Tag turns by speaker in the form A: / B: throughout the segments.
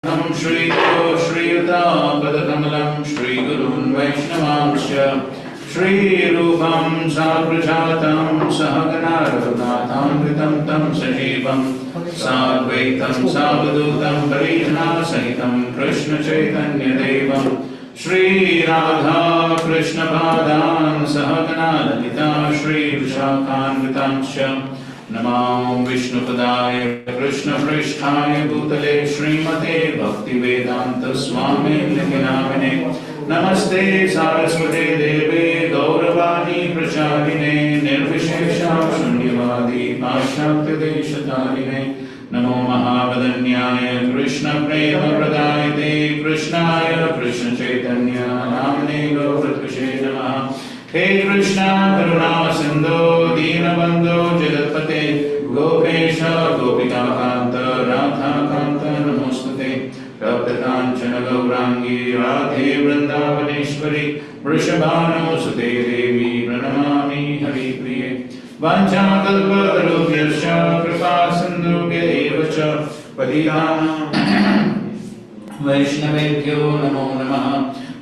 A: Nam Shri Guru Shri Yuta Padakamalam Shri Gurun Vaishnavansya Shri Rupam Sagrajatam Sahagana Raghunatham Kritam Tam Sajivam Sadvaitam Savadutam Parijana Sahitam Krishna Chaitanya Devam Shri Radha Krishna Padan Sahagana Lalita Shri Vishakhanvitamsya Namam Vishnu Padaya Krishna Prishtaya Bhutale Srimate Bhaktivedanta Swami Prabhupada Namaste Saraswate Deve Gauravani Pracharine Nirvishesha Shunyavadi Pashyatya Deshatarine Namo Mahavadanyaya Krishna Prema Pradayate Krishnaya Krishna Chaitanya Namane Gauratvishe Namaha Hey Krishna Karuna Sindhu Deenabandhu Jagatpate Gopesha Gopika Kanta Radha Kanta Namostate Raptakanchana Gaurangi Radhe Vrindavaneshwari Vrishabhanu Sute Devi Pranamami Hari Priye Vancha Kalpa Tarubhyascha Kripa Sindhubhya Evacha Patitanam Vaishnavebhyo Namo Namaha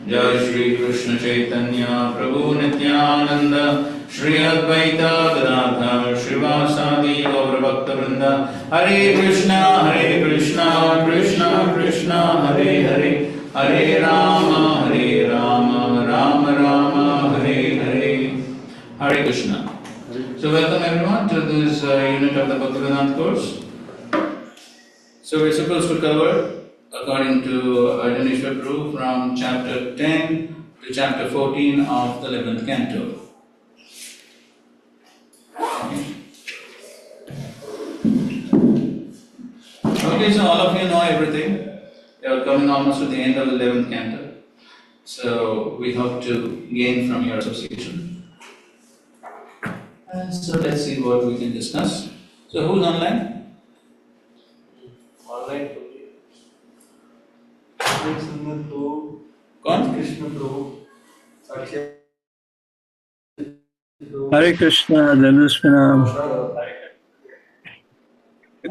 A: Jai Shri Krishna Chaitanya Prabhu Nityananda Shri Advaita Gadadhar Shrivasadi Gaura Bhakta Vrinda Hare Krishna Krishna Krishna Hare Hare Hare Rama Rama Rama Hare Hare Hare Krishna. So welcome everyone to this unit of the Bhaktivedanta course. So we're supposed to cover according to Adonishwar Prabhu from chapter 10 to chapter 14 of the 11th canto. Okay, so all of you know everything. You are coming almost to the end of the 11th canto. So we hope to gain from your association. And so let's see what we can discuss. So who's online?
B: Online. Krishna Prabhu.
C: Hare Krishna, Dhanusvinam.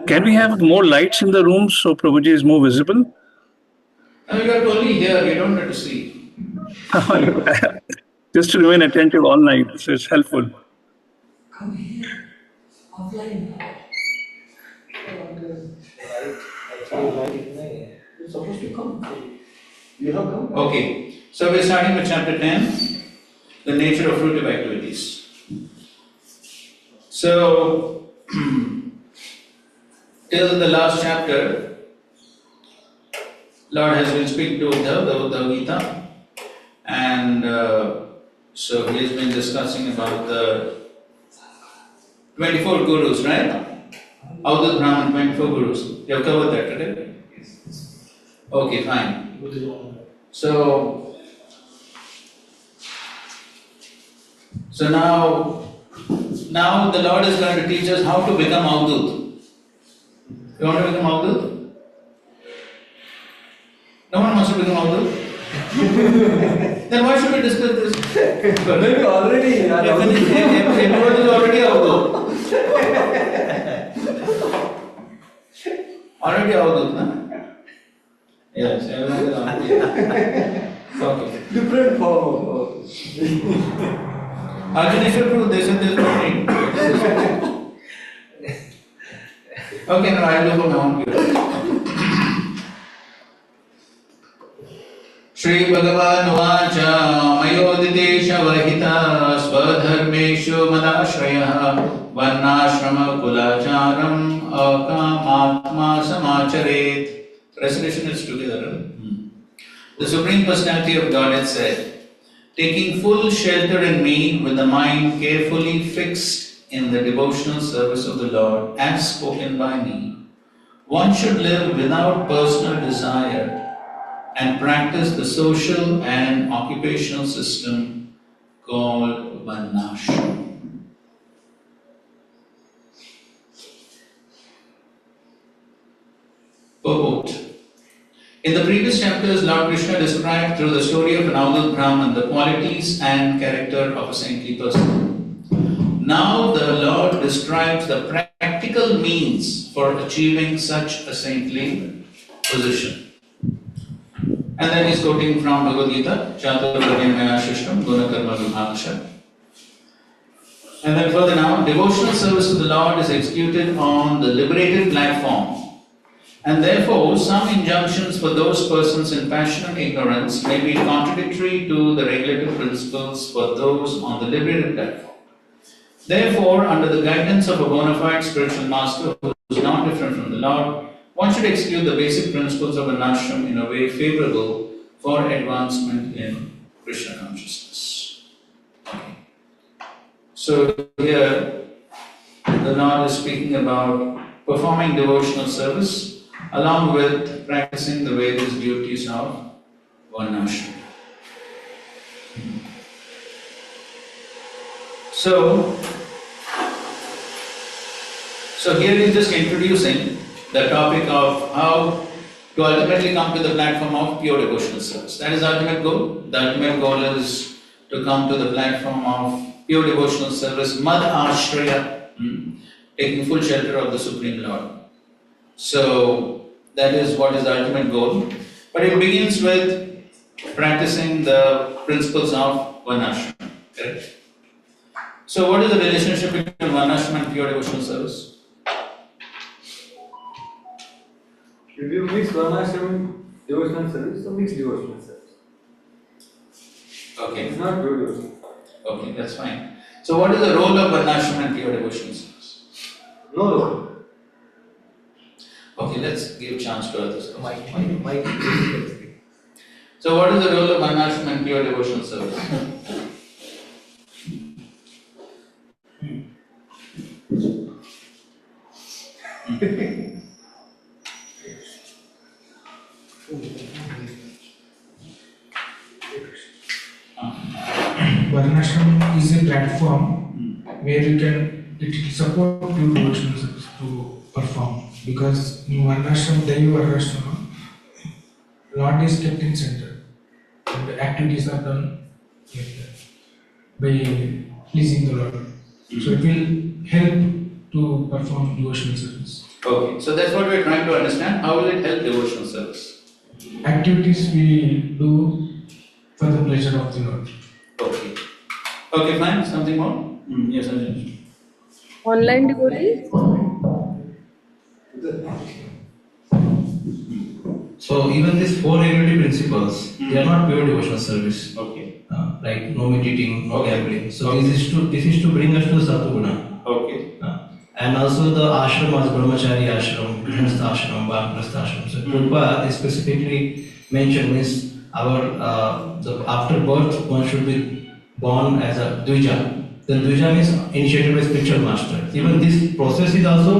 C: Can we have more lights in the room so Prabhuji is more visible?
A: No, you are only here, you don't have to see.
C: Just to remain attentive all night, so it's helpful.
D: Come here, offline. You're supposed to come. You have come.
A: Okay, so we're starting with chapter 10, the nature of fruitive activities. So, till the last chapter, Lord has been speaking to Uddhav, the Uddhav Gita, and so he has been discussing about the 24 gurus, right? Avadut Brahman, 24 gurus. You have covered that today? Okay, fine. So now the Lord is going to teach us how to become Avadut. You want to become Avadut? No one wants to become Avadut? Then why should we discuss this?
D: Maybe already.
A: Everyone is already Avadut. Already Avadut, na? Yes, everyone is already. Okay.
D: Different form of.
A: Arjaneshwar Prabhu, they said there's no need. Okay, now I'll look for my own view. Shri Bhagavan Vacha Mayoditesha Vahita Swadharmeshu Madashrayah Varnashrama Kulacharam Akamatma Samacharet. Recitation is together. The Supreme Personality of Godhead said, taking full shelter in me with the mind carefully fixed in the devotional service of the Lord as spoken by me, one should live without personal desire and practice the social and occupational system called Varnashram. Purport. In the previous chapters, Lord Krishna described through the story of an Avadut Brahman the qualities and character of a saintly person. Now the Lord describes the practical means for achieving such a saintly position. And then he's quoting from Bhagavad Gita, Chaturvarnyamaya Shishtam Gunakarma Vibhagasha. And then further now, devotional service to the Lord is executed on the liberated platform. And therefore, some injunctions for those persons in passionate ignorance may be contradictory to the regulative principles for those on the liberated platform. Therefore, under the guidance of a bona fide spiritual master who is not different from the Lord, one should execute the basic principles of an ashram in a way favorable for advancement in Krishna consciousness. Okay. So here, the Lord is speaking about performing devotional service along with practicing the various duties of Varnashram. So here he is just introducing the topic of how to ultimately come to the platform of pure devotional service. That is the ultimate goal. The ultimate goal is to come to the platform of pure devotional service, Mad Ashraya, taking full shelter of the Supreme Lord. So that is what is the ultimate goal. But it begins with practicing the principles of Varnashram. Correct? So what is the relationship between Varnashram and pure devotional service?
D: If you mix Varnashram devotional service, so mix devotional service.
A: Okay.
D: It's not pure devotional.
A: Okay, that's fine. So what is the role of Varnashram and pure devotional service?
D: No role.
A: Okay, let's give chance to others.
D: Mike.
A: So what is the role of Varnashram and pure devotional service?
B: Varnashram is a platform where you can support pure devotional service to perform, because in Varnashram, Daiva Varnashram, Lord is kept in center and the activities are done like that by pleasing the Lord. So it will help to perform devotional service.
A: Okay, so that's what we're trying to understand. How will it help devotional service?
B: Activities we do for the pleasure of the Lord.
A: Okay. Okay, fine. Something more? Yes, Ajay.
E: Online devotees?
F: So even these four regulative principles, they are not pure devotional service.
A: Okay.
F: Like no meat-eating, no
A: Okay.
F: gambling. So
A: Okay.
F: this is to bring us to Satoguna.
A: Okay.
F: And also the ashramas, brahmachari ashram, grihastha ashram, vanprastha ashram. So Prabhupada is specifically mentioned means after birth one should be born as a Dvija. Then Dvija means initiated by spiritual master. Even this process is also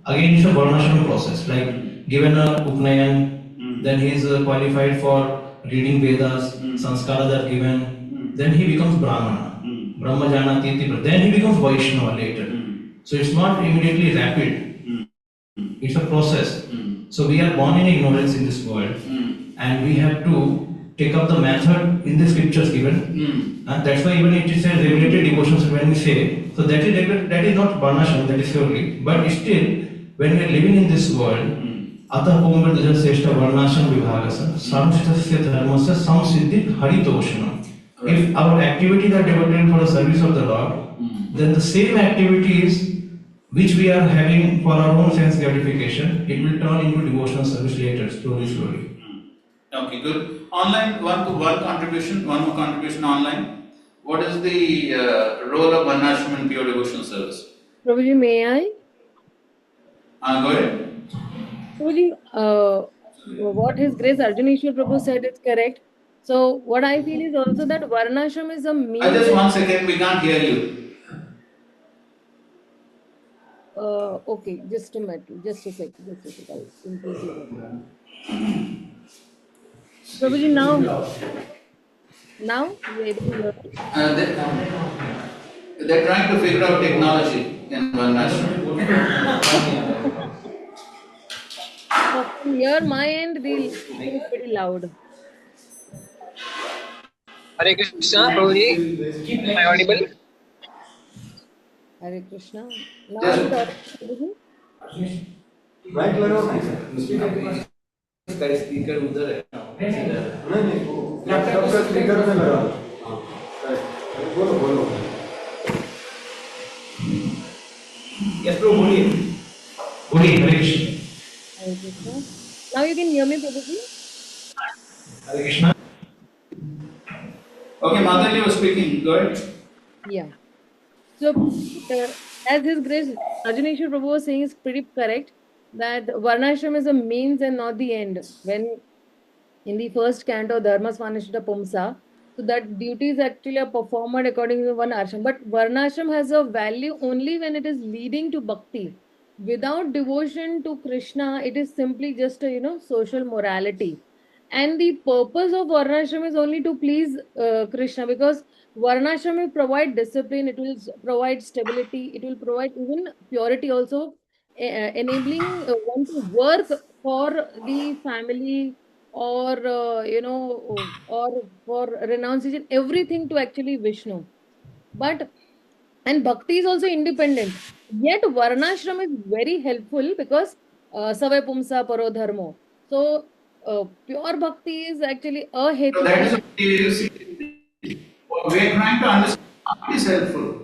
F: again it's a varnashram process. Like given a Upnayan, then he is qualified for reading Vedas, sanskaras are given, then he becomes Brahmana. Brahmajana Titi, then he becomes Vaishnava later. So it's not immediately rapid. It's a process. So we are born in ignorance in this world, and we have to take up the method in the scriptures given. And that's why even it is a regulated devotion when we say. So that is not Varnashram, that is purely. But still, when we are living in this world, Atah Pomgar Daja Seshta Varnashram Vibhagasa Samshitasya Dharmasya Samsiddhi Haritoshanam. If our activities are devoted for the service of the Lord, then the same activities which we are having for our own sense gratification, it will turn into devotional service later, slowly.
A: Okay, good. Online, one more contribution online. What is the role of Varnashram in pure devotional service?
E: Prabhuji, may I?
A: Go ahead.
E: Prabhuji, what His Grace Arjuneshwar Prabhu said is correct. So what I feel is also that Varnashram is a means.
A: Just 1 second, we can't hear you.
E: Okay, just a minute, just a second. I'll increase it. Prabhuji, now you are able to hear me?
A: They're trying to figure out technology in Varnashram.
E: From here, my end, the speaker is pretty loud.
G: Hare Krishna, Prabhuji. Am I audible?
E: Hare Krishna. Now is it audible, Prabhuji?
D: Right,
F: इसका speaker उधर है
D: नहीं वो laptop का speaker में लगा। हाँ बोलो।
F: यस प्रभु बोलिए हरे Krishna.
E: Hare Krishna. Now you can hear me, Prabhuji?
F: Hare Krishna.
A: Okay, Mataji was speaking. Go ahead.
E: Yeah. So, as His Grace Arjuneshwar Prabhu was saying, is pretty correct that Varnashram is a means and not the end. When in the first canto, Dharma Svanishita Pumsa, so that duties actually are performed according to one ashram. But Varnashram has a value only when it is leading to bhakti. Without devotion to Krishna, it is simply just a social morality. And the purpose of Varnashram is only to please Krishna, because Varnashram will provide discipline, it will provide stability, it will provide even purity also, enabling one to work for the family, or or for renunciation, everything to actually Vishnu. But and bhakti is also independent. Yet varnashram is very helpful because savai pumsa paro dharmo. So pure bhakti is actually a
A: So that is
E: hetu.
A: what you see. We are trying to understand how it is helpful.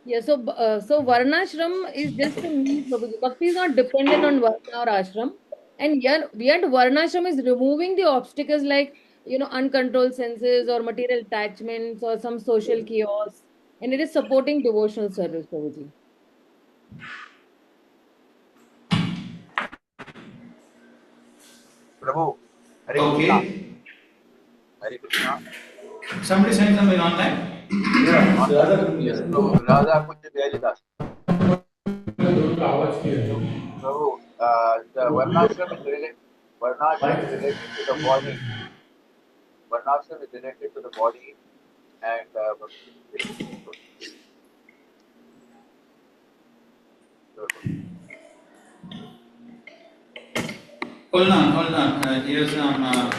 E: Yeah, so varnashram is just a means. Bhakti is not dependent on varna or ashram, and yet varnashram is removing the obstacles like uncontrolled senses or material attachments or some social chaos, and it is supporting devotional service, Prabhuji.
H: Prabhu, Hare Krishna.
A: Okay.
H: Hare Krishna.
A: Somebody saying something online?
H: Yeah, on the, yes, Prabhu. Radha Kunja Jayalidas. Prabhu, the Varnashram is related. Varnashram is related to the body. Varnashram is related to the body, and
A: Hold on. Here's some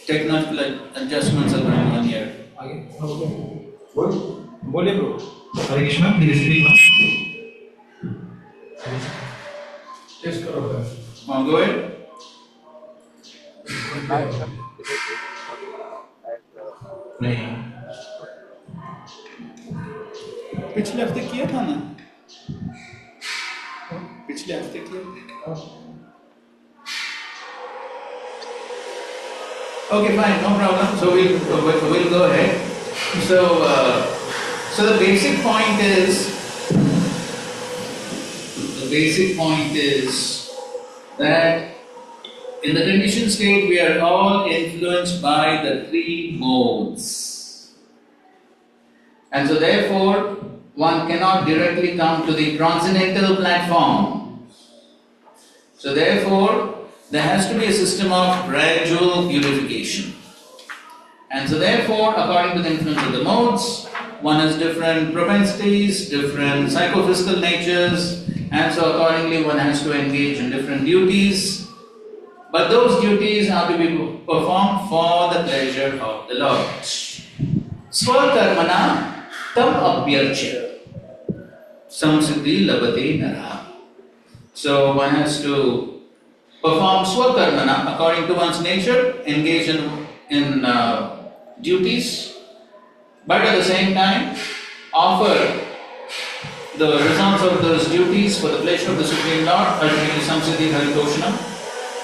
A: technological adjustments are going on here.
F: बोलिए प्रभु। Hare Krishna. Please speak now.
A: Go ahead.
H: Varnashram is related to the body, and
F: नहीं
A: पिछले हफ्ते किया था ना? पिछले हफ्ते किया था? Okay, fine, no problem. So we'll go ahead. So the basic point is that in the conditioned state we are all influenced by the three modes, and so therefore one cannot directly come to the transcendental platform. So therefore there has to be a system of gradual purification. And so therefore, according to the influence of the modes, one has different propensities, different psychophysical natures, and so accordingly one has to engage in different duties. But those duties have to be performed for the pleasure of the Lord. Swakarmana tam abhyarchya samsiddhi labate nara. So one has to perform swakarmana according to one's nature, engage in duties, but at the same time offer the results of those duties for the pleasure of the Supreme Lord, ultimately samsiddhi haritoshanam,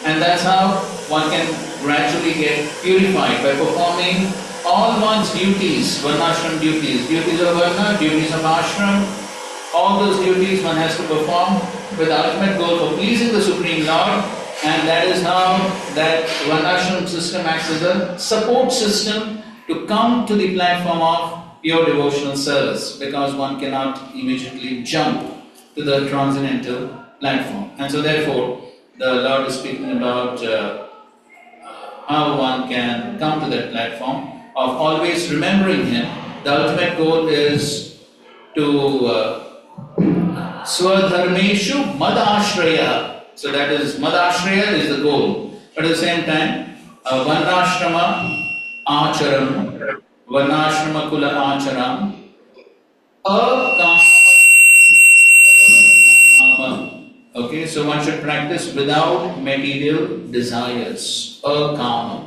A: and that's how one can gradually get purified by performing all one's duties, varnashram duties, duties of varna, duties of ashram, all those duties one has to perform with the ultimate goal for pleasing the Supreme Lord. And that is how that Varnashram system acts as a support system to come to the platform of pure devotional service, because one cannot immediately jump to the transcendental platform. And so therefore, the Lord is speaking about how one can come to that platform of always remembering Him. The ultimate goal is to Swadharmeshu Madashraya. So that is, Madashraya is the goal. But at the same time, Varnashrama Acharam, Varnashrama Kula Acharam, Akama Okay, so one should practice without material desires, akama.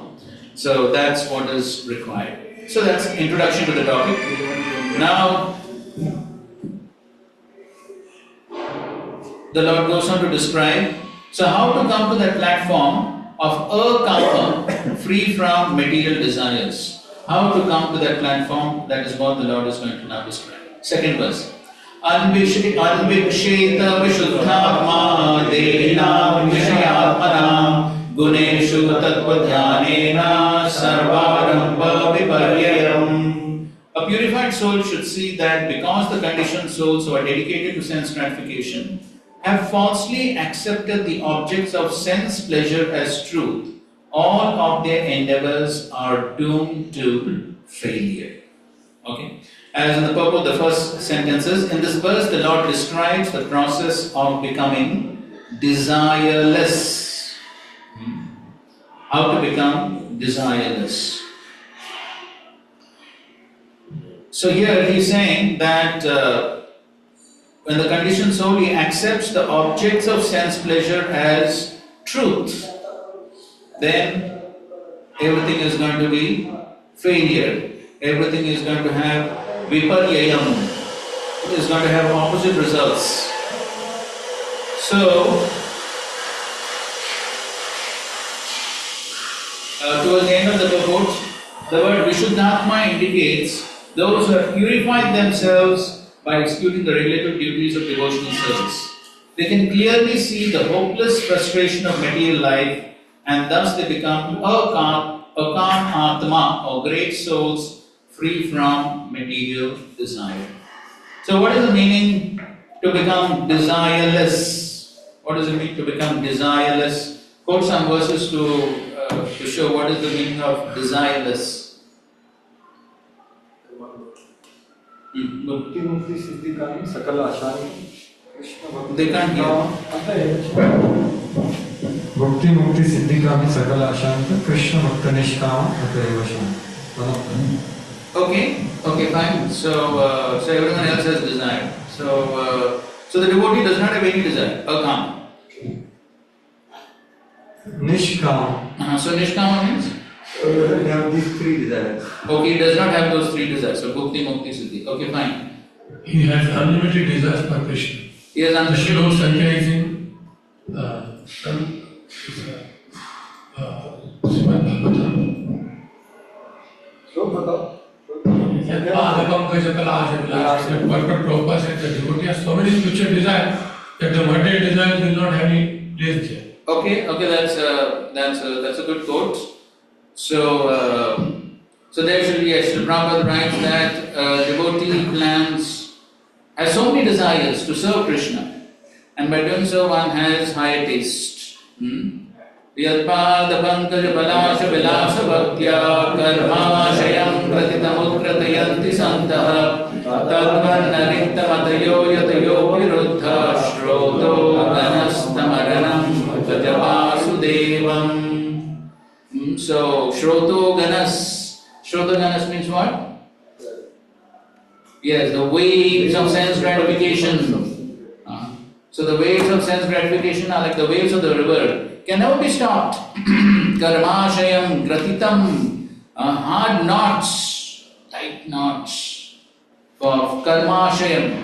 A: So that's what is required. So that's introduction to the topic. Now, the Lord goes on to describe, so how to come to that platform of akama, free from material desires. How to come to that platform, that is what the Lord is going to now describe. Second verse. Anviksheta vishuddhatma dehinam vishayatmanam guneshu tattva-dhyanena sarvarambha viparyayam. A purified soul should see that because the conditioned souls who are dedicated to sense gratification have falsely accepted the objects of sense pleasure as truth, all of their endeavors are doomed to failure. Okay? As in the purport, the first sentences, in this verse the Lord describes the process of becoming desireless. How to become desireless. So here he is saying that when the conditioned soul, he accepts the objects of sense pleasure as truth, then everything is going to be failure. Everything is going to have viparyayam. It is going to have opposite results. So, towards the end of the purport, the word Vishuddhatma indicates those who have purified themselves by executing the regulative duties of devotional service. They can clearly see the hopeless frustration of material life, and thus they become akam atma, or great souls free from material desire. So what is the meaning to become desireless? What does it mean to become desireless? Quote some verses to show what is the meaning of desireless.
D: Bhakti Mukti Siddhikami Sakala Ashani Krishna
A: They can't hear.
D: Bhakti Mukti Siddhikami Sakala Ashanta Krishna Bhakta Nishkama Atayeva Shanta.
A: Okay, fine. So everyone else has desire. So the devotee does not have any desire. Akam.
D: Nishkama.
A: So nishkama means?
D: Doesn't have these three desires.
A: Okay, he does not have those three desires. So bhakti, mukti, siddhi. Okay, fine.
I: He has unlimited desires for Krishna.
A: He has unlimited.
I: Krishna scrutinizing Srimad Bhagavatam.
D: So,
I: Purport Prabhupada said that devotee has so many spiritual desires that the material desires will not have any place there.
A: Okay, that's a good quote. So there should be, Srila Prabhupada writes that devotee has so many desires to serve Krishna, and by doing so one has higher taste. Yadpada pankaj balasha vilasa bhaktya karmashayam pratitamukratayanti santah tadvanna riktamatayo yatayo viruddha shroto ganastamaranam vajapasudevam. So Shroto ganas means what? Yes, the waves of sense gratification. So the waves of sense gratification are like the waves of the river. Can never be stopped. Karmashayam gratitam, hard knots, tight knots of karmashayam,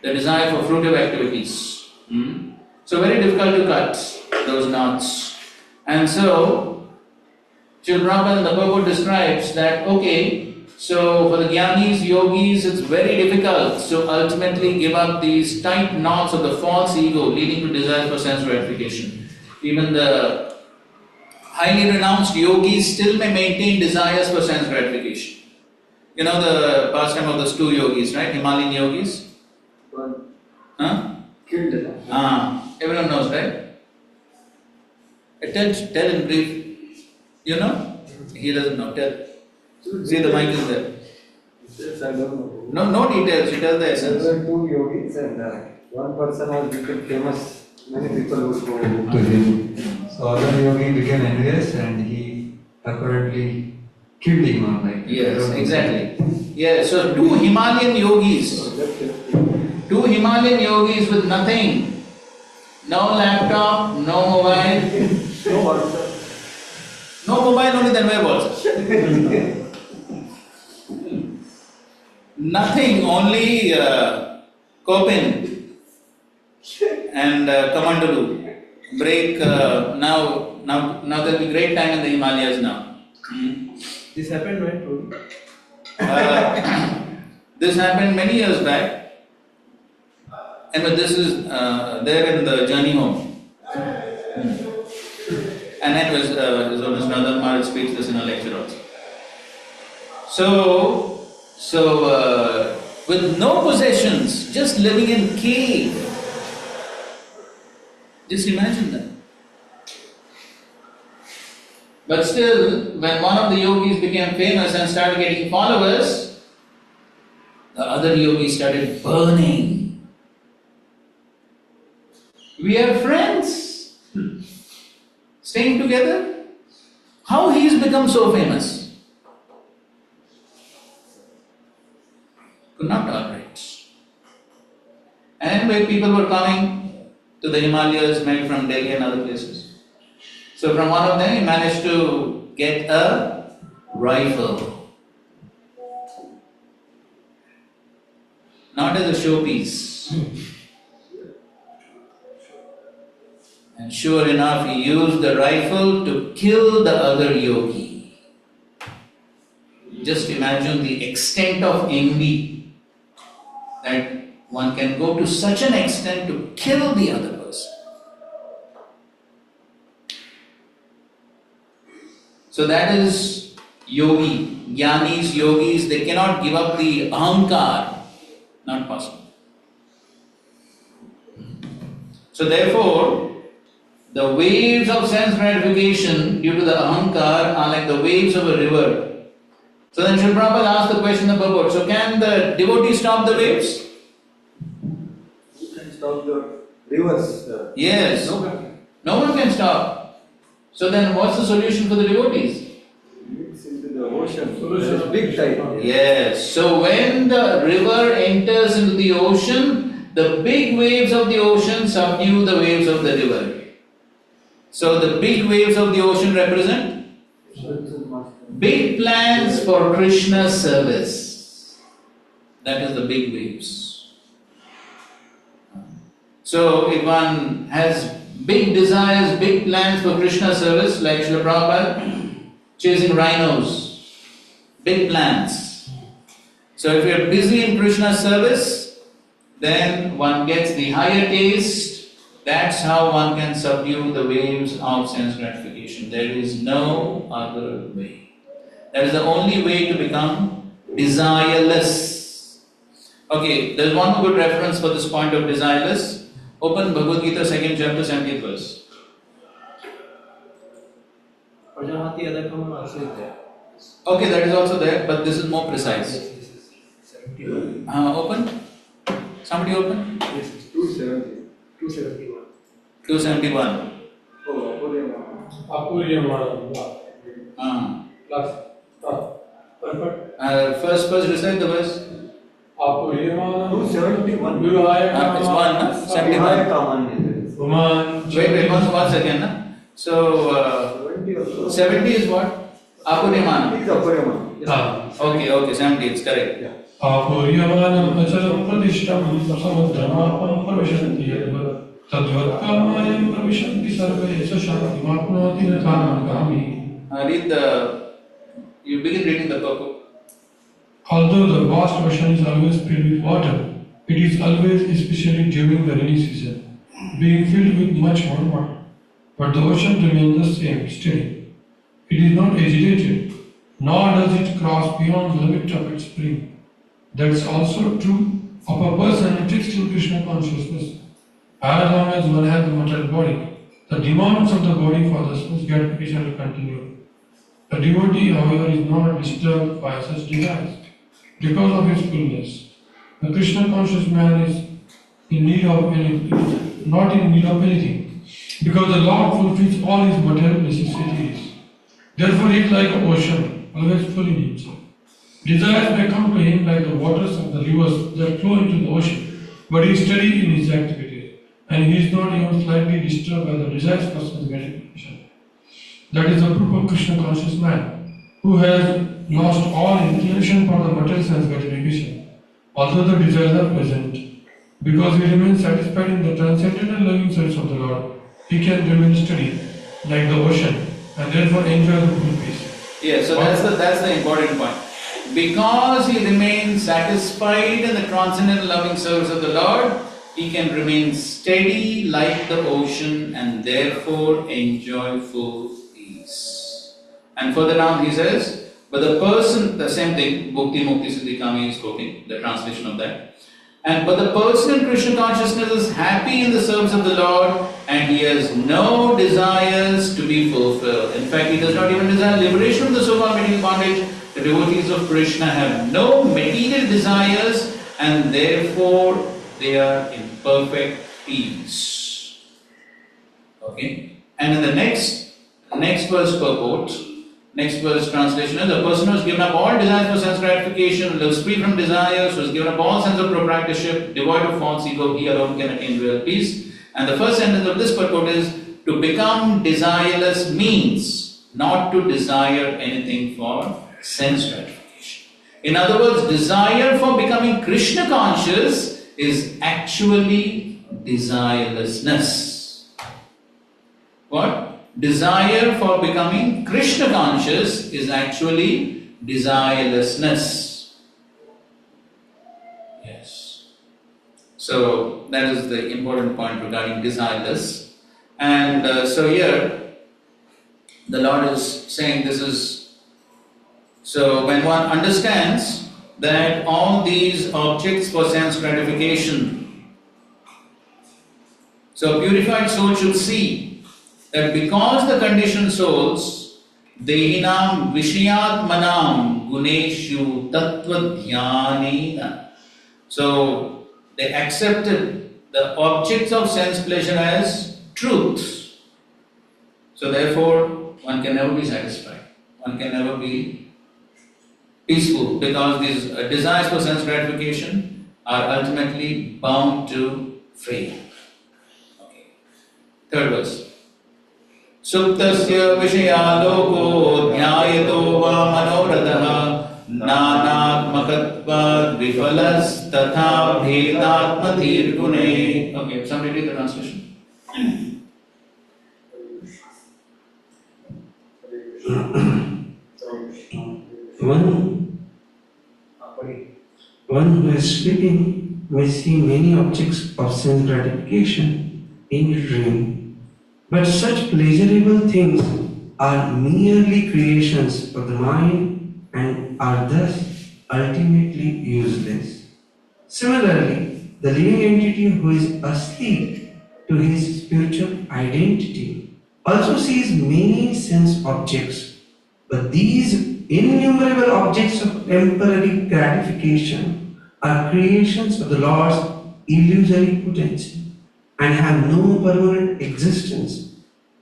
A: the desire for fruitive activities. So very difficult to cut those knots. And so, Srila Prabhupada in the purport describes that, okay, so for the jnanis, yogis, it's very difficult to ultimately give up these tight knots of the false ego leading to desire for sense gratification. Even the highly renounced yogis still may maintain desires for sense gratification. You know the pastime of those two yogis, right? Himalayan yogis? Huh? Everyone knows, right? Tell in brief. You know? He doesn't know. Tell. See, the mic is there.
D: Yes, I don't know.
A: No details. You tell the essence.
D: There were two yogis and one person was become famous. Many people would go to him. So other yogi became envious and he apparently killed him or like.
A: Yes, exactly. Yeah, so two Himalayan yogis with nothing. No laptop, no mobile.
D: No WhatsApp.
A: No mobile, only then where was it? Nothing, only Kopin and Kamandalu. Break now there will be great time in the Himalayas now.
F: This happened when?
A: This happened many years back. And this is there in the journey home. And it was Nadan Maharaj speaks this in a lecture also. So with no possessions, just living in cave. Just imagine that. But still, when one of the yogis became famous and started getting followers, the other yogis started burning. We are friends, staying together. How he has become so famous? Could not tolerate. And anyway, people were coming to the Himalayas, maybe from Delhi and other places. So from one of them, he managed to get a rifle. Not as a showpiece. And sure enough, he used the rifle to kill the other yogi. Just imagine the extent of envy that one can go to such an extent to kill the other person. So that is yogi, jnanis, yogis, they cannot give up the ahankar. Not possible. So therefore, the waves of sense gratification due to the ahankar are like the waves of a river. So then Srila Prabhupada asked the question of purport. So can the devotee stop the waves?
D: You can stop the rivers.
A: Yes. No one can stop. So then what's the solution for the devotees?
D: Mix into the ocean. There is big tide.
A: Yes. So when the river enters into the ocean, the big waves of the ocean subdue the waves of the river. So the big waves of the ocean represent big plans for Krishna service. That is the big waves. So if one has big desires, big plans for Krishna service, like Srila Prabhupada, chasing rhinos, big plans. So if you are busy in Krishna service, then one gets the higher taste. That's how one can subdue the waves of sense gratification. There is no other way. That is the only way to become desireless. Okay, there's one more good reference for this point of desireless. Open Bhagavad Gita, 2nd chapter, 70th verse.
F: Prajapati Adakam also is there.
A: Okay, that is also there, but this is more precise.
F: This is 71.
A: Open? Somebody open?
D: Yes, 270.
F: 271.
A: 271. First recite the verse.
D: 271.
A: It's 71. Wait, one second. So, 70 is what? Apuryamanam.
D: It is Apuryamanam.
A: Okay, 70, it's correct.
D: Yeah.
I: Apuryamanam achalam pradishtam samudramapam pravishanti yadva tadvatkamayam pravishanti sarve sashantimapnoti nathanagami.
A: Read you begin reading the purport.
I: Although the vast ocean is always filled with water, it is always, especially during the rainy season, being filled with much more water. But the ocean remains the same, steady. It is not agitated, nor does it cross beyond the limit of its spring. That is also true of a person fixed in Krishna consciousness. As long as one has the material body, the demands of the body for the sense gratification will continue. The devotee, however, is not disturbed by such desires because of his fullness. The Krishna conscious man is in need of not in need of anything, because the Lord fulfills all his material necessities. Therefore, he is like an ocean, always full in himself. Desires may come to him like the waters of the rivers that flow into the ocean, but he is steady in his activities. and he is not even slightly disturbed by the desires for sense gratification. That is the proof of Krishna conscious man, who has lost all inclination for the material sense gratification, although the desires are present. Because he remains satisfied in the transcendental loving service of the Lord, he can remain steady like the ocean and therefore enjoy the full peace.
A: Yeah, so that's the important point. Because he remains satisfied in the transcendental loving service of the Lord, he can remain steady like the ocean and therefore enjoy full peace. And further down he says, but the person, the same thing, Bhakti Mukti Siddhi Kami is quoting, the translation of that. But the person in Krishna consciousness is happy in the service of the Lord and he has no desires to be fulfilled. In fact, he does not even desire liberation from the so-called material bondage. The devotees of Krishna have no material desires and therefore they are in perfect peace. Okay? And in the next verse purport, next verse translation is, the person who has given up all desires for sense gratification, lives free from desires, who has given up all sense of proprietorship, devoid of false ego, he alone can attain real peace. And the first sentence of this purport is, to become desireless means not to desire anything for sense gratification. In other words, desire for becoming Krishna conscious is actually desirelessness. What? Desire for becoming Krishna conscious is actually desirelessness. Yes. So that is the important point regarding desireless. And so here the Lord is saying this is, so when one understands that all these objects for sense gratification, so a purified soul should see that because the conditioned souls, dehinam vishayatmanam guneshu tattva dhyanena, so they accepted the objects of sense pleasure as truth. So therefore, one can never be satisfied. One can never be peaceful because these desires for sense gratification are ultimately bound to fail. Okay. Third verse. Suptasya vishayaloko dhyayato va manoratah nanatmakatvad vifalas tatha bhedatmatir gune. Okay, somebody read the translation.
J: One who is sleeping may see many objects of sense gratification in a dream. But such pleasurable things are merely creations of the mind and are thus ultimately useless. Similarly, the living entity who is asleep to his spiritual identity also sees many sense objects, but these innumerable objects of temporary gratification are creations of the Lord's illusory potency and have no permanent existence.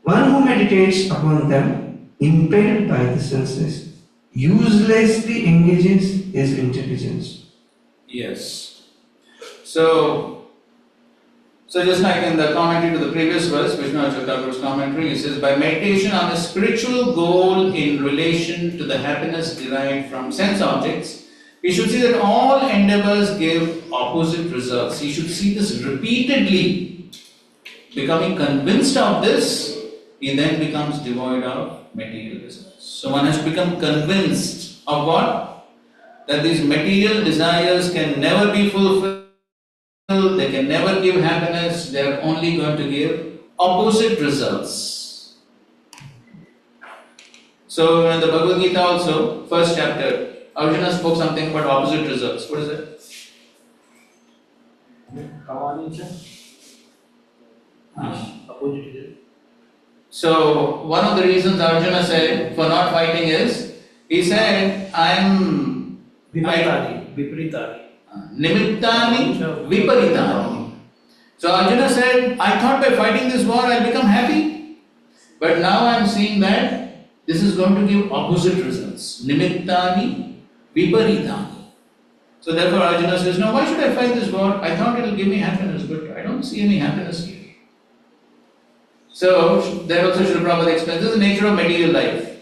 J: One who meditates upon them, impelled by the senses, uselessly engages his intelligence.
A: Yes. So just like in the commentary to the previous verse, Vishnu Thakur's commentary, he says, by meditation on a spiritual goal in relation to the happiness derived from sense objects, we should see that all endeavors give opposite results. He should see this repeatedly. Becoming convinced of this, he then becomes devoid of material desires. So one has to become convinced of what? That these material desires can never be fulfilled, they can never give happiness, they are only going to give opposite results. So in the Bhagavad Gita also, first chapter, Arjuna spoke something about opposite results. What is it? So one of the reasons Arjuna said for not fighting is, he said, Nimittani viparitani. So Arjuna said, I thought by fighting this war I'll become happy, but now I'm seeing that this is going to give opposite results. Nimittani viparitani. So therefore Arjuna says, no, why should I fight this war? I thought it will give me happiness, but I don't see any happiness here. So there also Srila Prabhupada explains this is the nature of material life.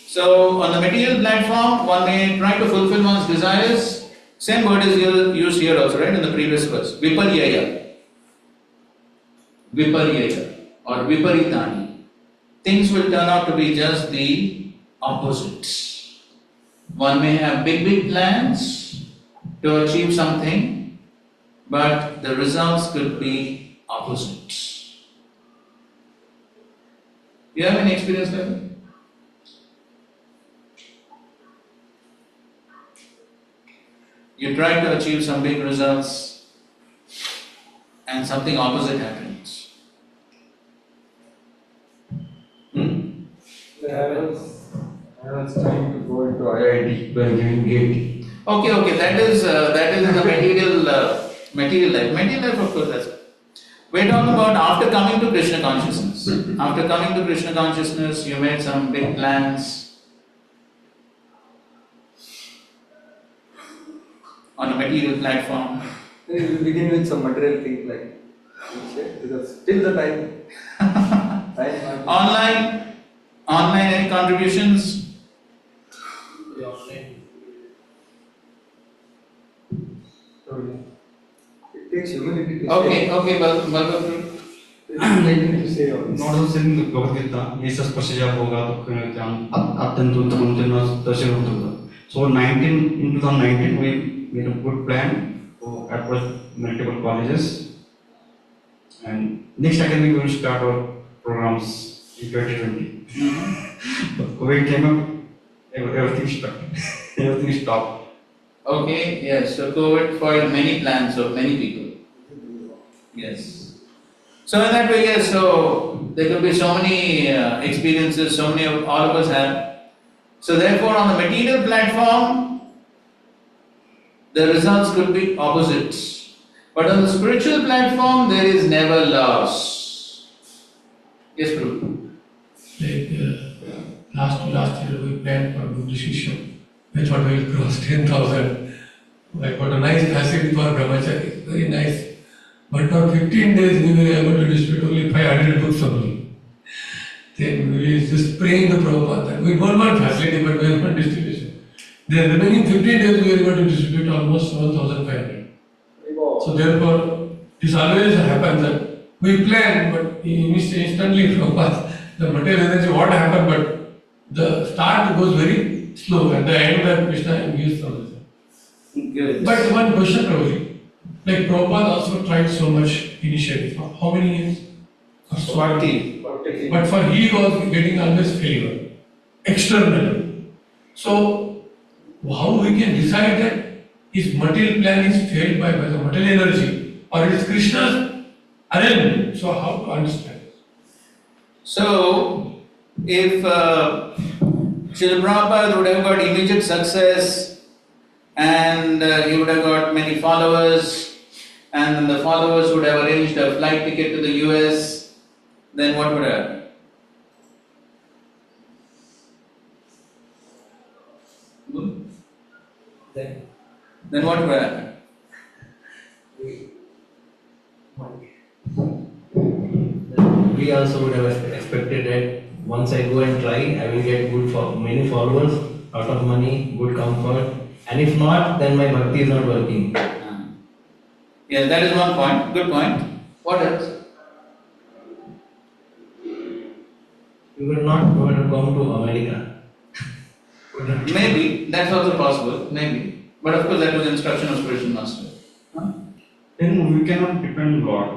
A: So on the material platform, one may try to fulfill one's desires. Same word is used here also, right, in the previous verse. Viparyaya. Viparyaya or Viparitani. Things will turn out to be just the opposite. One may have big plans to achieve something, but the results could be opposite. Do you have any experience like that? You try to achieve some big results and something opposite happens.
D: I was trying to go into IIT by giving gate.
A: Okay, that is in the material life. Material life, of course, that's it. We're talking about after coming to Krishna consciousness. After coming to Krishna consciousness, you made some big plans on a material platform.
D: Then we begin with some material thing like because till the time
A: online any contributions?
D: It takes humility to
A: Okay, Balgam.
K: Not saying the Bhaktivedanta, Jesus Pasija Boga, Atantu, Tashirutu. So in 2019 we made a good plan to approach multiple colleges, and next academic we will start our programs in 2020. But COVID came up, everything stopped.
A: Okay, yes, so COVID foiled many plans of many people. Yes. So in that way, yes, so there could be so many experiences, so many of all of us have. So therefore on the material platform, the results could be opposites. But on the spiritual platform, there is never loss. Yes, Prabhu.
I: Like last year we planned for Buddhist mission. We thought we will cross 10,000. I got a nice facility for brahmachari, very nice. But for 15 days we were able to distribute only 500 books only. Then we were just praying to Prabhupada that we don't want facility but we want distribution. The remaining 15 days we were able to distribute almost 7,500. So therefore, this always happens that we plan but instantly Prabhupada, the material energy what happened but the start goes very slow and the end that Krishna gives from this.
A: Good.
I: But one question Prabhuji. Like Prabhupada also tried so much initially. For how many years?
A: 40.
I: But for he was getting always failure. Externally. So how we can decide that his material plan is failed by the material energy or it is Krishna's arrangement? So how to understand this?
A: So if Srila Prabhupada would have got immediate success and he would have got many followers, and the followers would have arranged a flight ticket to the US, then what would happen? Then what would happen?
F: We also would have expected that once I go and try, I will get many followers, lot of money, good comfort, and if not, then my bhakti is not working.
A: Yes, that is one point. Good point. What else?
F: We will not go and come to America.
A: Maybe, that's also possible, maybe. But of course that was instruction of spiritual master. Huh?
K: Then we cannot depend on God.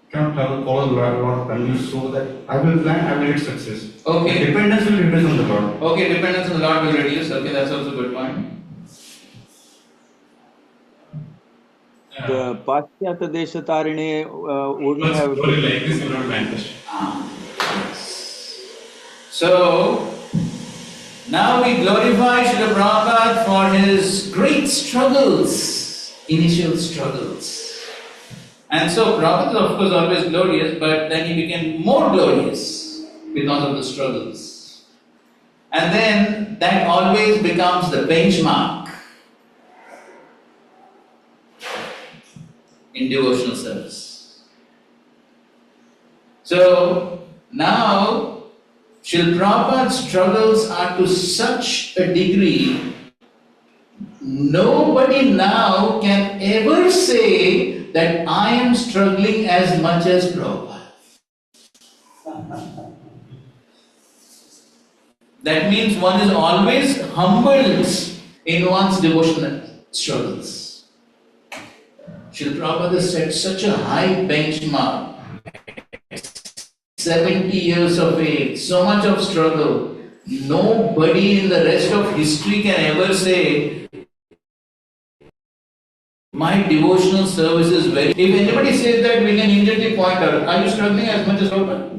K: We cannot follow the law of values so that I will plan, I will get success.
A: Okay.
K: Dependence will reduce on the God.
A: Okay, dependence on the Lord will reduce. Okay, that's also a good point.
L: The Paschyata Deshatarine wouldn't have.
C: Like this will not manifest.
A: So, now we glorify Srila Prabhupada for his great struggles, initial struggles. And so Prabhupada is of course always glorious, but then he became more glorious because of the struggles. And then that always becomes the benchmark in devotional service. So now Srila Prabhupada's struggles are to such a degree, nobody now can ever say that I am struggling as much as Prabhupada. That means one is always humbled in one's devotional struggles. Srila Prabhupada set such a high benchmark. 70 years of age, so much of struggle. Nobody in the rest of history can ever say, my devotional service is very... If anybody says that, we can immediately point out, are you struggling as much as Prabhupada?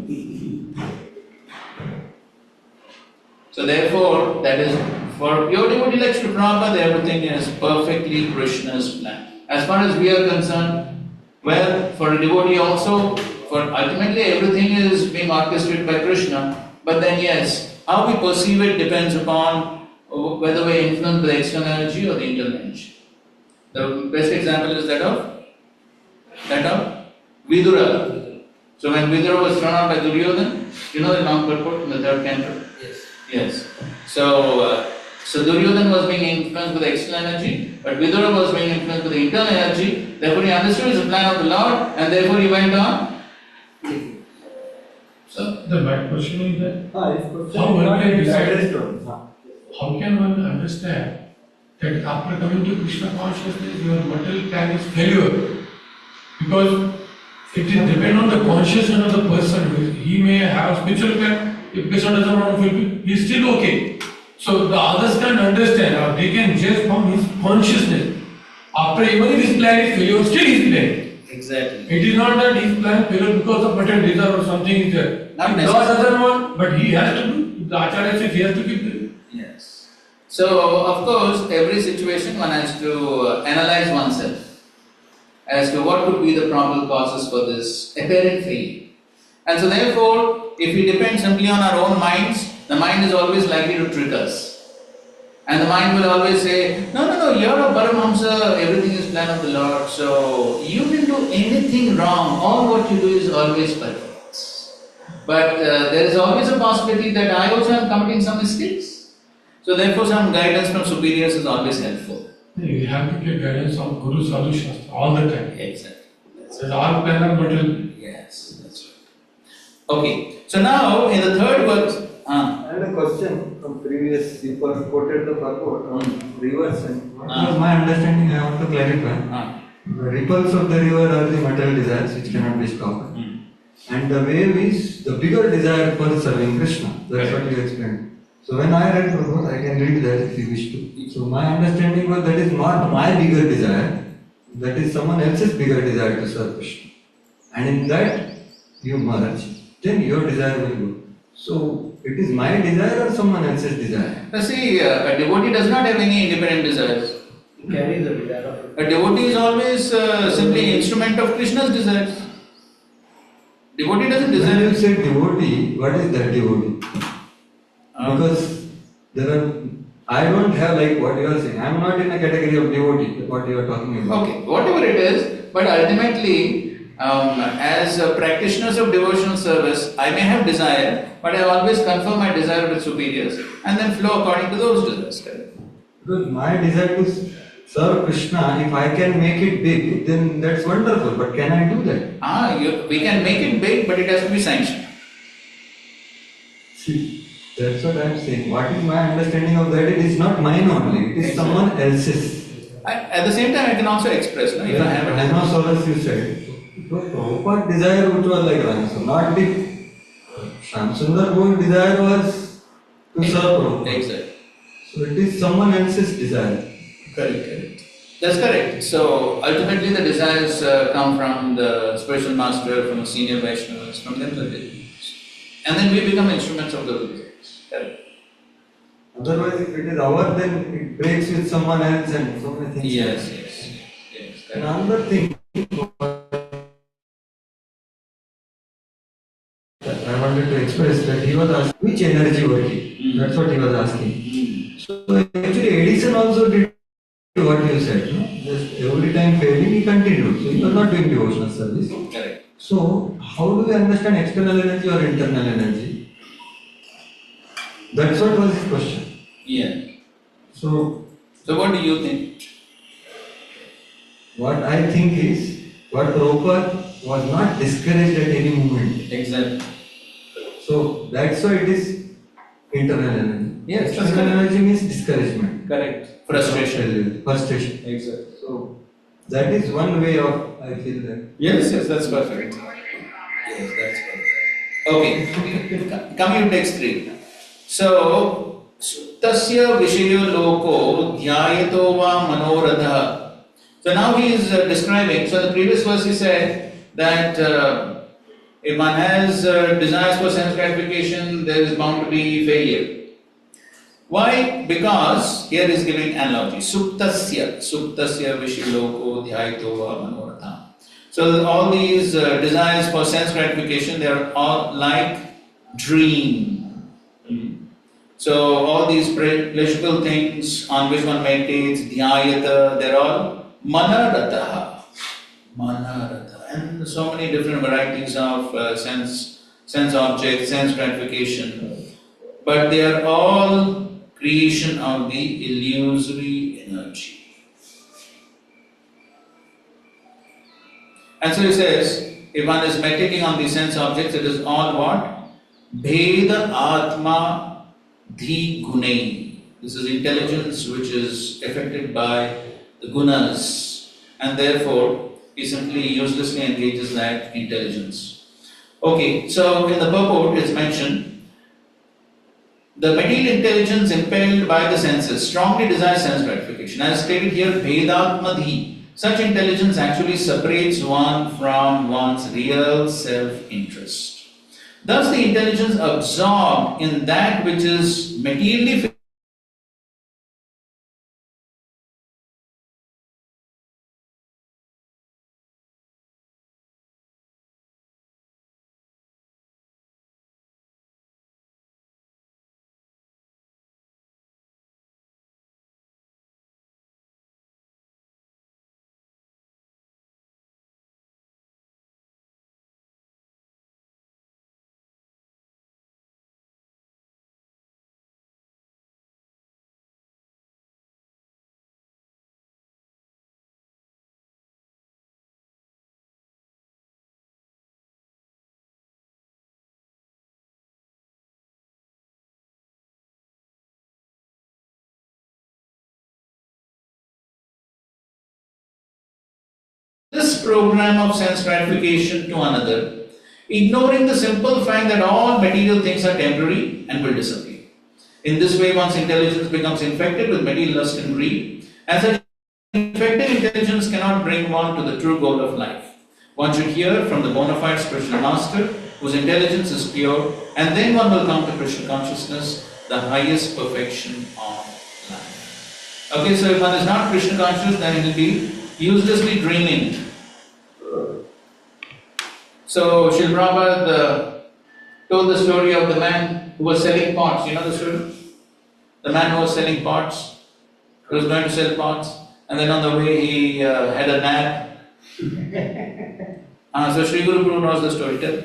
A: So therefore, that is, for pure devotee like Srila Prabhupada, everything is perfectly Krishna's plan. As far as we are concerned, well, for a devotee also, for ultimately everything is being orchestrated by Krishna. But then yes, how we perceive it depends upon whether we are influenced by the external energy or the internal energy. The best example is that of Vidura. So when Vidura was thrown out by Duryodhana, you know the long purport in the third canto? Yes. So Duryodhana was being influenced by the external energy, but Vidura was being influenced by the internal energy. Therefore he understood the plan of the Lord, and therefore he went on. So
I: my question is that how can one understand that after coming to Krishna consciousness, your material plan is failure? Because it is depend on the consciousness of the person. He may have spiritual plan. If Krishna doesn't want to fulfill, he is still okay. So the others can understand, or they can judge from his consciousness. After even if his plan is failure, still his plan.
A: Exactly.
I: It is not that his plan failure because of material desire or something is there.
A: Not
I: If God doesn't want, but he has to do. The Acharya says he has to keep doing.
A: yes. So of course, every situation one has to analyze oneself as to what could be the probable causes for this apparent failure. And so therefore, if we depend simply on our own minds, the mind is always likely to trick us. And the mind will always say, no, you're a Paramahamsa, everything is plan of the Lord, so you didn't do anything wrong, all what you do is always perfect. But there is always a possibility that I also am committing some mistakes. So therefore some guidance from superiors is always helpful.
I: You have to take guidance of Guru Sadhu Shastra all the time.
A: Exactly.
I: It's all plan of material.
A: Yes, that's right. Okay, so now in the third verse,
D: I had a question from previous, you quoted the purport on rivers and what was my understanding, I want to clarify. The ripples of the river are the material desires which cannot be stopped. And the wave is the bigger desire for serving Krishna. That's what you explained. So when I read purport, I can read that if you wish to. So my understanding was that is not my bigger desire, that is someone else's bigger desire to serve Krishna. And in that you merge, then your desire will go. So it is my desire or someone else's desire?
A: Now see, a devotee does not have any independent desires.
F: He carries the desire of
A: A devotee is always simply an instrument of Krishna's desires. Devotee doesn't desire.
D: When you say devotee, what is that devotee? Because there are, I don't have like what you are saying. I am not in a category of devotee, what you are talking about.
A: Okay, whatever it is, but ultimately, as practitioners of devotional service, I may have desire, but I always confirm my desire with superiors and then flow according to those desires.
D: Because my desire to serve Krishna, if I can make it big, then that's wonderful. But can I do that?
A: We can make it big, but it has to be sanctioned.
D: See, that's what I am saying. What is my understanding of that? It is not mine only. It is someone else's.
A: At the same time, I can also express. No? If I have a
D: Rhinoceros, you said. It was Prabhupada desire which was like rhinoceros, not the Shamsundar Guru desire was to serve Prabhupada.
A: Exactly.
D: So it is someone else's desire.
A: Correct. That's correct. So ultimately the desires come from the spiritual master, from the senior Vaishnavas, from them to the and then we become instruments of those desires. Correct.
D: Otherwise, if it is our, then it breaks with someone else and so many things.
A: Yes.
D: And another thing that I wanted to express that he was asking which energy working. That's what he was asking. So actually Edison also did what you said. No? Just every time failing he continued. So he was not doing devotional service.
A: Correct.
D: So, how do we understand external energy or internal energy? That's what was his question.
A: Yeah.
D: So
A: what do you think?
D: What I think is, what Prabhupada was not discouraged at any moment.
A: Exactly.
D: So that's why it is internal energy.
A: Yes,
D: external energy means discouragement.
A: Correct. Frustration.
D: Frustration.
A: Exactly.
D: So that is one way of, I feel that.
A: Yes, that's perfect. Yes, that's perfect. Okay. Coming to text 3. So, tasya vishayo loko dhyayato va manoratha. So now he is describing, so the previous verse he said that if one has desires for sense gratification, there is bound to be failure. Why? Because here is giving analogy. Suptasya vishiloko dhyaito va manoratha. So all these desires for sense gratification, they are all like dream. So all these pleasurable things on which one meditates, dhyayata, they're all manarataha. And so many different varieties of sense objects, sense gratification. But they are all creation of the illusory energy. And so he says, if one is meditating on these sense objects, it is all what? Bheda Atma Dhi Gunai. This is intelligence which is affected by the gunas, and therefore he simply uselessly engages that intelligence. Okay, so in the purport it's mentioned, the material intelligence impelled by the senses strongly desires sense gratification. As stated here, Bhedatmadhi. Such intelligence actually separates one from one's real self-interest. Thus the intelligence absorbed in that which is materially this program of sense gratification to another, ignoring the simple fact that all material things are temporary and will disappear. In this way, one's intelligence becomes infected with material lust and greed, and such infected intelligence cannot bring one to the true goal of life. One should hear from the bona fide spiritual master, whose intelligence is pure, and then one will come to Krishna consciousness, the highest perfection of life. Okay, so if one is not Krishna conscious, then he will be uselessly dreaming. So Srila Prabhupada told the story of the man who was selling pots. You know the story? The man who was selling pots, who was going to sell pots, and then on the way he had a nap. So Sri Guru Prabhupada knows the story. Tell.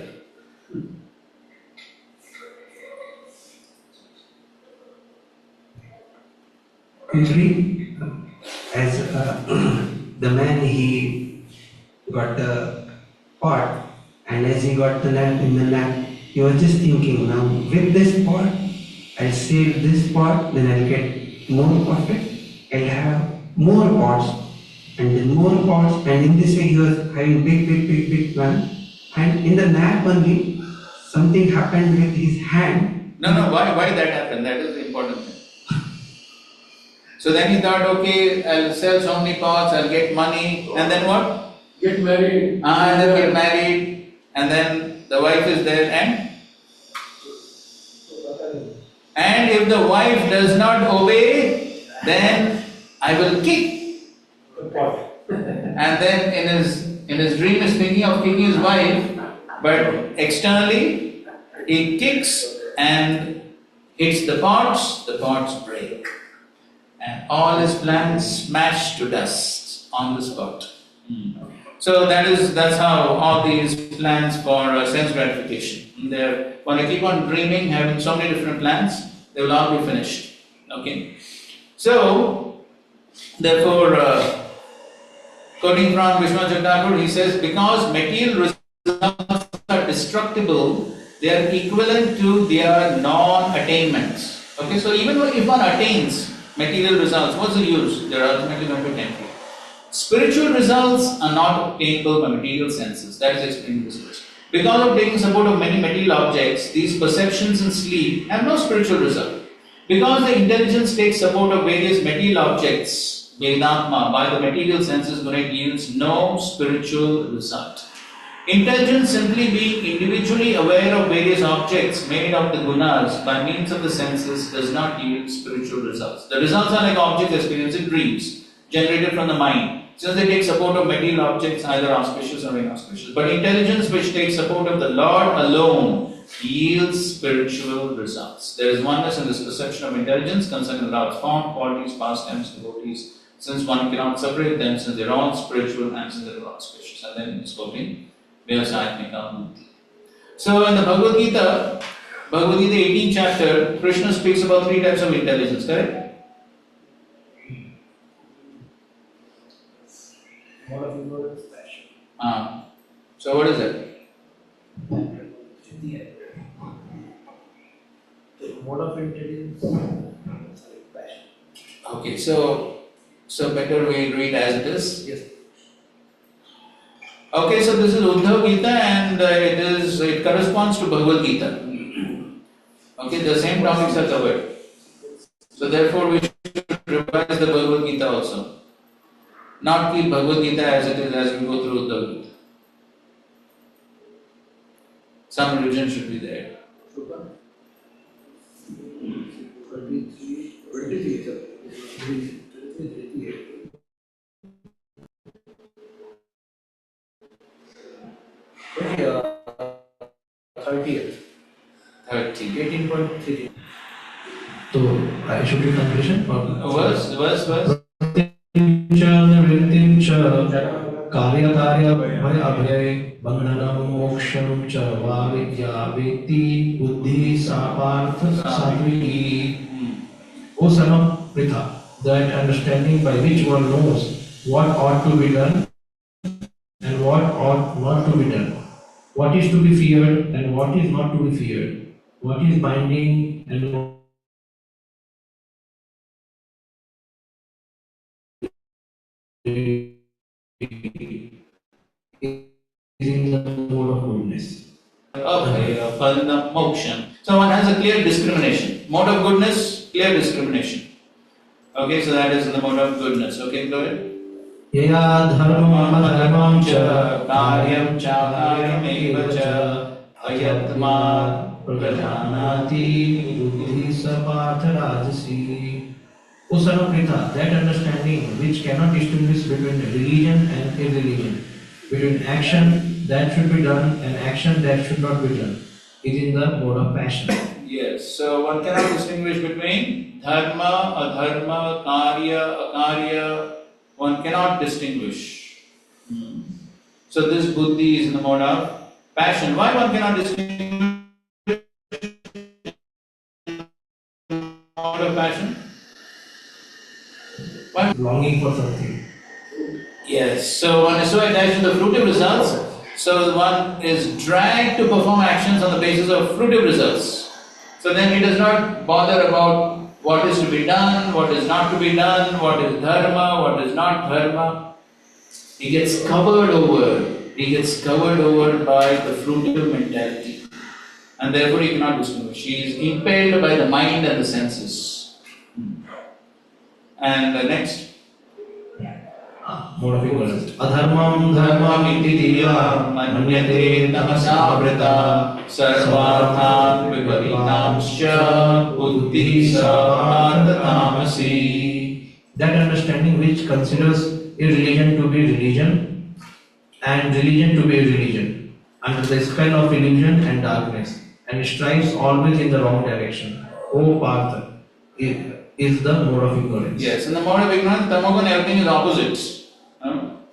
J: Usually, as the man, he got the pot, and as he got the lamp in the lamp, he was just thinking, now with this pot, I'll sell this pot, then I'll get more profit, I'll have more pots, and then more pots, and in this way he was having big plan, and in the nap only, something happened with his hand.
A: No, why that happened? That is the important thing. So then he thought, okay, I'll sell so many pots, I'll get money, and then what?
I: Get married.
A: And then get married, and then the wife is there, and if the wife does not obey, then I will kick. And then in his dream is thinking of kicking his wife, but externally he kicks and hits the pots break. And all his plans smash to dust on the spot. So that's how all these plans for sense gratification. When they keep on dreaming, having so many different plans, they will all be finished. Okay. So, therefore, quoting from Vishwanath Thakur, he says, because material results are destructible, they are equivalent to their non-attainments. Okay, so even if one attains material results, what's the use? They are ultimately going to tempt you. Spiritual results are not obtainable by material senses. That is explained in this verse. Because of taking support of many material objects, these perceptions in sleep have no spiritual result. Because the intelligence takes support of various material objects, Vedatma, by the material senses, it yields no spiritual result. Intelligence simply being individually aware of various objects made of the gunas by means of the senses does not yield spiritual results. The results are like objects experienced in dreams, generated from the mind, since they take support of material objects, either auspicious or inauspicious. But intelligence which takes support of the Lord alone yields spiritual results. There is oneness in this perception of intelligence concerning the Lord's form, qualities, pastimes, devotees, since one cannot separate them, since they are all spiritual and since they are all auspicious. And then it's quoting Vyasayatmika. So in the Bhagavad Gita 18th chapter, Krishna speaks about 3 types of intelligence, correct? So what is it?
F: Mode of intelligence.
A: Okay, so better we read as it is.
F: Yes.
A: Okay, so this is Uddhav Gita and it corresponds to Bhagavad Gita. Okay, the same topics are covered. So therefore we should revise the Bhagavad Gita also. Not keep Bhagavad Gita as it is as we go through Uddhav Gita. Some revision should be there. Thirty.
F: 18.3. So I should read completion or
A: verse.
F: कार्य भय अभय बंधनम मोक्षम च वा विद्या वेत्ति बुद्धि सा पार्थ सात्विकी. O son of Pritha, that understanding by which one knows what ought to be done and what ought not to be done, what is to be feared and what is not to be feared, what is binding and what is in the mode of goodness.
A: Okay, moksha. So one has a clear discrimination. Mode of goodness, clear discrimination. Okay, so that is in the mode of goodness. Okay, go ahead.
F: Yaya dharmam dharmam cha
A: karyam cha karyameva cha ayatma
F: prajanati buddhi sapartha rajasi. O son of Pritha, that understanding which cannot distinguish between religion and irreligion, between action that should be done and action that should not be done, is in the mode of passion.
A: Yes, so one cannot distinguish between dharma, adharma, karya, akarya. One cannot distinguish. So this buddhi is in the mode of passion. Why one cannot distinguish mode of passion? Why?
F: Longing for something.
A: Yes, so one is so attached to the fruitive results, so one is dragged to perform actions on the basis of fruitive results. So then he does not bother about what is to be done, what is not to be done, what is dharma, what is not dharma. He gets covered over by the fruitive mentality. And therefore he cannot distinguish. He is impelled by the mind and the senses. And the next.
F: Mode of ignorance. Adharmam dharmam iti diya manyate tamasavrita sarvarthan viparitamscha buddhi sarvartha tamasi. That understanding which considers irreligion to be religion and religion to be religion under the spell of illusion and darkness and strives always in the wrong direction. O Partha, is the mode of ignorance.
A: Yes, in the mode of ignorance, tamagun everything is opposite.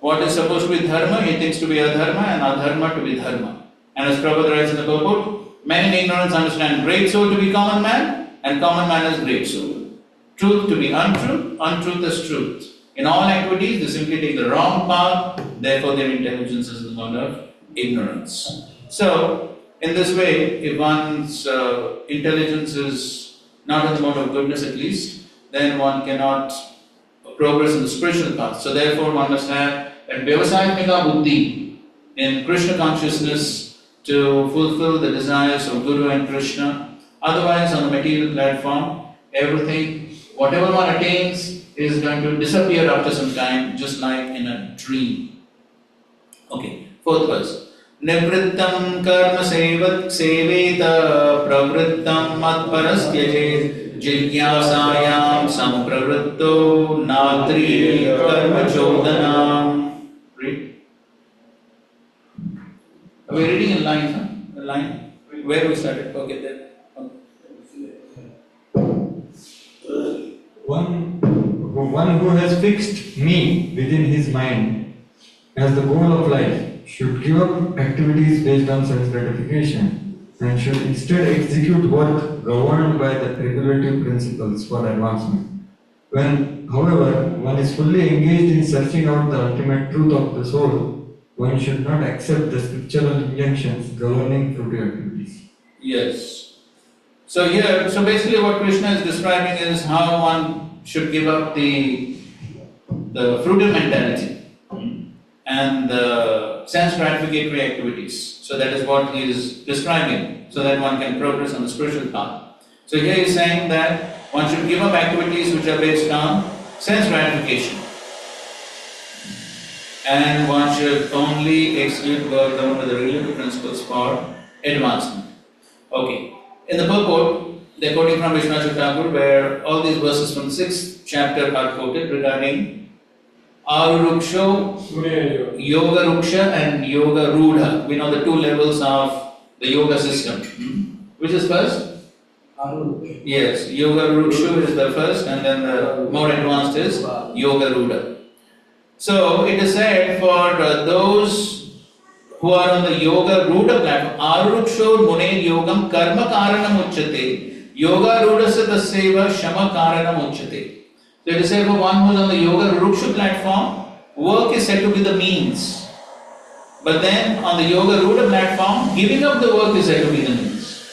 A: What is supposed to be dharma, he thinks to be adharma, and adharma to be dharma. And as Prabhupada writes in the purport, men in ignorance understand great soul to be common man, and common man is great soul. Truth to be untruth, untruth is truth. In all activities, they simply take the wrong path, therefore their intelligence is in the mode of ignorance. So, in this way, if one's intelligence is not in the mode of goodness at least, then one cannot progress in the spiritual path. So therefore one must have a Vyavasayatmika buddhi in Krishna consciousness to fulfill the desires of Guru and Krishna. Otherwise, on the material platform, everything, whatever one attains, is going to disappear after some time, just like in a dream. Okay, fourth verse. Nivrittam karma seveta pravrittam matparastyajet jigyasayam sampravritto natri karma chodanam. Read. Are we reading in line? Huh? A line? Where we started? Okay, then.
D: One who has fixed me within his mind as the goal of life should give up activities based on self gratification and should instead execute work governed by the regulative principles for advancement. When, however, one is fully engaged in searching out the ultimate truth of the soul, one should not accept the scriptural injunctions governing fruitive activities.
A: Yes. So basically what Krishna is describing is how one should give up the fruitive mentality and the sense gratificatory activities. So that is what he is describing, so that one can progress on the spiritual path. So here he is saying that one should give up activities which are based on sense gratification, and one should only execute work governed by the relative principles for advancement. Okay. In the purport, they are quoting from Vishwanath Thakur, where all these verses from 6th chapter are quoted regarding Aruruksho, Yoga Ruksha and Yoga Rudha. We know the two levels of the yoga system. Which is first? Yes, Yoga Ruksha is the first, and then the more advanced is Yoga Rudha. So it is said for those who are on the Yoga Rudha platform, Aruruksho Mune Yogam Karma Karanam Uchyate, Yoga Rudasya Taseva Shama Karanam Uchyate. So it is said for one who is on the Yoga Ruksha platform, work is said to be the means. But then on the Yoga Rudha platform, giving up the work is said to be the means.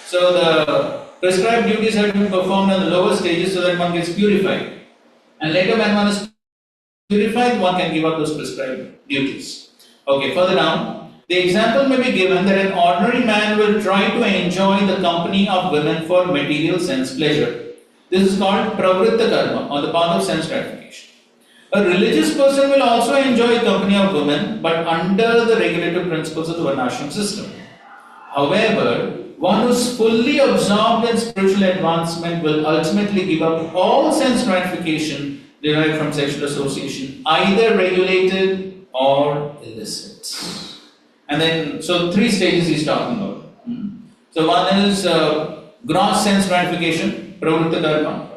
A: So the prescribed duties have to be performed on the lower stages so that one gets purified. And later when one is purified, one can give up those prescribed duties. Okay, further down, the example may be given that an ordinary man will try to enjoy the company of women for material sense pleasure. This is called pravritta karma, or the path of sense gratification. A religious person will also enjoy the company of women, but under the regulative principles of the Varnashram system. However, one who is fully absorbed in spiritual advancement will ultimately give up all sense gratification derived from sexual association, either regulated or illicit. And then, so 3 stages he's talking about. So one is gross sense gratification, pravritta karma.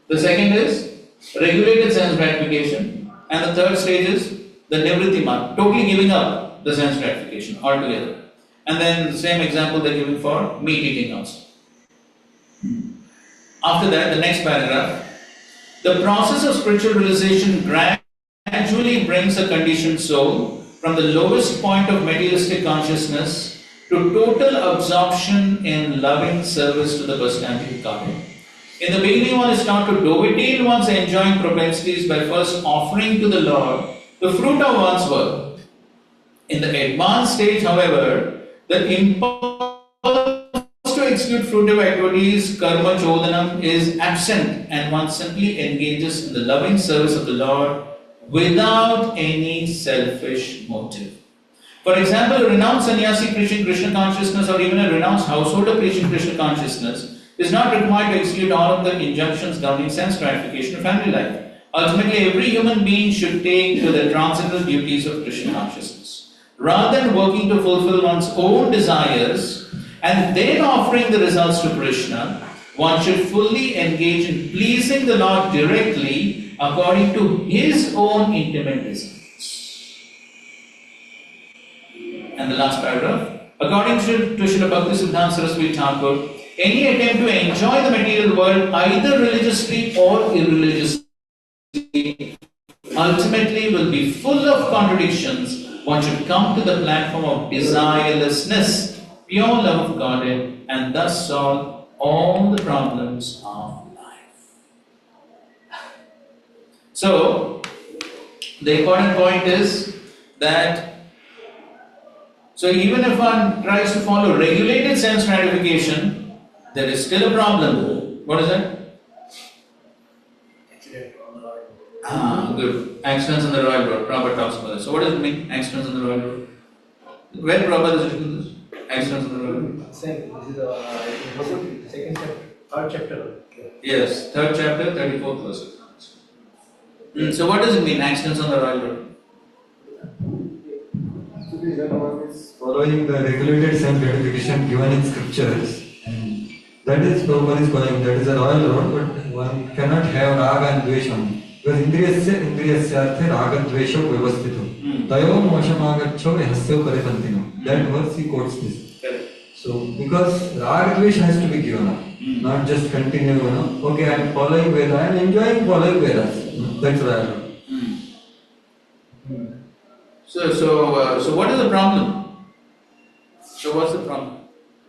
A: The second is regulated sense gratification. And the third stage is the nivritti marg, totally giving up the sense gratification altogether. And then the same example they're giving for meat eating also. After that, the next paragraph. The process of spiritual realization gradually brings a conditioned soul from the lowest point of materialistic consciousness to total absorption in loving service to the personality of Godhead. In the beginning, one is taught to dovetail one's enjoying propensities by first offering to the Lord the fruit of one's work. In the advanced stage, however, the impulse to execute fruitive activities, karma chodanam, is absent, and one simply engages in the loving service of the Lord without any selfish motive. For example, a renounced sannyasi preaching Krishna consciousness, or even a renounced householder preaching Krishna consciousness, is not required to execute all of the injunctions governing sense gratification of family life. Ultimately, every human being should take to the transcendental duties of Krishna consciousness. Rather than working to fulfill one's own desires and then offering the results to Krishna, one should fully engage in pleasing the Lord directly according to his own intimate desires. the last paragraph. According to Srila Bhaktivedanta Saraswati Thakur, any attempt to enjoy the material world either religiously or irreligiously ultimately will be full of contradictions. One should come to the platform of desirelessness, pure love of Godhead, and thus solve all the problems of life. So, the important point is that so even if one tries to follow regulated sense gratification, there is still a problem. What is that? Good. Accidents on the royal road. Prabhupada talks about this. So what does it mean? Accidents on the royal road. Where Prabhupada is written this? Accidents on the royal road.
F: Same. This is the second chapter, third chapter.
A: Yes, third chapter, 34th verse. So what does it mean? Accidents on the royal road.
D: When one is following the regulated sense gratification given in scriptures, that is Prabhupada is calling, that is a royal road, but one cannot have raga and dvesha. Because indriyasya arthe raga dvesha vyavastito. Tayo moshamagatcho hasyo paripantino. That verse he quotes this. So because raga dvesha has to be given up, not just continue, okay, I am following Veda, I am enjoying following Vedas. That's royal road.
A: So what is the problem? So what's the problem?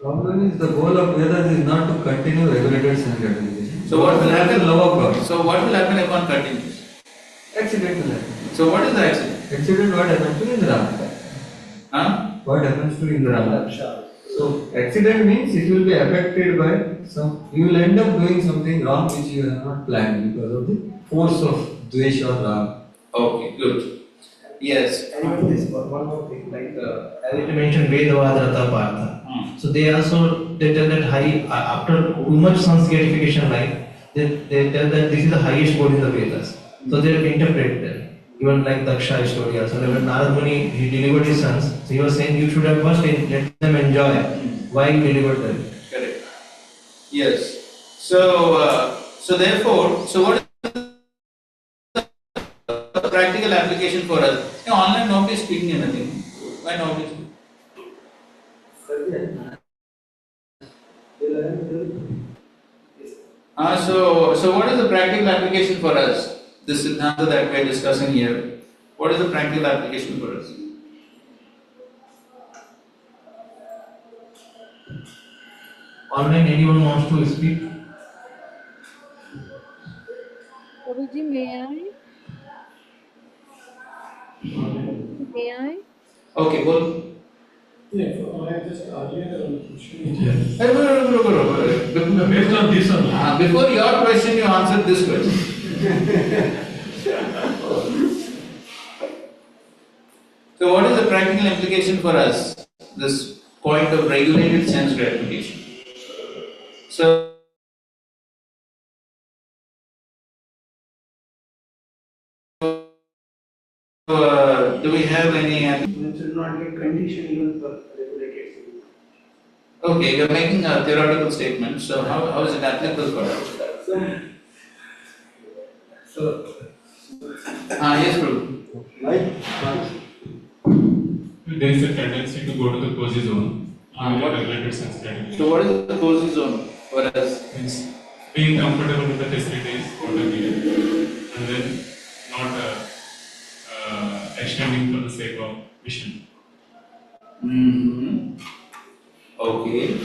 D: Problem is the goal of Vedas is not to continue regulated sense gratification.
A: So what will happen?
D: Love of God.
A: So what will happen if one continues?
D: Accident will happen.
A: So what is the accident?
D: Accident, what happens to Indra? What happens to Indra? So accident means it will be affected by some. You will end up doing something wrong which you have not planned because of the force of dvesha or raga.
A: Okay, good. Yes.
F: And even this one more thing, like as you mentioned, Vedavada Partha. So they tell that after too much sense gratification life, they tell that this is the highest goal in the Vedas. So they interpret that. Even like Daksha story also. When Narad Muni he delivered his sons, so he was saying you should have first let them enjoy while you delivered them.
A: Correct. Yes. So therefore, so what is the practical application for us? Online nobody is speaking anything. Why nobody is speaking? So what is the practical application for us? This Siddhanta that we are discussing here. What is the practical application for us?
F: Online, anyone wants to speak?
E: Prabhuji, may I? May I?
A: Okay, well.
I: Yeah, I just earlier question.
A: Based on this one. Before your question, you answered this question. So what is the practical implication for us? This point of regulated sense gratification. So do we have any?
J: It should not get conditioned even for regulated.
A: Okay, you're making a theoretical statement. So how is it applicable for us? Yes, Prabhu.
M: There is a tendency to go to the cozy zone. Regulated sense gratification.
A: So what is the cozy zone for us?
M: Means being comfortable with the facilities what are needed, and then not extending for the sake of mission.
A: Okay,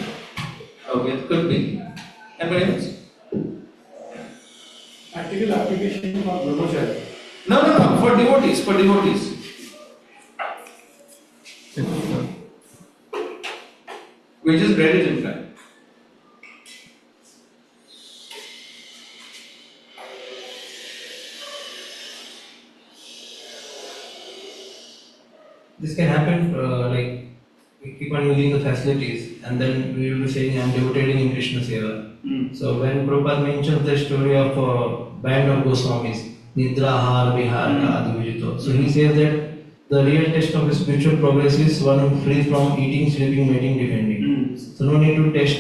A: it could be. Anybody else?
I: Practical application for brahmacharya.
A: No, for devotees. We just read it in fact.
F: This can happen like we keep on using the facilities and then we will be saying I am devoted in Krishna Seva. So when Prabhupada mentions the story of band of Goswamis, Nidra, Har, Vihar, Adi Vijito. So he says that the real test of spiritual progress is one free from eating, sleeping, mating, defending. So no need to test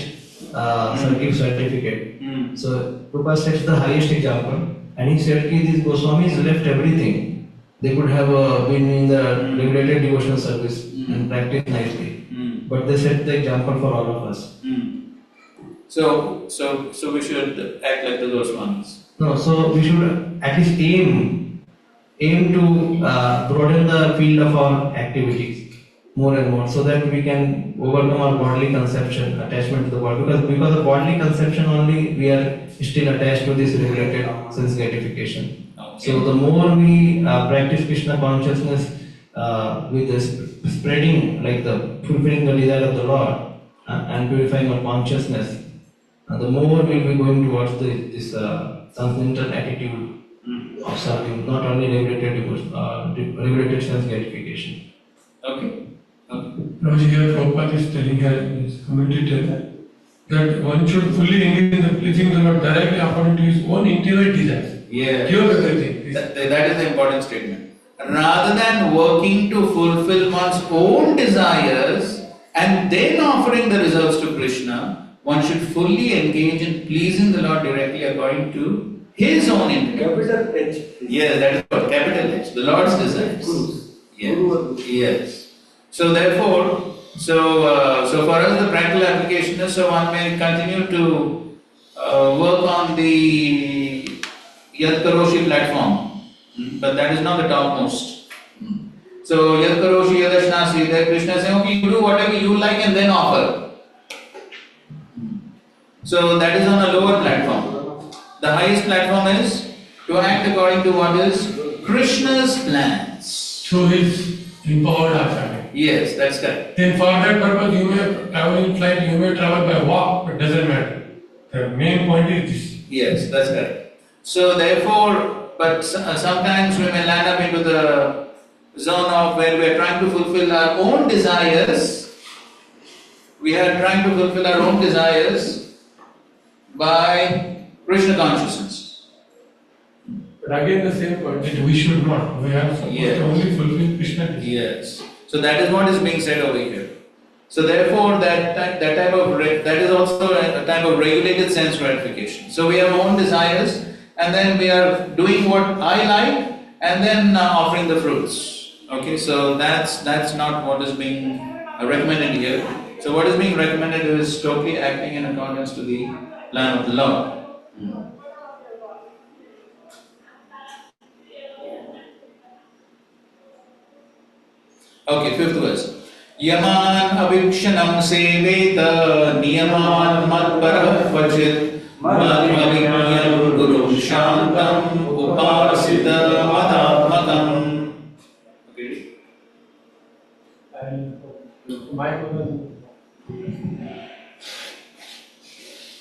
F: certificate. So Prabhupada sets the highest example and he said that these Goswamis left everything. They could have been in the regulated devotional service and practice nicely. But they set the example for all of us.
A: So we should act like the Goswamis.
F: No, so we should at least aim to broaden the field of our activities more and more, so that we can overcome our bodily conception, attachment to the body. Because of bodily conception only, we are still attached to this regulated sense gratification.
A: Okay.
F: So the more we practice Krishna consciousness with this spreading, like the fulfilling the desire of the Lord and purifying our consciousness, the more we'll be going towards this transcendental attitude of serving, not only regulated sense gratification.
A: Okay.
I: Prabhuji, here Prabhupada is telling her in his commentary that one should fully engage in the pleasing the Lord directly according to his own intimate desires.
A: Yeah.
I: Give everything.
A: That is the important statement. Rather than working to fulfill one's own desires and then offering the results to Krishna, one should fully engage in pleasing the Lord directly according to his own intent.
D: Capital H.
A: Yes, that is what capital H, the Lord's desires. Yes. So therefore, so for us the practical application is, so one may continue to work on the Yad Karoshi platform, but that is not the topmost. So Yad Karoshi Yadashnasi, there Krishna is saying, okay, you do whatever you like and then offer. So that is on a lower platform. The highest platform is to act according to what is Krishna's plans.
I: Through his empowered acharya.
A: Yes, that's correct.
I: Then for that purpose, you may travel in flight, you may travel by walk, but doesn't matter. The main point is this.
A: Yes, that's correct. So therefore, but sometimes we may land up into the zone of where we are trying to fulfill our own desires. We are trying to fulfill our own desires by Krishna consciousness.
I: But again the same point that we should not. We are supposed to only fulfill Krishna desires.
A: Yes. So that is what is being said over here. So therefore, that is also a type of regulated sense gratification. So we have our own desires, and then we are doing what I like, and then offering the fruits. Okay, so that's not what is being recommended here. So what is being recommended is totally acting in accordance to the plan of the Lord. Okay, fifth verse. Yaman avikshanam seveta niyaman matparah vachit madhavinyam guru shantam upasita madatmakam. Okay.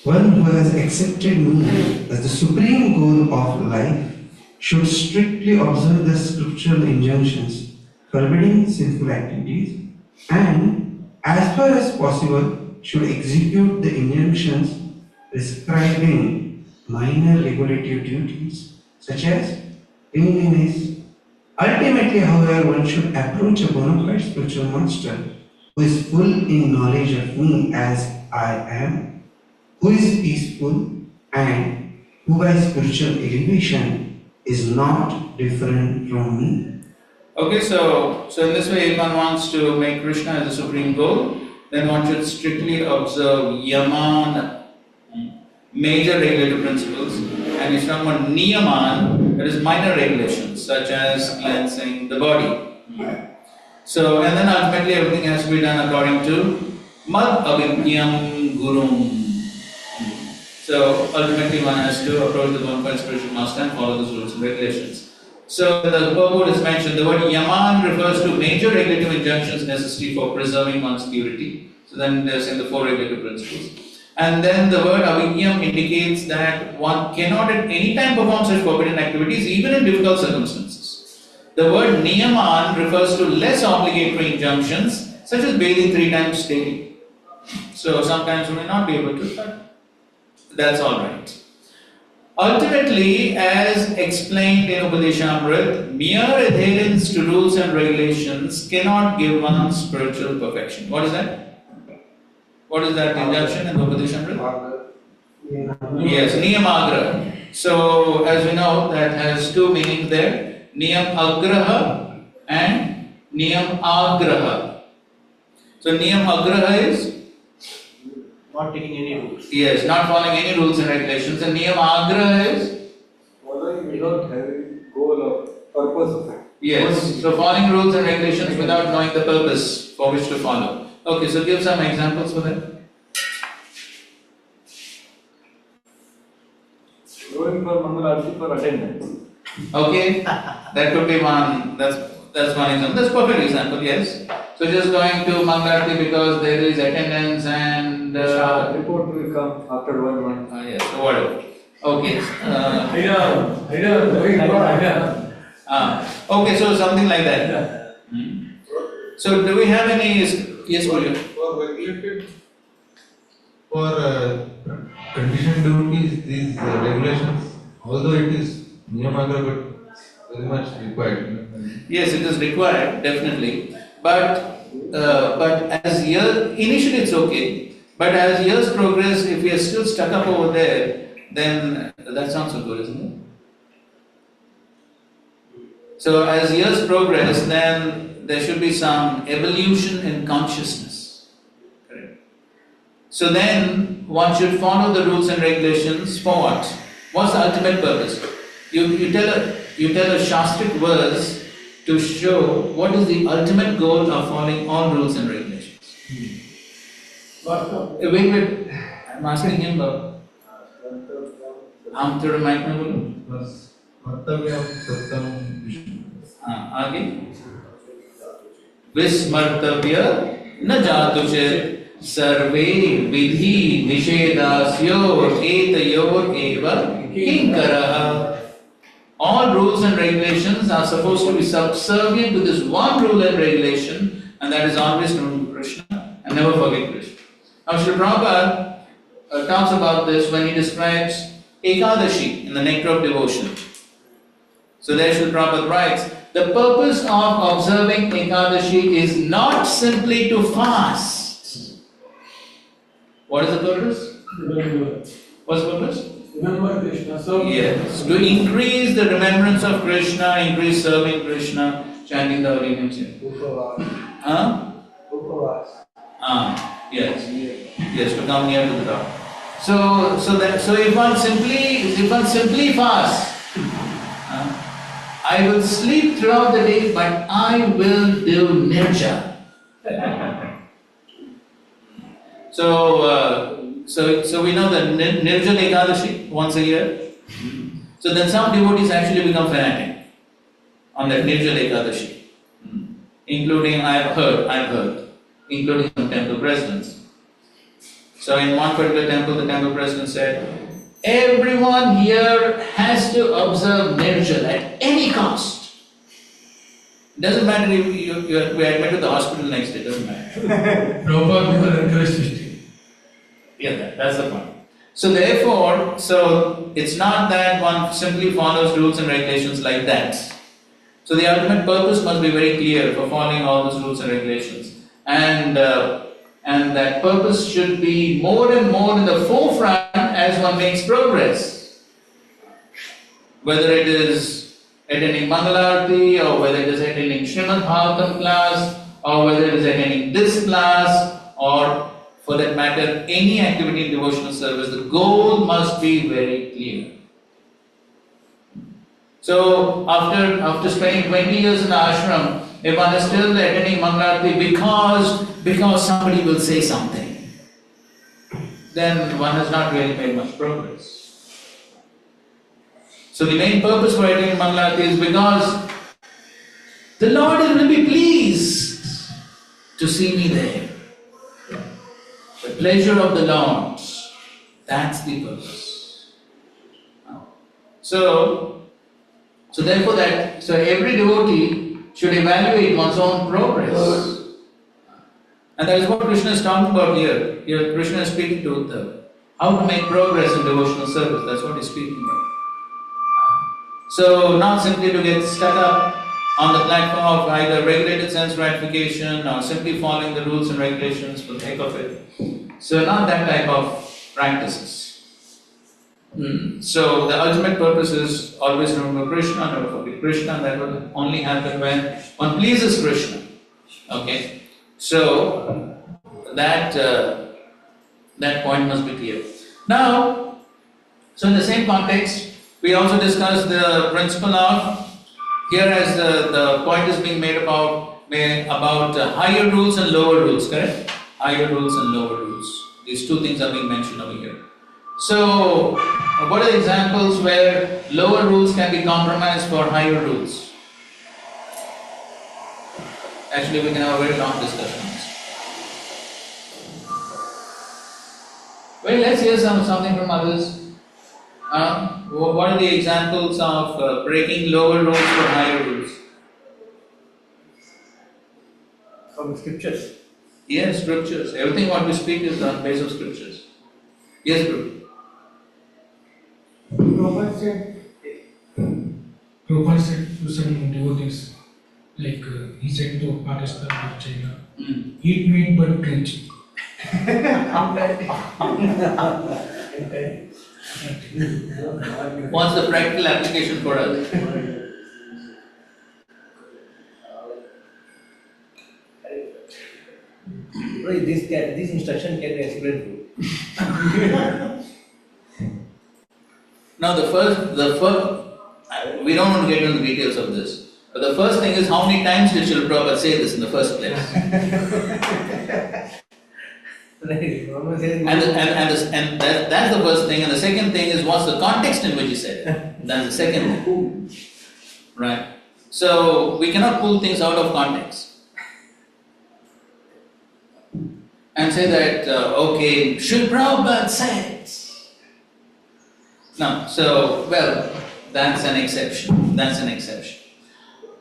J: One who has accepted me as the supreme goal of life should strictly observe the scriptural injunctions forbidding sinful activities, and as far as possible should execute the injunctions prescribing minor regulative duties such as cleanliness. Ultimately, however, one should approach a bona fide spiritual master who is full in knowledge of me as I am, who is peaceful, and who by spiritual elevation is not different from me.
A: Okay, so in this way, if one wants to make Krishna as the supreme goal, then one should strictly observe Yaman, major regulative principles, and it's not about Niyaman, that is minor regulations, such as cleansing the body. So, and then ultimately everything has to be done according to Mad Avinyam Gurum. So, ultimately one has to approach the bona fide spiritual master and follow those rules and regulations. So, the purport is mentioned, the word Yaman refers to major regulative injunctions necessary for preserving one's purity. So, then there's in the four regulative principles. And then the word Avinyam indicates that one cannot at any time perform such forbidden activities, even in difficult circumstances. The word Niyaman refers to less obligatory injunctions, such as bathing 3 times daily. So, sometimes we may not be able to, but that's alright. Ultimately, as explained in Upadeshamrit, mere adherence to rules and regulations cannot give one spiritual perfection. What is that? What is that injunction in Upadeshamrit? Yes, Niyamagraha. So, as we know, that has 2 meanings there. Niyam Agraha and Niyam Agraha. So Niyam Agraha is?
F: Not taking any rules.
A: Yes, not following any rules and regulations. And Niyam Agraha is?
D: Following without having goal or purpose of it.
A: Yes, so following rules and regulations without knowing the purpose for which to follow. Okay, so give some examples for that.
L: Going for Mangalarti for attendance.
A: Okay, that could be one. That's one example. That's perfect example. Yes. So just going to Mangalarti because there is attendance and
D: report will come after 1 month.
A: Yes, or whatever. Okay. Okay, so something like that. So do we have any? Yes, William.
N: For regulated, for conditioned devotees, these regulations, although it is niyamagra, but very much required.
A: Yes, it is required, definitely. But as initially it's okay. But as years progress, if we are still stuck up over there, then that sounds so good, isn't it? So as years progress, then there should be some evolution in consciousness. Correct. So then one should follow the rules and regulations for what? What's the ultimate purpose? You tell a Shastric verse to show what is the ultimate goal of following all rules and regulations. Wait, I'm asking him about. हम थोड़ा mic में बोलो.
N: बस कर्तव्यम सत्यम विष्णु.
A: आगे. विस्मर्तव्य न जातुषे सर्वे विधि निषेधास्योर एतयोर एव किंकरः. All rules and regulations are supposed to be subservient to this one rule and regulation, and that is always remember Krishna and never forget Krishna. Now Srila Prabhupada talks about this when he describes Ekadashi in the Nectar of Devotion. So there Srila Prabhupada writes, the purpose of observing Ekadashi is not simply to fast. What is the purpose? What's the purpose?
I: Remember Krishna. So
A: yes, to increase the remembrance of Krishna, increase serving Krishna, chanting the holy names. Huh? Yes, to come near to the Lord. So if one simply fasts, I will sleep throughout the day, but I will do nirja. So we know that Nirjal Ekadashi once a year. So then some devotees actually become fanatic on that Nirjal Ekadashi, including I've heard, including some temple presidents. So in one particular temple, the temple president said, everyone here has to observe Nirjal at any cost. It doesn't matter if we are admitted to the hospital next day, it doesn't matter.
I: Prabhupada never encouraged this thing.
A: Yeah, that's the point. So therefore, it's not that one simply follows rules and regulations like that. So the ultimate purpose must be very clear for following all those rules and regulations. And that purpose should be more and more in the forefront as one makes progress. Whether it is attending Mangalarti, or whether it is attending Srimad Bhagavatam class, or whether it is attending this class, or for that matter, any activity in devotional service, the goal must be very clear. So after spending 20 years in the ashram, if one is still attending Mangalarti because somebody will say something, then one has not really made much progress. So the main purpose for attending Mangalarti is because the Lord will be pleased to see me there. The pleasure of the Lord, that's the purpose. So every devotee should evaluate one's own progress. And that is what Krishna is talking about here. Here Krishna is speaking to Uddhava. How to make progress in devotional service, that's what he's speaking about. So not simply to get stuck up on the platform of either regulated sense gratification or simply following the rules and regulations for the heck of it. So not that type of practices. So the ultimate purpose is always remember Krishna, never forget Krishna, and that will only happen when one pleases Krishna. Okay? So that point must be clear. Now, so in the same context, we also discussed the principle of, here as the point is being made about higher rules and lower rules, correct? Higher rules and lower rules. These two things are being mentioned over here. So, what are the examples where lower rules can be compromised for higher rules? Actually, we can have a very long discussion on this. Well, let's hear something from others. What are the examples of breaking lower rules for higher rules?
F: From scriptures.
A: Yes, scriptures. Everything what we speak is on base of scriptures. Yes, Guru.
B: Prabhupada said to some devotees, like he said to Pakistan or China, eat meat but preach.
A: What's the practical application for us?
F: This instruction can be explained to.
A: Now the first, we don't want to get into the details of this. But the first thing is, how many times did Srila Prabhupada say this in the first place? and that's the first thing. And the second thing is, what's the context in which he said it? That's the second thing. Right. So we cannot pull things out of context and say that, okay, Srila Prabhupada says. No, so, well, that's an exception. That's an exception.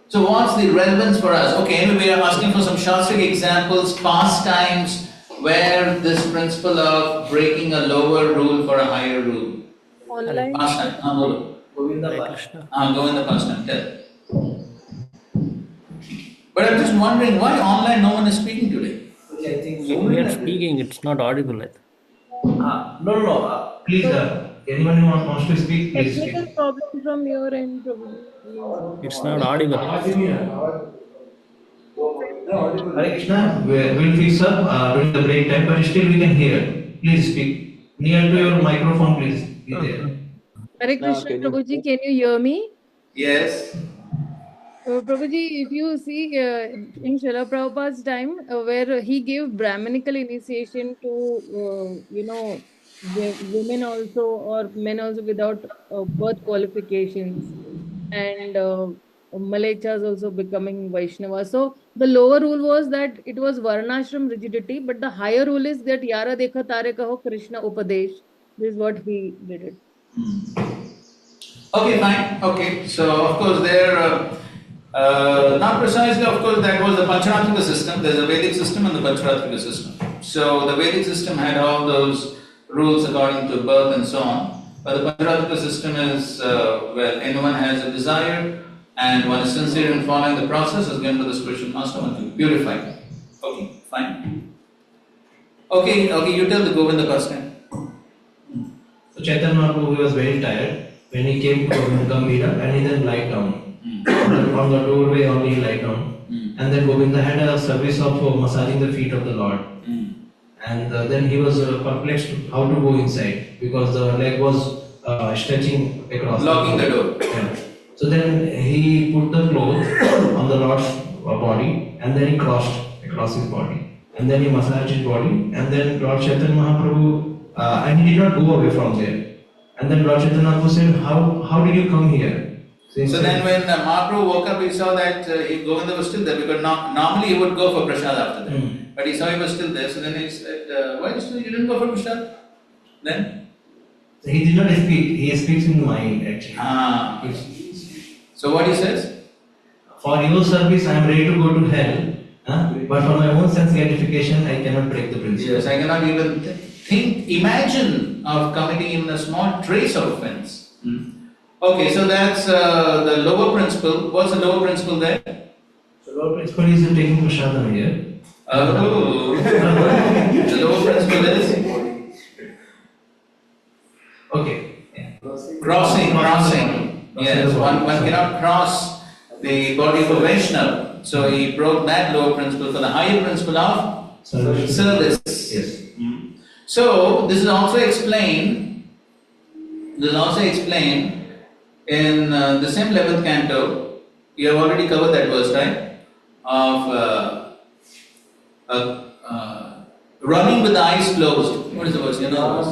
A: So what's the relevance for us? Okay, anyway, we are asking for some Shastric examples, past times, where this principle of breaking a lower rule for a higher rule.
E: Online.
A: Past time.
F: Govinda Krishna.
A: Govinda past time, tell. But I'm just wondering, why online no one is speaking today?
F: I think
O: we are speaking, it's not audible.
F: No. Please, anyone who wants to speak, please speak.
E: Technical problem from your end, probably.
O: It's not audible.
F: Hare Krishna, we'll fix up during the break time, but still we can hear. Please speak. Near to your microphone, please. Be there.
E: Hare Krishna, Prabhuji, can you hear me?
A: Yes.
E: Prabhuji, if you see in Srila Prabhupada's time, where he gave Brahminical initiation to, women also or men also without birth qualifications, and Malechas also becoming Vaishnava. So the lower rule was that it was Varnashram rigidity, but the higher rule is that Yara Dekha Tare Kaho Krishna Upadesh. This is what he did it.
A: Okay, fine. Okay, so of course there. Not precisely, of course, that was the Pancharatrika system. There's a Vedic system and the Pancharatrika system. So the Vedic system had all those rules according to birth and so on. But the Pancharatrika system is, anyone has a desire and one is sincere in following the process is given to the spiritual master and to be purified. Okay, fine. Okay, you tell the Govinda first time.
F: So Chaitanya Mahaprabhu was very tired when he came to Gambhira and he then lied down. On the doorway only he lied down. And then Govinda had a service of massaging the feet of the Lord. And then he was perplexed how to go inside because the leg was stretching across.
A: Locking the door.
F: Yeah. So then he put the cloth on the Lord's body and then he crossed across his body. And then he massaged his body and then Lord Chaitanya Mahaprabhu, and he did not go away from there. And then Lord Chaitanya Mahaprabhu said, how did you come here?
A: So then when Mahaprabhu woke up, he saw that Govinda was still there because normally he would go for prasad after that. But he saw he was still there. So then he said, why you didn't go for prasad? Then?
F: So he did not speak. He speaks in mind actually.
A: So what he says?
F: For your service I am ready to go to hell. But for my own sense gratification I cannot break the principle.
A: Yes, I cannot even imagine of committing even a small trace of offense. Okay, so that's the lower principle. What's the lower principle there?
F: So lower principle is taking prasadam here.
A: The lower principle is?
F: Okay.
A: Crossing. Yes, one cannot cross the body of a Vaishnava. So he broke that lower principle for the higher principle of Service.
F: Yes.
A: So this is also explained. This is also explained in the same 11th canto. You have already covered that verse, right? Of running with the eyes closed. What is the verse? You know the verse?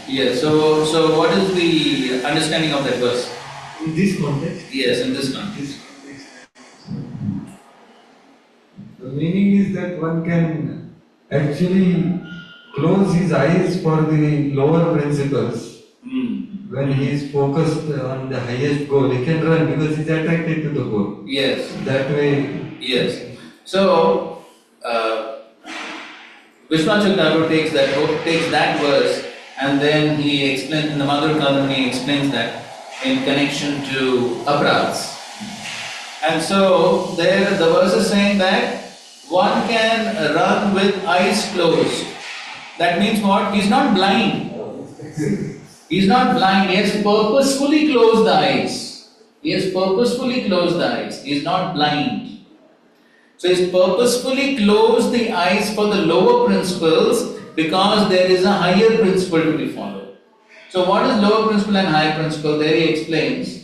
A: Yes. So what is the understanding of that verse?
D: In this context?
A: Yes, in this context.
D: The meaning is that one can actually close his eyes for the lower principles. When he is focused on the highest goal, he can run because he is attracted to the goal.
A: Yes.
D: That way.
A: Yes. So Vishwanath Thakur takes that verse and then he explains in the Madhur Kadamani, he explains that in connection to aparadhs. And so there the verse is saying that one can run with eyes closed. That means what? He's not blind. He's not blind. He has purposefully closed the eyes. He has purposefully closed the eyes. He is not blind. So he's purposefully closed the eyes for the lower principles because there is a higher principle to be followed. So what is lower principle and higher principle? There he explains.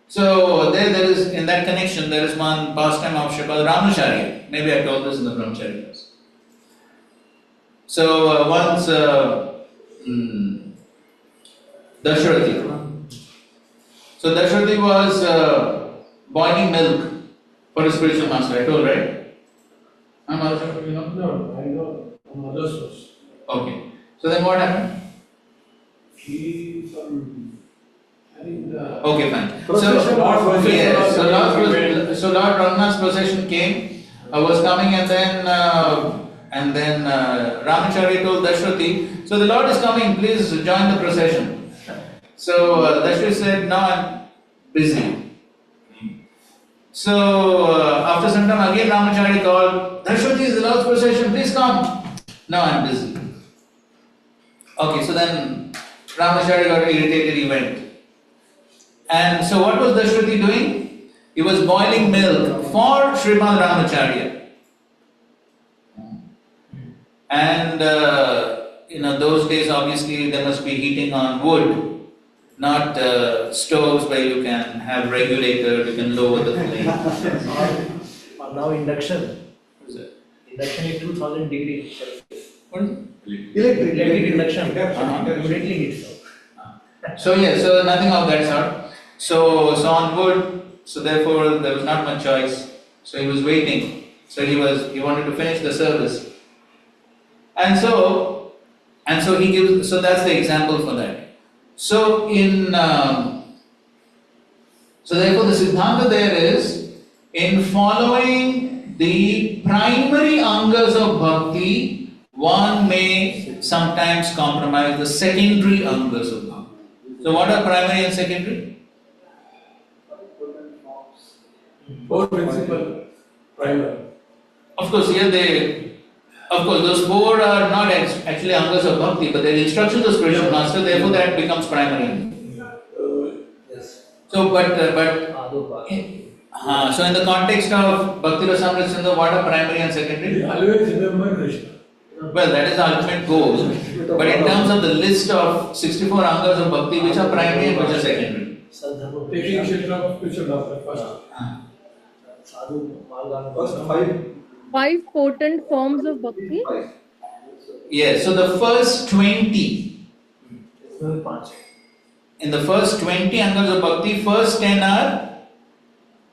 A: So there is, in that connection, there is one pastime of Srila Ramacharya. Maybe I told this in the Brahmacharya class. So once Dashrathi. So Dashrathi was boiling milk for his spiritual master. I told, right?
I: No, I know from other source.
A: Okay. So then what happened?
I: He
A: Okay, fine. So Lord Raghunath's procession came, was coming, and then Ramacharya told Dashrathi, so the Lord is coming, please join the procession. So Dashrathi said, no, I'm busy. So after some time again Ramacharya called, Dashrathi is the Lord's procession, please come. No, I'm busy. Okay, so then Ramacharya got irritated, he went. And so what was Dashrathi doing? He was boiling milk for Srimad Ramacharya. And those days obviously there must be heating on wood, not stoves where you can have regulator, you can lower the flame.
F: Now induction.
A: What is it?
F: Induction is 2000 degrees Celsius.
A: What is it?
F: Electric induction. Immediately heats up.
A: So nothing of that sort. So on wood, so therefore there was not much choice. So he was waiting. So he wanted to finish the service. And so he gives, so that's the example for that. So so therefore the Siddhanta there is, in following the primary angas of bhakti, one may sometimes compromise the secondary angas of bhakti. So what are primary and secondary?
I: Four principal primary.
A: Of course, those four are not actually angas of bhakti, but they're instructions of spiritual master, therefore that becomes primary.
F: Yes.
A: So, so in the context of Bhakti Rasamrita Sindhu, what are primary and secondary?
I: Always remember Krishna.
A: Well, that is the ultimate goal. But in terms of the list of 64 angas of bhakti, which are primary and which are secondary?
I: Taking shelter of spiritual doctor first.
D: First five
E: potent forms of bhakti?
A: Yes, so the first 20. In the first 20 angas of bhakti, first 10 are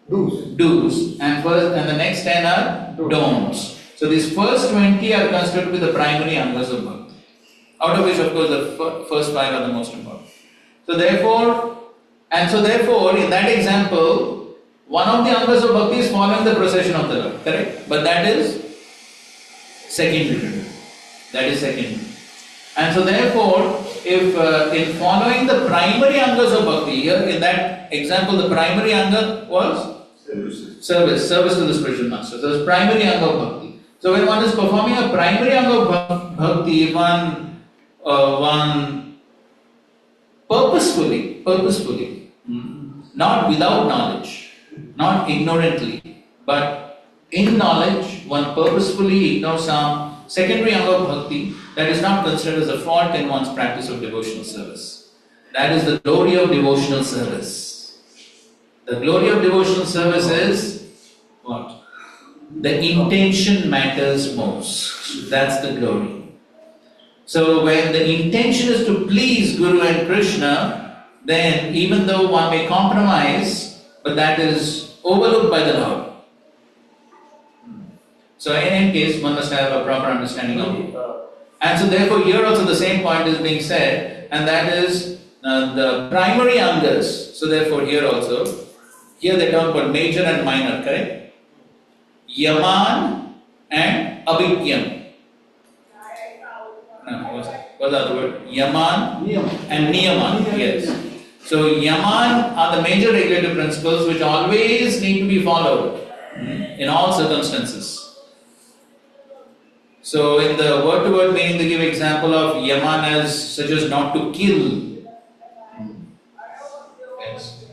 A: do's, and the next 10 are don'ts. So these first 20 are considered to be the primary angas of bhakti, out of which of course the first 5 are the most important. So therefore, in that example, one of the angas of bhakti is following the procession of the Lord, correct? But that is secondary. And so therefore, if in following the primary angas of bhakti, here in that example the primary anga was service to the spiritual master. So it's primary anga of bhakti. So when one is performing a primary anga of bhakti, one purposefully, not without knowledge, Not ignorantly, but in knowledge, one purposefully ignores some secondary anga of bhakti that is not considered as a fault in one's practice of devotional service. That is the glory of devotional service. The glory of devotional service is what? The intention matters most. That's the glory. So when the intention is to please Guru and Krishna, then even though one may compromise, but that is overlooked by the Lord. So in any case, one must have a proper understanding of it. And so therefore here also the same point is being said, and that is the primary angas. So therefore here also, here they talk about major and minor, correct? Yaman and Abhigyam. No, what's the other word? Yaman and Niyaman, yes. So Yaman are the major regulative principles which always need to be followed in all circumstances. So in the word-to-word meaning, they give example of Yaman as such as not to kill. Yes.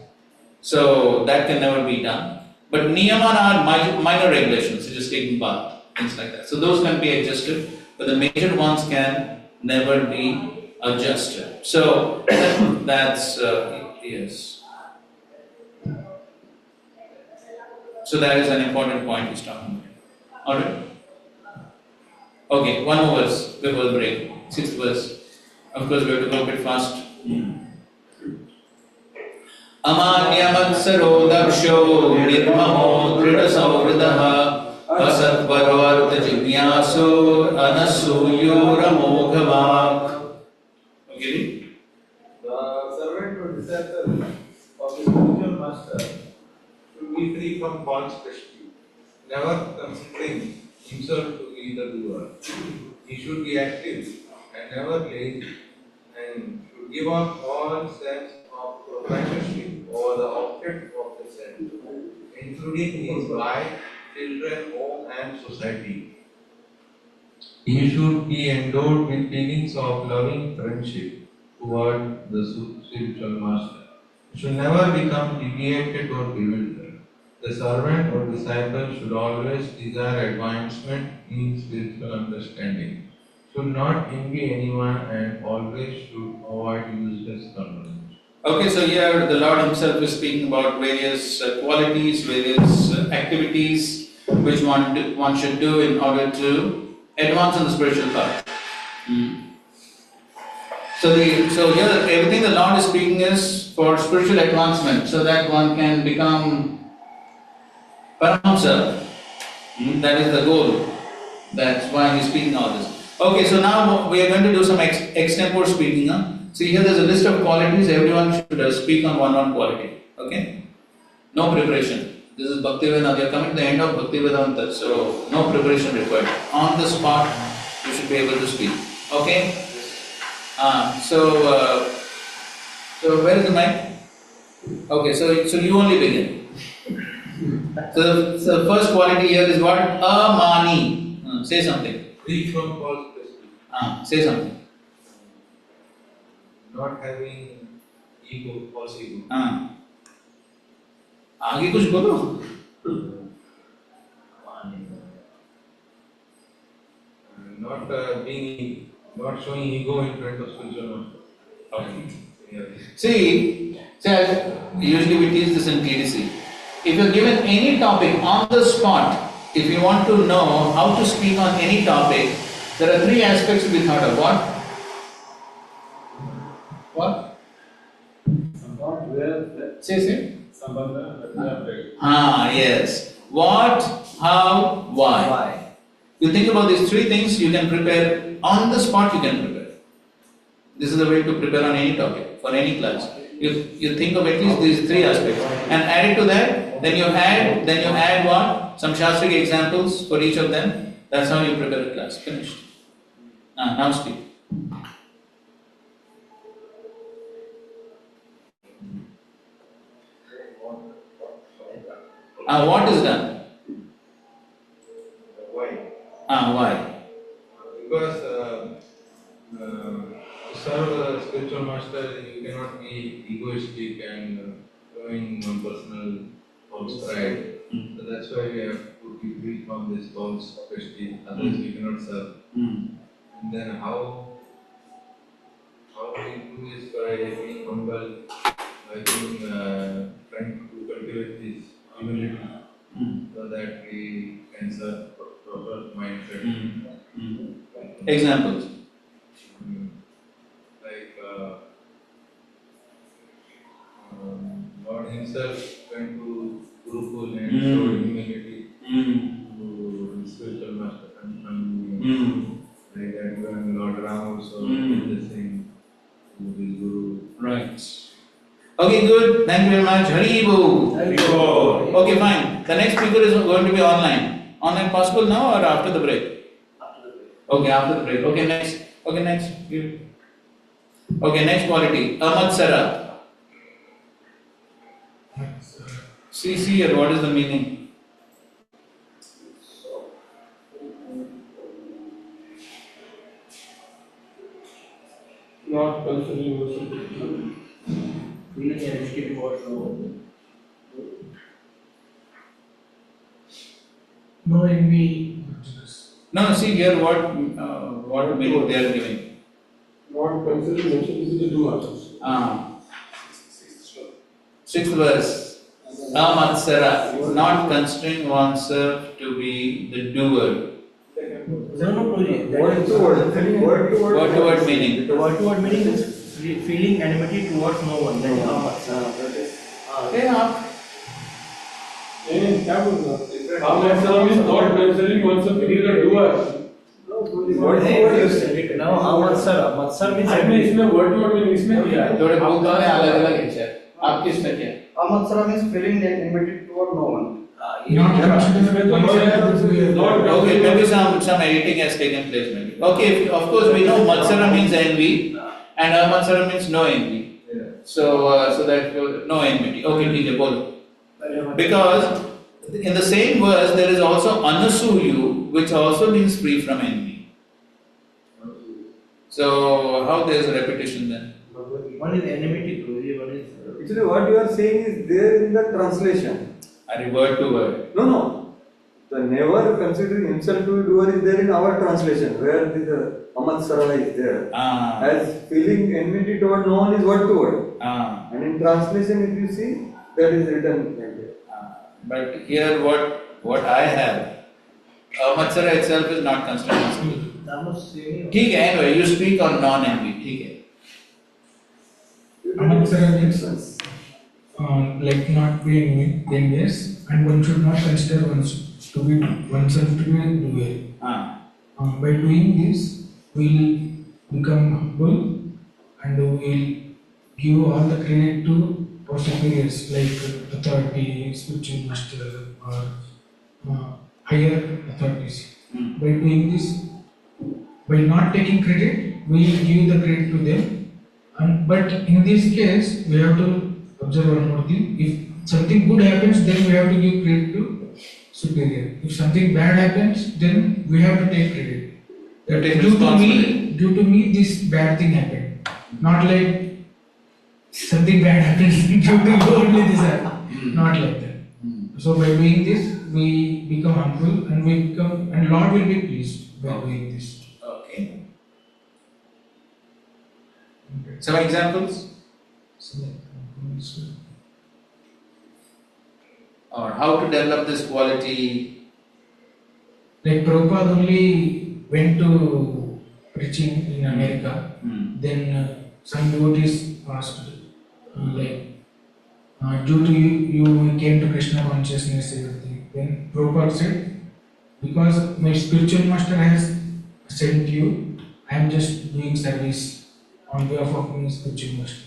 A: So that can never be done. But Niyaman are minor regulations, such as taking bath, things like that. So those can be adjusted, but the major ones can never be adjusted. So that's yes. So that is an important point he's talking about. Alright. Okay, one more verse before the break. 6th verse. Of course, we have to go a bit fast. Amanyamatsaro daksho nirmamo dridasavridaha asatvaru arthajignaso anasuyo ramoghavak. Okay?
N: The servant or disciple of the spiritual master should be free from false prestige, never considering himself to be the doer. He should be active and never lazy, and should give up all sense of proprietorship over the object of the sense, including his wife, children, home, and society. He should be endowed with feelings of loving friendship toward the spiritual master. He should never become deviated or bewildered. The servant or disciple should always desire advancement in spiritual understanding, should not envy anyone, and always should avoid useless conversation.
A: Okay, so here the Lord Himself is speaking about various qualities, various activities which one should do in order to advance on the spiritual path. So here everything the Lord is speaking is for spiritual advancement, so that one can become Paramahamsa. That is the goal. That's why He's speaking all this. Okay, so now we are going to do some extempore speaking. See here there's a list of qualities. Everyone should speak on one quality. Okay? No preparation. This is Bhaktivedanta. We are coming to the end of Bhaktivedanta, so no preparation required. On the spot, you should be able to speak. Okay? So where is the mic? Okay, so you only begin. So the first quality here is what? Amani. Say something.
N: Free from false prestige.
A: Say something.
N: Not having ego, false ego.
A: आगे कुछ बोलो.
N: Not showing ego in front of spiritual master.
A: Okay. Yeah. See, usually we teach this in TDC. If you're given any topic on the spot, if you want to know how to speak on any topic, there are 3 aspects to be thought of. What? Say. Yes. What, how, why. You think about these 3 things, you can prepare on the spot. You can prepare. This is the way to prepare on any topic for any class. You think of at least these 3 aspects and add it to that. Then you add what? Some Shastric examples for each of them. That's how you prepare a class. Finished. Now speak. What is done?
N: Why?
A: Why?
N: Because to serve a spiritual master, you cannot be egoistic and showing one personal false pride. So that's why we have to be free from this false prestige, otherwise we cannot serve. And then how we do this by being humble, by being trying to cultivate this humility, so that we can serve proper mindset.
A: Examples.
N: Like Lord himself went to Gurukul and showed humility to his spiritual master and like that when Lord Ram also did the same to his Guru.
A: Right. Okay, good. Thank you very much. Hari Bol. Okay, fine. The next speaker is going to be online. Online possible now or after the break? Okay, after the break. Okay, next. Okay, next. Okay, next quality. Amatsara. See here, what is the meaning?
I: Not considering yourself.
F: Feeling energetic towards
B: No envy.
A: No, see here what meaning they are giving.
I: Not considering yourself is the doer.
A: Sixth verse. Amatsara, not considering oneself to be the doer.
F: Word to
A: word meaning.
F: The word to word meaning is feeling enmity towards no one. That is
I: Amatsara means not considering oneself to be the doer.
F: Now Amatsara. Matsara means enmity.
I: इसमें word to word meaning इसमें क्या है?
A: थोड़े book में अलग-अलग है। आप किस में क्या?
F: Amatsara means feeling enmity toward no one.
A: Okay, maybe some editing has taken place maybe. Okay, of course we know Matsara means envy and Amatsara means no envy. So that no enmity. Okay, ठीक है बोलो. Because in the same verse there is also Anasuyu, which also means free from envy. So how there is a repetition then?
F: One is enmity, one is.
D: Actually, what you are saying is there in the translation.
A: A word to word.
D: No. The never considering himself to be doer is there in our translation, where the Amatsara is there. As feeling enmity toward no one is word to word. And in translation, if you see, that is written like that.
A: But here what I have, Amatsara itself is not considered. ठीक है, anyway, you speak on non-envy, ठीक है.
B: Amatsara means like not being envious, and one should not consider oneself to be a doer. By doing this, we will become humble and we will give all the credit to our superiors like authority, spiritual master, or higher authorities. By doing this, by not taking credit, we will give the credit to them. But in this case, we have to observe one more thing. If something good happens, then we have to give credit to superior. If something bad happens, then we have to take credit. That due to me, this bad thing happened. Not like something bad happens due to you only this happened. Not like that. So by doing this, we become humble and Lord will be pleased by doing this.
A: Okay. Some examples? Or how to develop this quality?
B: Like Prabhupada only went to preaching in America. Then some devotees asked, due to you came to Krishna Consciousness, everything. Then Prabhupada said, because my spiritual master has sent you, I am just doing service on behalf of my spiritual master.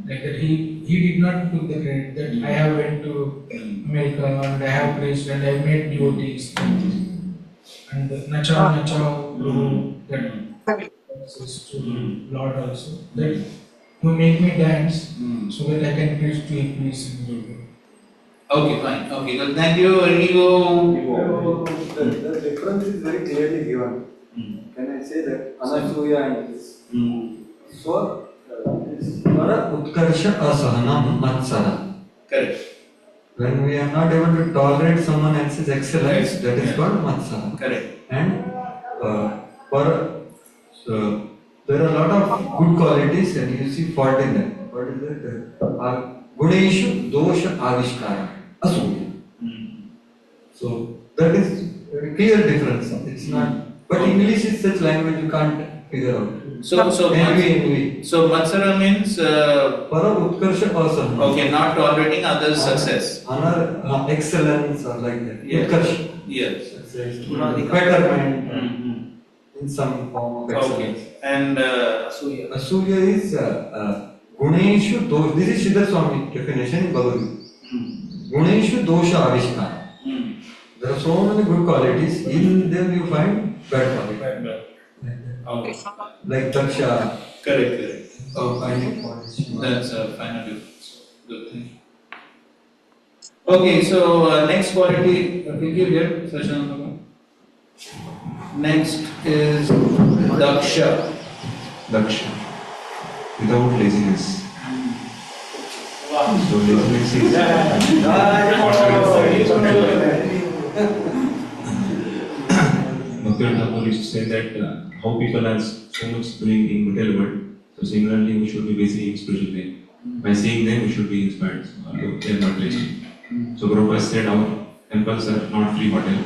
B: Like that, he did not took the credit that I have went to America and I have preached and I have met devotees. And Nachao that is to Lord also. That you make me dance so that I can preach to a peace and good.
A: Okay, fine. Okay, good. Thank you.
D: The difference is very clearly given. Can I say that? Anasuya and this. Swara Utkarsha Asahanam Matsara.
A: Correct.
D: When we are not able to tolerate someone else's excellence, that is called Matsara.
A: Correct.
D: And so there are a lot of good qualities and you see fault in them. What is it? Guneshu dosha avishkara. Asuya. So that is a clear difference. It's not. But English is such language you can't figure out.
A: So Matsara means
D: Para utkarsha asana.
A: Okay, not tolerating others' success.
D: Honor, excellence or like that.
A: Yes.
D: Utkarsha.
A: Yes.
D: Betterment in some form of excellence.
A: Okay. And
D: Asuya is Guneshu dosha. This is Srila Swami definition in Bhagavad Gita. Guneshu dosha avishkara. There are so many good qualities. In them you find bad qualities.
A: Okay.
D: Like Daksha.
A: Correct.
D: Finding qualities.
A: That's a final difference. Good thing. Okay, so next quality, give here, Sachin. Next is Daksha.
P: Daksha. Without laziness. So laziness is Bhaktivedanta used to say that how people are so much doing in material world, so similarly we should be busy in spiritual way. By seeing them we should be inspired, so they are not lazy. So Prabhupada said our temples are not free hotel,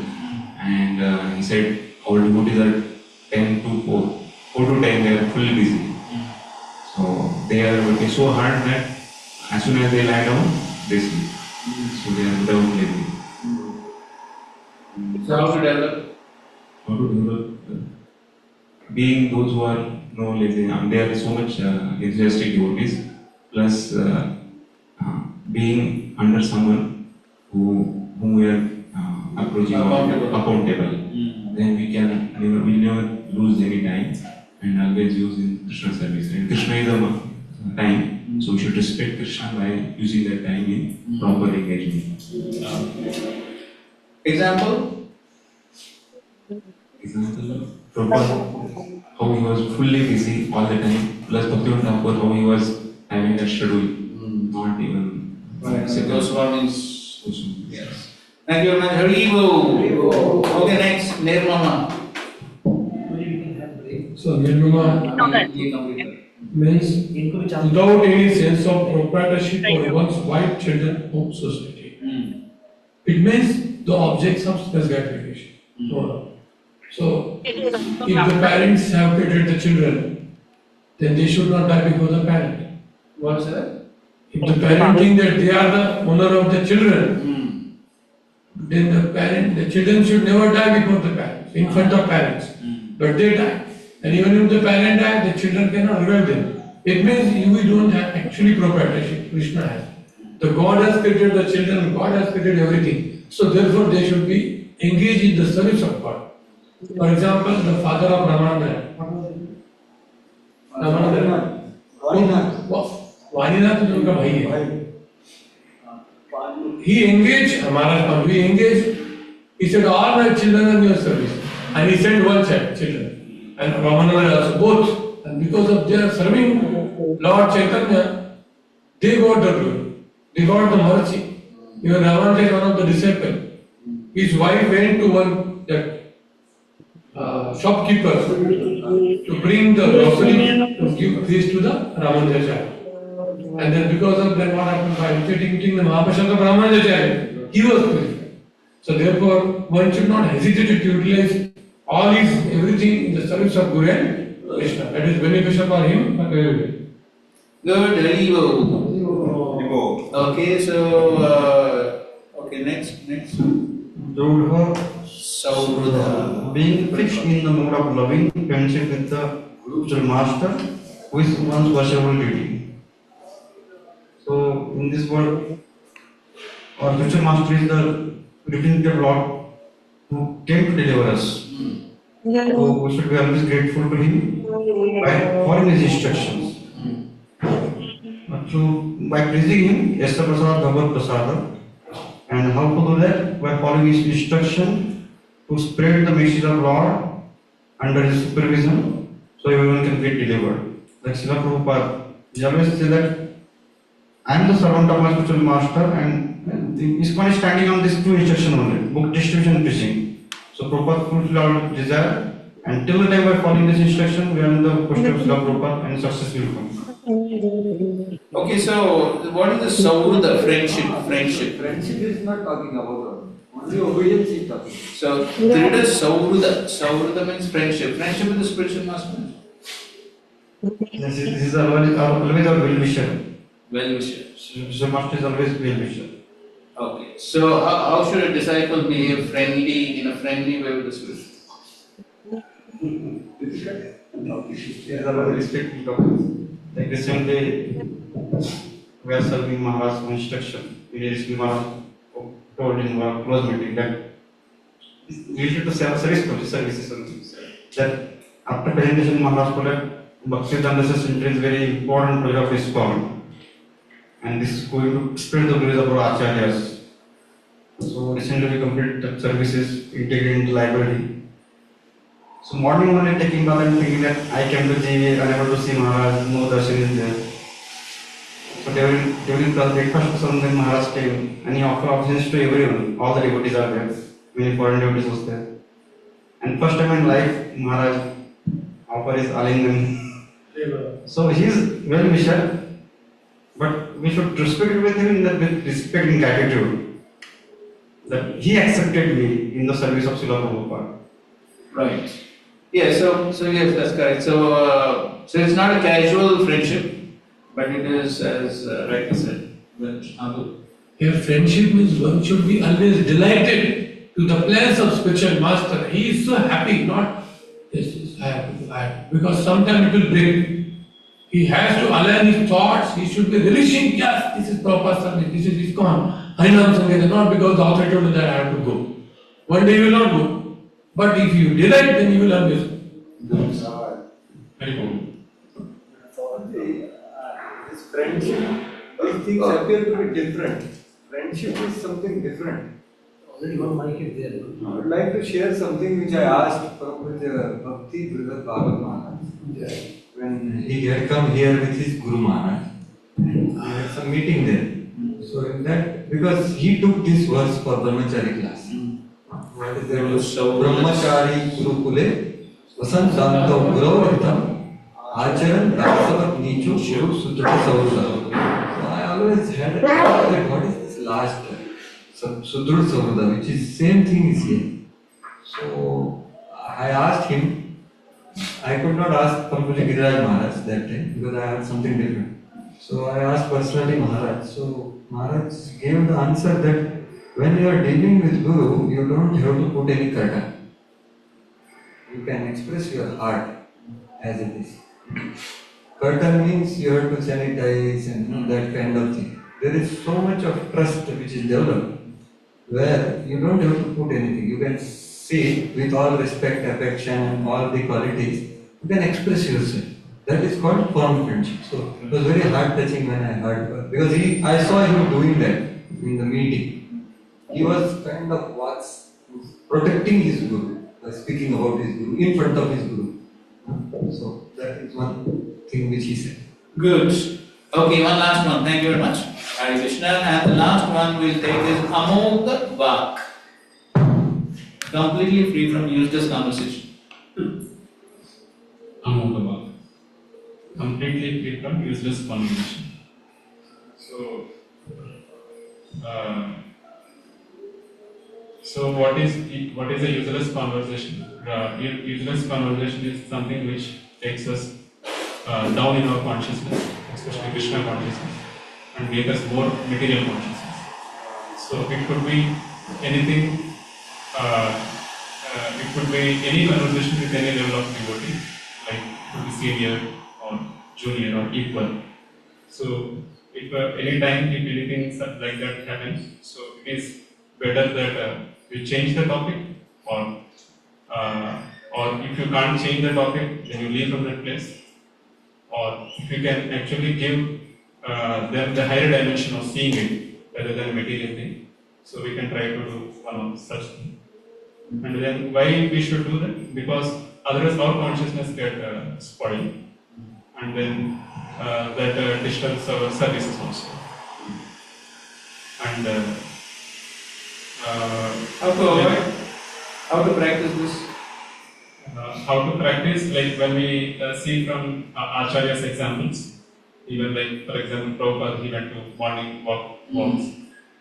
P: and he said our devotees are 10 to 4 to 10 they are fully busy. So they are working so hard that as soon as they lie down, they sleep. So they are without lazy.
A: So how to develop?
P: How to develop? Being those who are no lazy, there is so much enthusiastic devotees, plus being under someone whom we are approaching accountable. Then we never lose any time and always use in Krishna service. And Krishna is the time, so we should respect Krishna by using that time in proper engagement.
A: Example,
P: Prabhupada, how he was fully busy all the time, plus Bhaktivedanta Thakur, how he was having that schedule, not even
A: Goswamis. Yes. Thank you, Haribo. Okay, next, Nirmama.
I: So Nirmama means without any sense of proprietorship over one's wife, children, home, society. It means the objects of self gratification. So if the parents have created the children, then they should not die before the parent.
A: What's that?
I: If the parent thinks that they are the owner of the children, then the children should never die before the parents, in front of parents. But they die. And even if the parent dies, the children cannot revive them. It means we don't have actually proprietorship, Krishna has. The God has created the children, God has created everything. So therefore they should be engaged in the service of God. For example, the father of Ramananda. Vaninath उनका भाई है. He engaged, we engaged. He said, all my children are in your service. And he sent one child, children. And Ramananda also, both. And because of their serving Lord Chaitanya, they got the glory. They got the mercy. Even Ramananda is one of the disciples. His wife went to one shopkeeper to bring the grocery to give feast to the Ramananda. And then because of that, what happened by eating the Mahapashaka Ramananda, he was purified. So therefore, one should not hesitate to utilize all his everything in the service of Guru and Krishna. That is beneficial for him.
A: Good, Haribo. Okay, so next.
K: Drudha
A: Saurudha.
K: Being fixed in the mode of loving friendship with the spiritual master who is one's worshipful deity. So in this world, our spiritual master is the representative Lord who came to deliver us. So we should be always grateful to him by following his instructions. So by praising him, Yasa Prasad Bhagavad Prasada. And how to do that? By following his instruction to spread the message of Lord under his supervision, so everyone can get delivered. Like Srila Prabhupada, he always says that I am the servant of my spiritual master and And the ISKCON is standing on these two instructions only, book distribution and preaching. So Prabhupada fulfilled our desire, and till the time we are following this instruction, we are in the footsteps of Srila Prabhupada and success will come.
A: Okay, so what is the Saurudha, friendship?
D: Friendship is not talking about only obedience is talking.
A: So there is Saurudha. Saurudha means friendship. Friendship with the spiritual master.
K: This is always our well-wisher.
A: Well-wisher.
K: Spiritual master is always well-wisher.
A: Okay. So how should a disciple behave in a friendly way with the spiritual?
K: These are very respectful topics. Like recently, we are serving Maharaj on instruction. We recently Maharaj told in our close meeting that related to services. That after presentation, Maharaj told that Bhaktivedanta Center is very important project of ISKCON, and this is going to spread the glories of our acharyas. So recently we completed the services integrated in the library. So morning only taking bath and thinking that I came to GV, unable to see Maharaj, no darshan is there. So during the breakfast or something, Maharaj came and he offered options to everyone. All the devotees are there. Many foreign devotees was there. And first time in life, Maharaj offered his alingan. So he is well-wisher, but we should respect with him in that with respect and gratitude. That he accepted me in the service of Srila Prabhupada.
A: Right. Yeah, so yes, that's correct. So it's not a casual friendship, but it is, as Raika said,
I: Here, friendship means one should be always delighted to the plans of spiritual master. He is so happy, not yes, I have, because sometimes it will break. He has to align his thoughts. He should be relishing. Yes, this is Prabhupada service. This is ISKCON. Harinam Sankirtan, not because the author told me that I have to go. One day you will not go. But if you delight, then you will always go.
M: Very good.
D: This friendship, these things appear to be different. Friendship is something different.
F: Already one mic is there.
D: I would like to share something which I asked from Bhaktivedanta Rajavidyalaya. When he had come here with his Guru Maharaj, and we had some meeting there. So in that, because he took this verse for Brahmachari class. What is there? Brahmachari Gurukule Vasantanto Guravatam Acharan Rasavat Nicho Guru Sutra Saurudha. So I always had a thought that what is this last Sutra Saurudha, which is same thing is here. So I asked him. I could not ask Pampuli Giriraj Maharaj that time because I had something different. So I asked personally Maharaj. So Maharaj gave the answer that when you are dealing with Guru, you don't have to put any curtain. You can express your heart as it is. Curtain means you have to sanitize and that kind of thing. There is so much of trust which is developed where you don't have to put anything. You can see with all respect, affection and all the qualities, you can express yourself. That is called firm friendship. So it was very heart touching when I heard, because I saw him doing that in the meeting. He was kind of protecting his Guru, speaking about his Guru, in front of his Guru. So that is one thing which he said.
A: Good. Okay, one last one. Thank you very much. Hare Krishna. And the last one we'll take is Amogha Vak. Completely free from useless conversation.
M: Amogha Vak. Completely free from useless conversation. So, what is a useless conversation? Useless conversation is something which takes us down in our consciousness, especially Krishna consciousness, and make us more material consciousness. So it could be anything. It could be any conversation with any level of devotee, like it could be senior or junior or equal. So if anything like that happens, so it is better that you change the topic, or if you can't change the topic, then you leave from that place. Or if you can actually give them the higher dimension of seeing it rather than material thing, so we can try to do one of such things. And then why we should do that? Because otherwise our consciousness get spoiled, and then that disturbs our services also. And how to avoid,
A: how to practice this?
M: How to practice, like when we see from Acharya's examples, even like for example Prabhupada, he went to morning walks,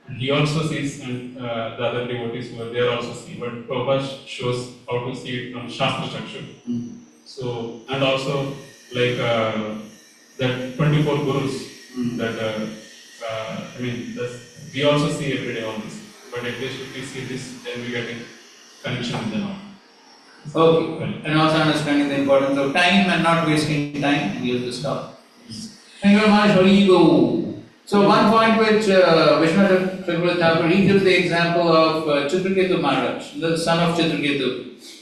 M: and he also sees, and the other devotees who are there also see, but Prabhupada shows how to see it from Shastra Chakshu. So, and also like that 24 gurus, that I mean, we also see every day on this, but at least if we see this, then we get a connection with them.
A: Okay, and also understanding the importance of time and not wasting time, and you have to stop. Thank you very much, Hari Go. So one point which Vishnu Thakur, he gives the example of Chitraketu Maharaj, the son of Chitraketu.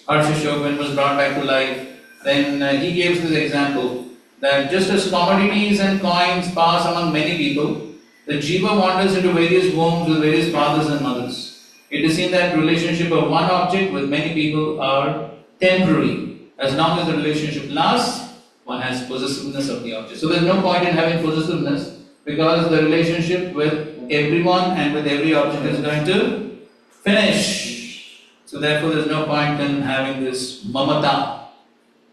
A: Arshashok was brought back to life. Then he gives this example that just as commodities and coins pass among many people, the jiva wanders into various wombs with various fathers and mothers. It is seen that relationship of one object with many people are temporary. As long as the relationship lasts, one has possessiveness of the object. So there is no point in having possessiveness, because the relationship with everyone and with every object is going to finish. So therefore there is no point in having this mamata.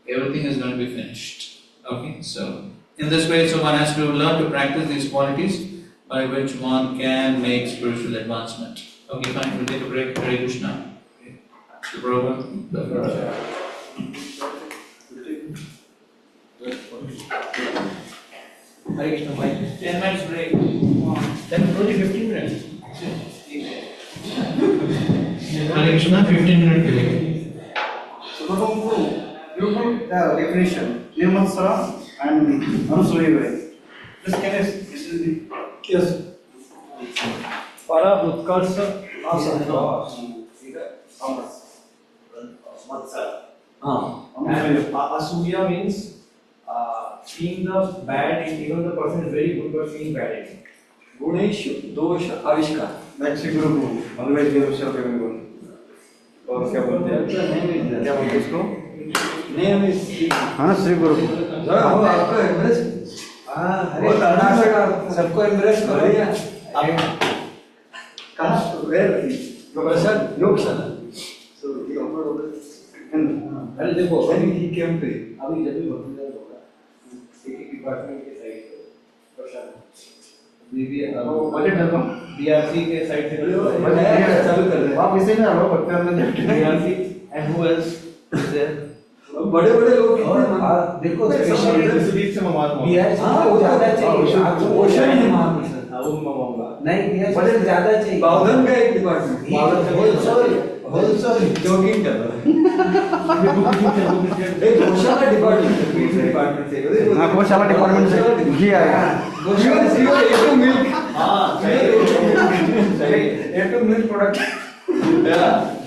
A: Everything is going to be finished. Okay, so in this way, so one has to learn to practice these qualities by which one can make spiritual advancement. Okay, fine, we'll take a break. Hare Krishna. Srila Prabhupada.
F: Hare Krishna, bye.
A: 10 minutes break.
F: Then only 15 minutes. Hare Krishna, 15-minute break.
Q: So, beautiful definition, Nirmatsara and Anusuyavai. Just can I yes.
L: Para Utkarsa
F: Asuya means seeing the bad in even the person is very good but seeing bad in him.
D: Guneshu dosha avishkar.
Q: That's a guru. Always give yourself a guru.
D: और क्या बोलते हैं? क्या बोलते हैं इसको?
Q: Name is हाँ श्री गुरु।
D: वो आपको एम्ब्रेस
Q: हरे सबको एम्ब्रेस करो या
D: कहाँ where Prabhupada Yoksana. So he offered all this.
F: अरे देखो
D: When he came to
F: अभी जब भी भक्तिवेदांत होगा एक डिपार्टमेंट के साइड पे प्रशांत
Q: बजट डालो
F: बीआरसी के साइड से
D: बजट चालू कर रहे हैं
Q: आप इसे ना लो Bhaktivedanta
F: BRC and who else is there
D: बड़े बड़े लोग
F: देखो स्पेशली सुदीप से ममात
Q: बीआरसी वो ज्यादा चाहिए आपको
D: ओशन ही मान
F: वो ममाऊंगा
Q: नहीं बीआरसी बजट ज्यादा चाहिए
D: बाउधन का एक डिपार्टमेंट
Q: होलसेल
D: जॉगिंग कर रहा है एक गौशाला डिपार्टमेंट से
Q: हाँ गौशाला डिपार्टमेंट से घी आएगा
D: गौशाला मिल्क
F: हाँ
Q: ए टू मिल्क प्रोडक्ट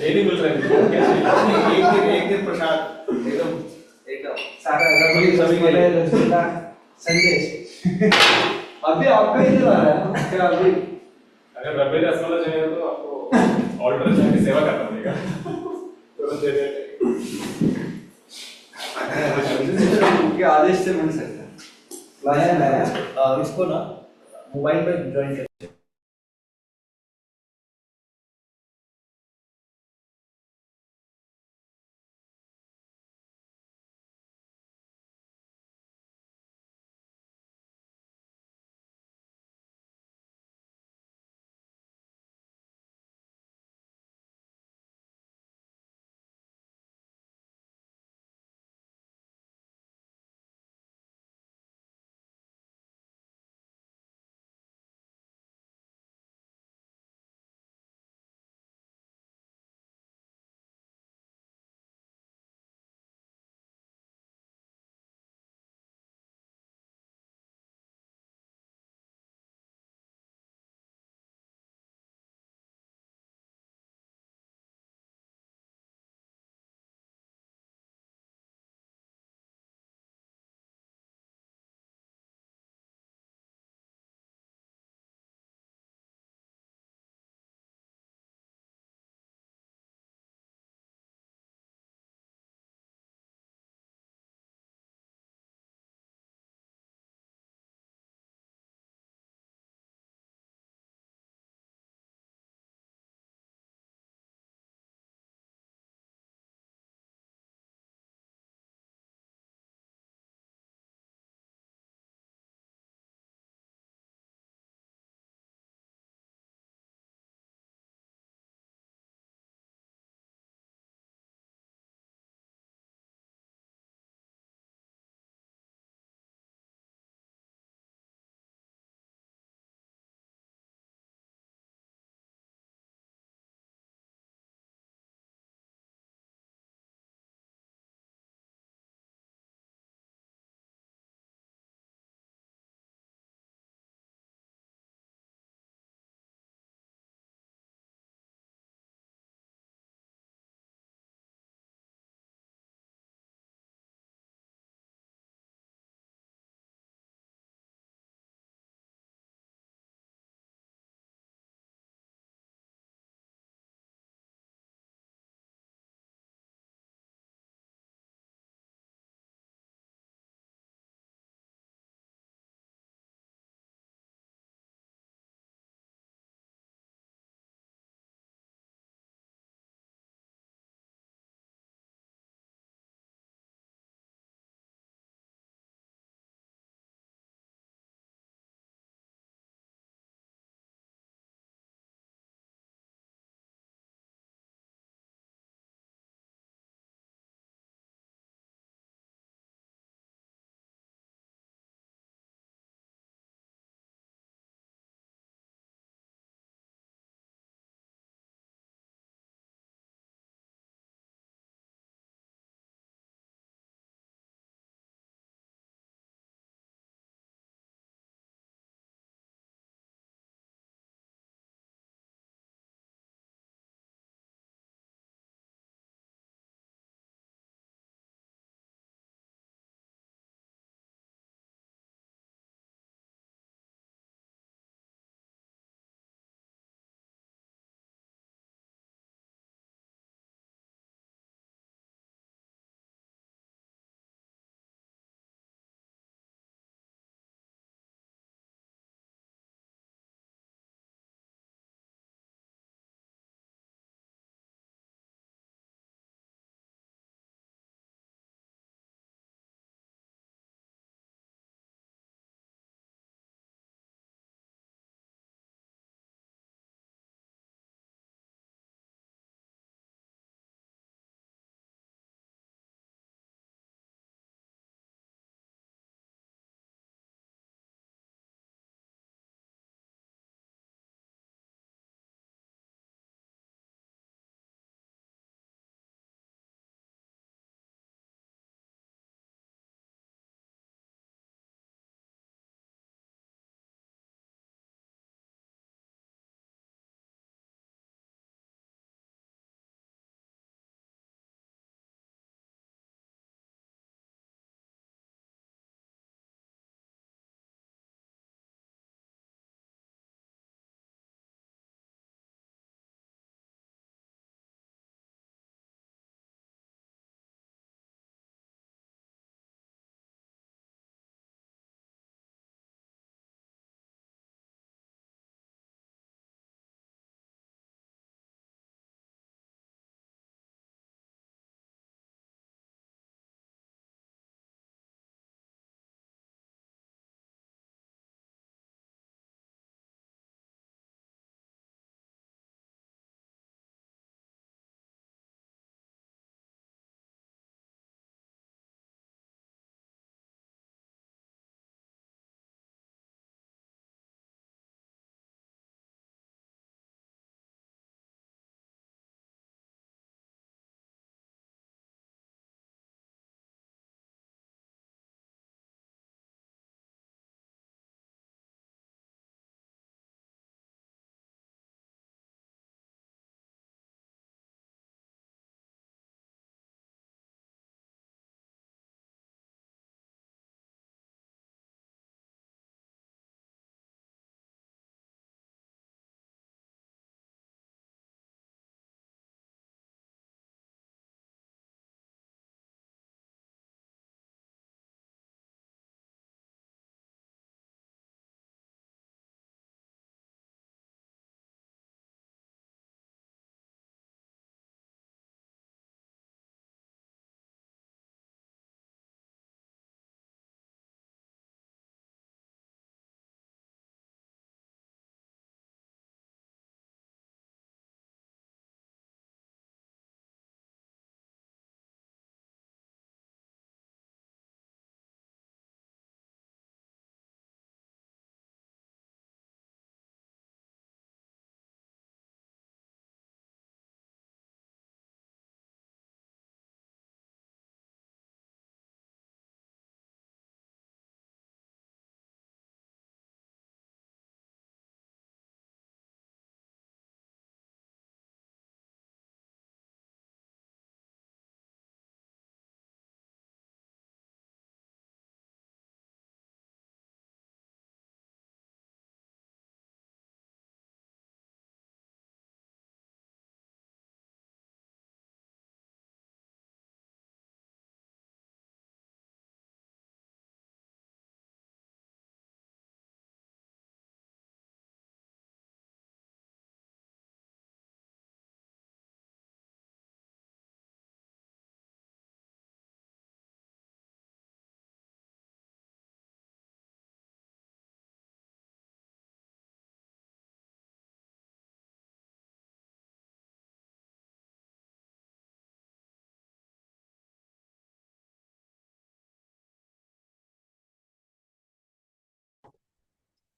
F: डेली मिल रहा है एक दिन प्रसाद एकदम
Q: सारा रबड़ी सभी रसगुल्ला संदेश
D: अभी आपका ही चला रहा है क्या अभी
M: अगर रबड़ी रसमलाई चाहिए तो आपको ऑर्डर जाके सेवा करना पड़ेगा तुरंत दे देंगे
D: उनके आदेश से मिल सकता है
Q: लाया
F: इसको ना मोबाइल पे ज्वाइन करते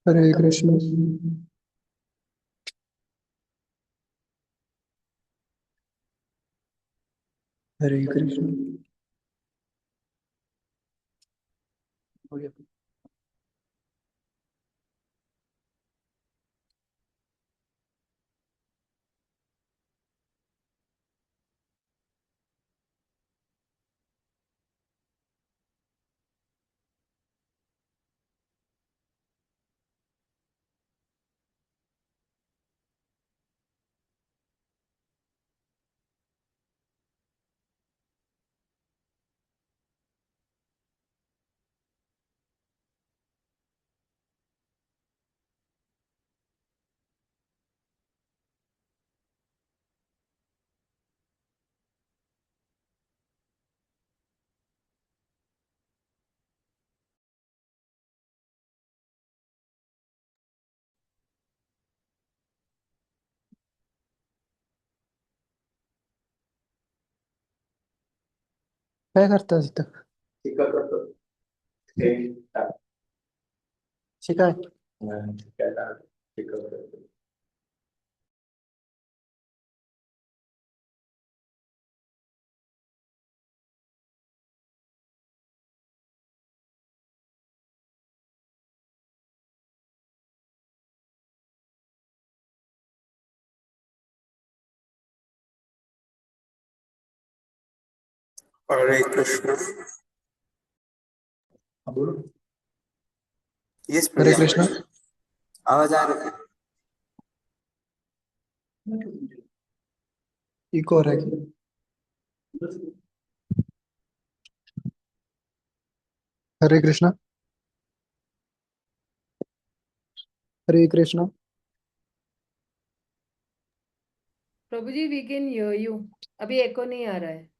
R: Hare Krishna. Hare Krishna. Okay. काय करतास इथं? शिकाय.
J: हरे कृष्ण.
R: बोलो.
J: यस
R: हरे
J: प्रिया.
R: कृष्णा.
J: आवाज आ रहा है?
R: इको हो रहा है क्या? हरे कृष्णा. हरे कृष्णा.
E: प्रभु जी वी कैन हियर यू. अभी एको नहीं आ रहा है.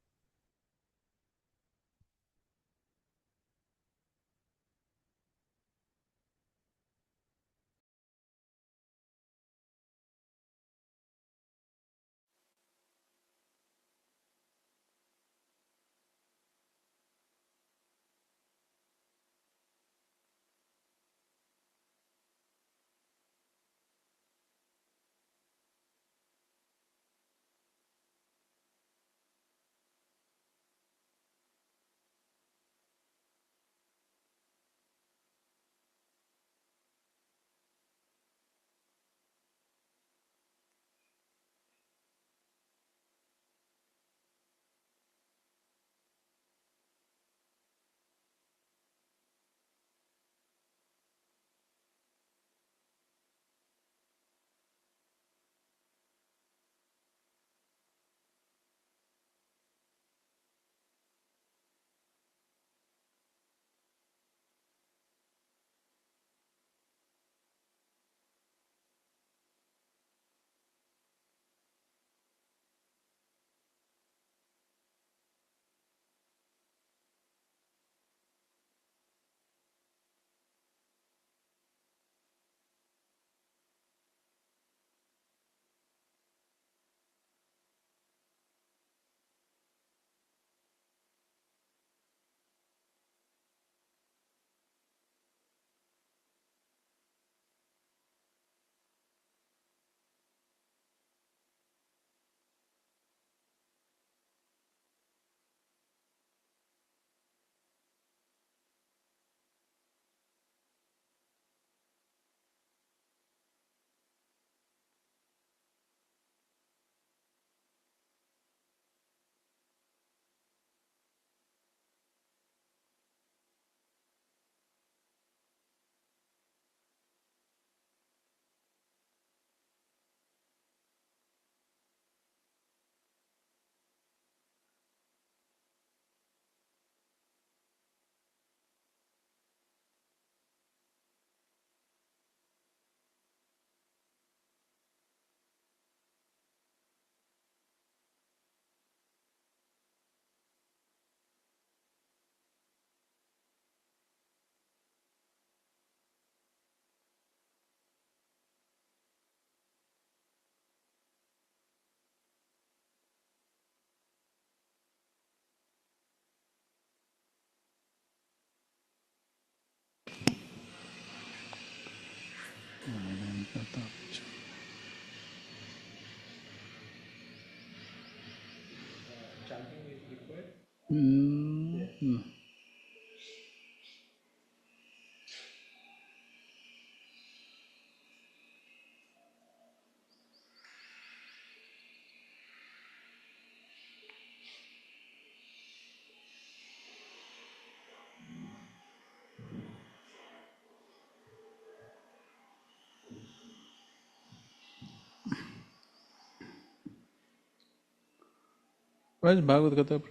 A: Where's Bhagavad Gita?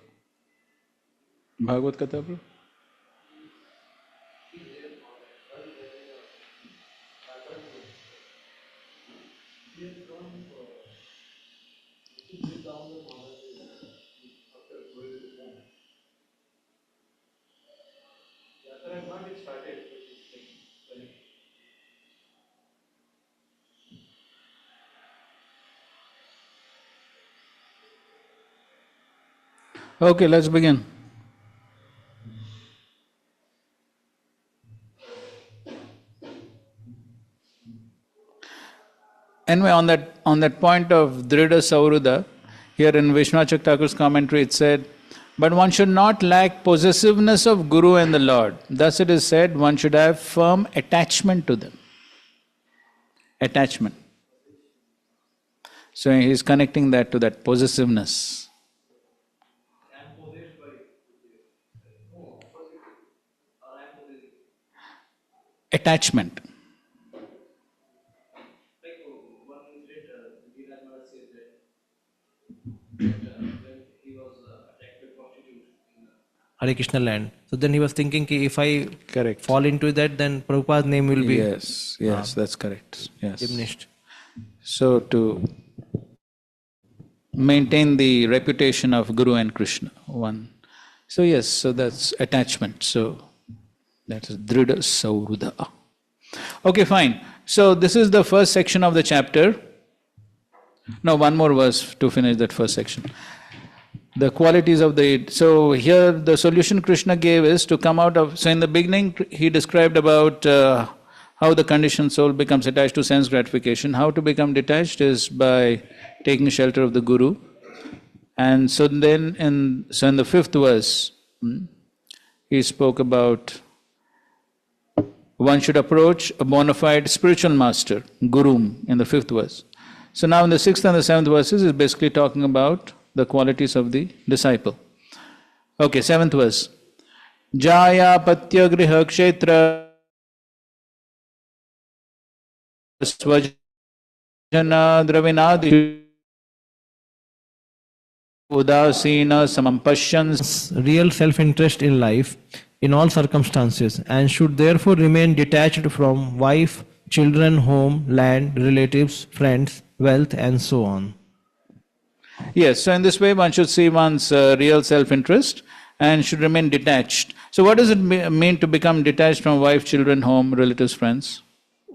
A: Bhagavad Gita? Okay, let's begin. Anyway, on that point of Drida Sauruda, here in Vishwanath Thakur's commentary it said, but one should not lack possessiveness of Guru and the Lord. Thus it is said, one should have firm attachment to them. Attachment. So he is connecting that to that possessiveness. Attachment.
F: Hare Krishna land. So then he was thinking, ki if I fall into that, then Prabhupada's name will be
A: Yes, that's correct. Yes.
F: diminished.
A: So to maintain the reputation of Guru and Krishna, one. So yes, so that's attachment. So that is Drida Sauruda. Okay, fine. So this is the first section of the chapter. No, one more verse to finish that first section. The qualities of the... So here the solution Krishna gave is to come out of... So in the beginning he described about how the conditioned soul becomes attached to sense gratification. How to become detached is by taking shelter of the Guru. And so then in the fifth verse, he spoke about one should approach a bona fide spiritual master, Guru, in the fifth verse. So now in the sixth and the seventh verses is basically talking about the qualities of the disciple. Okay, seventh verse. Jaya patya griha kshetra svajana dravinadi udasina samampashyans.
F: Real self-interest in life in all circumstances and should therefore remain detached from wife, children, home, land, relatives, friends, wealth and so on.
A: Yes, so in this way one should see one's real self-interest and should remain detached. So what does it mean to become detached from wife, children, home, relatives, friends?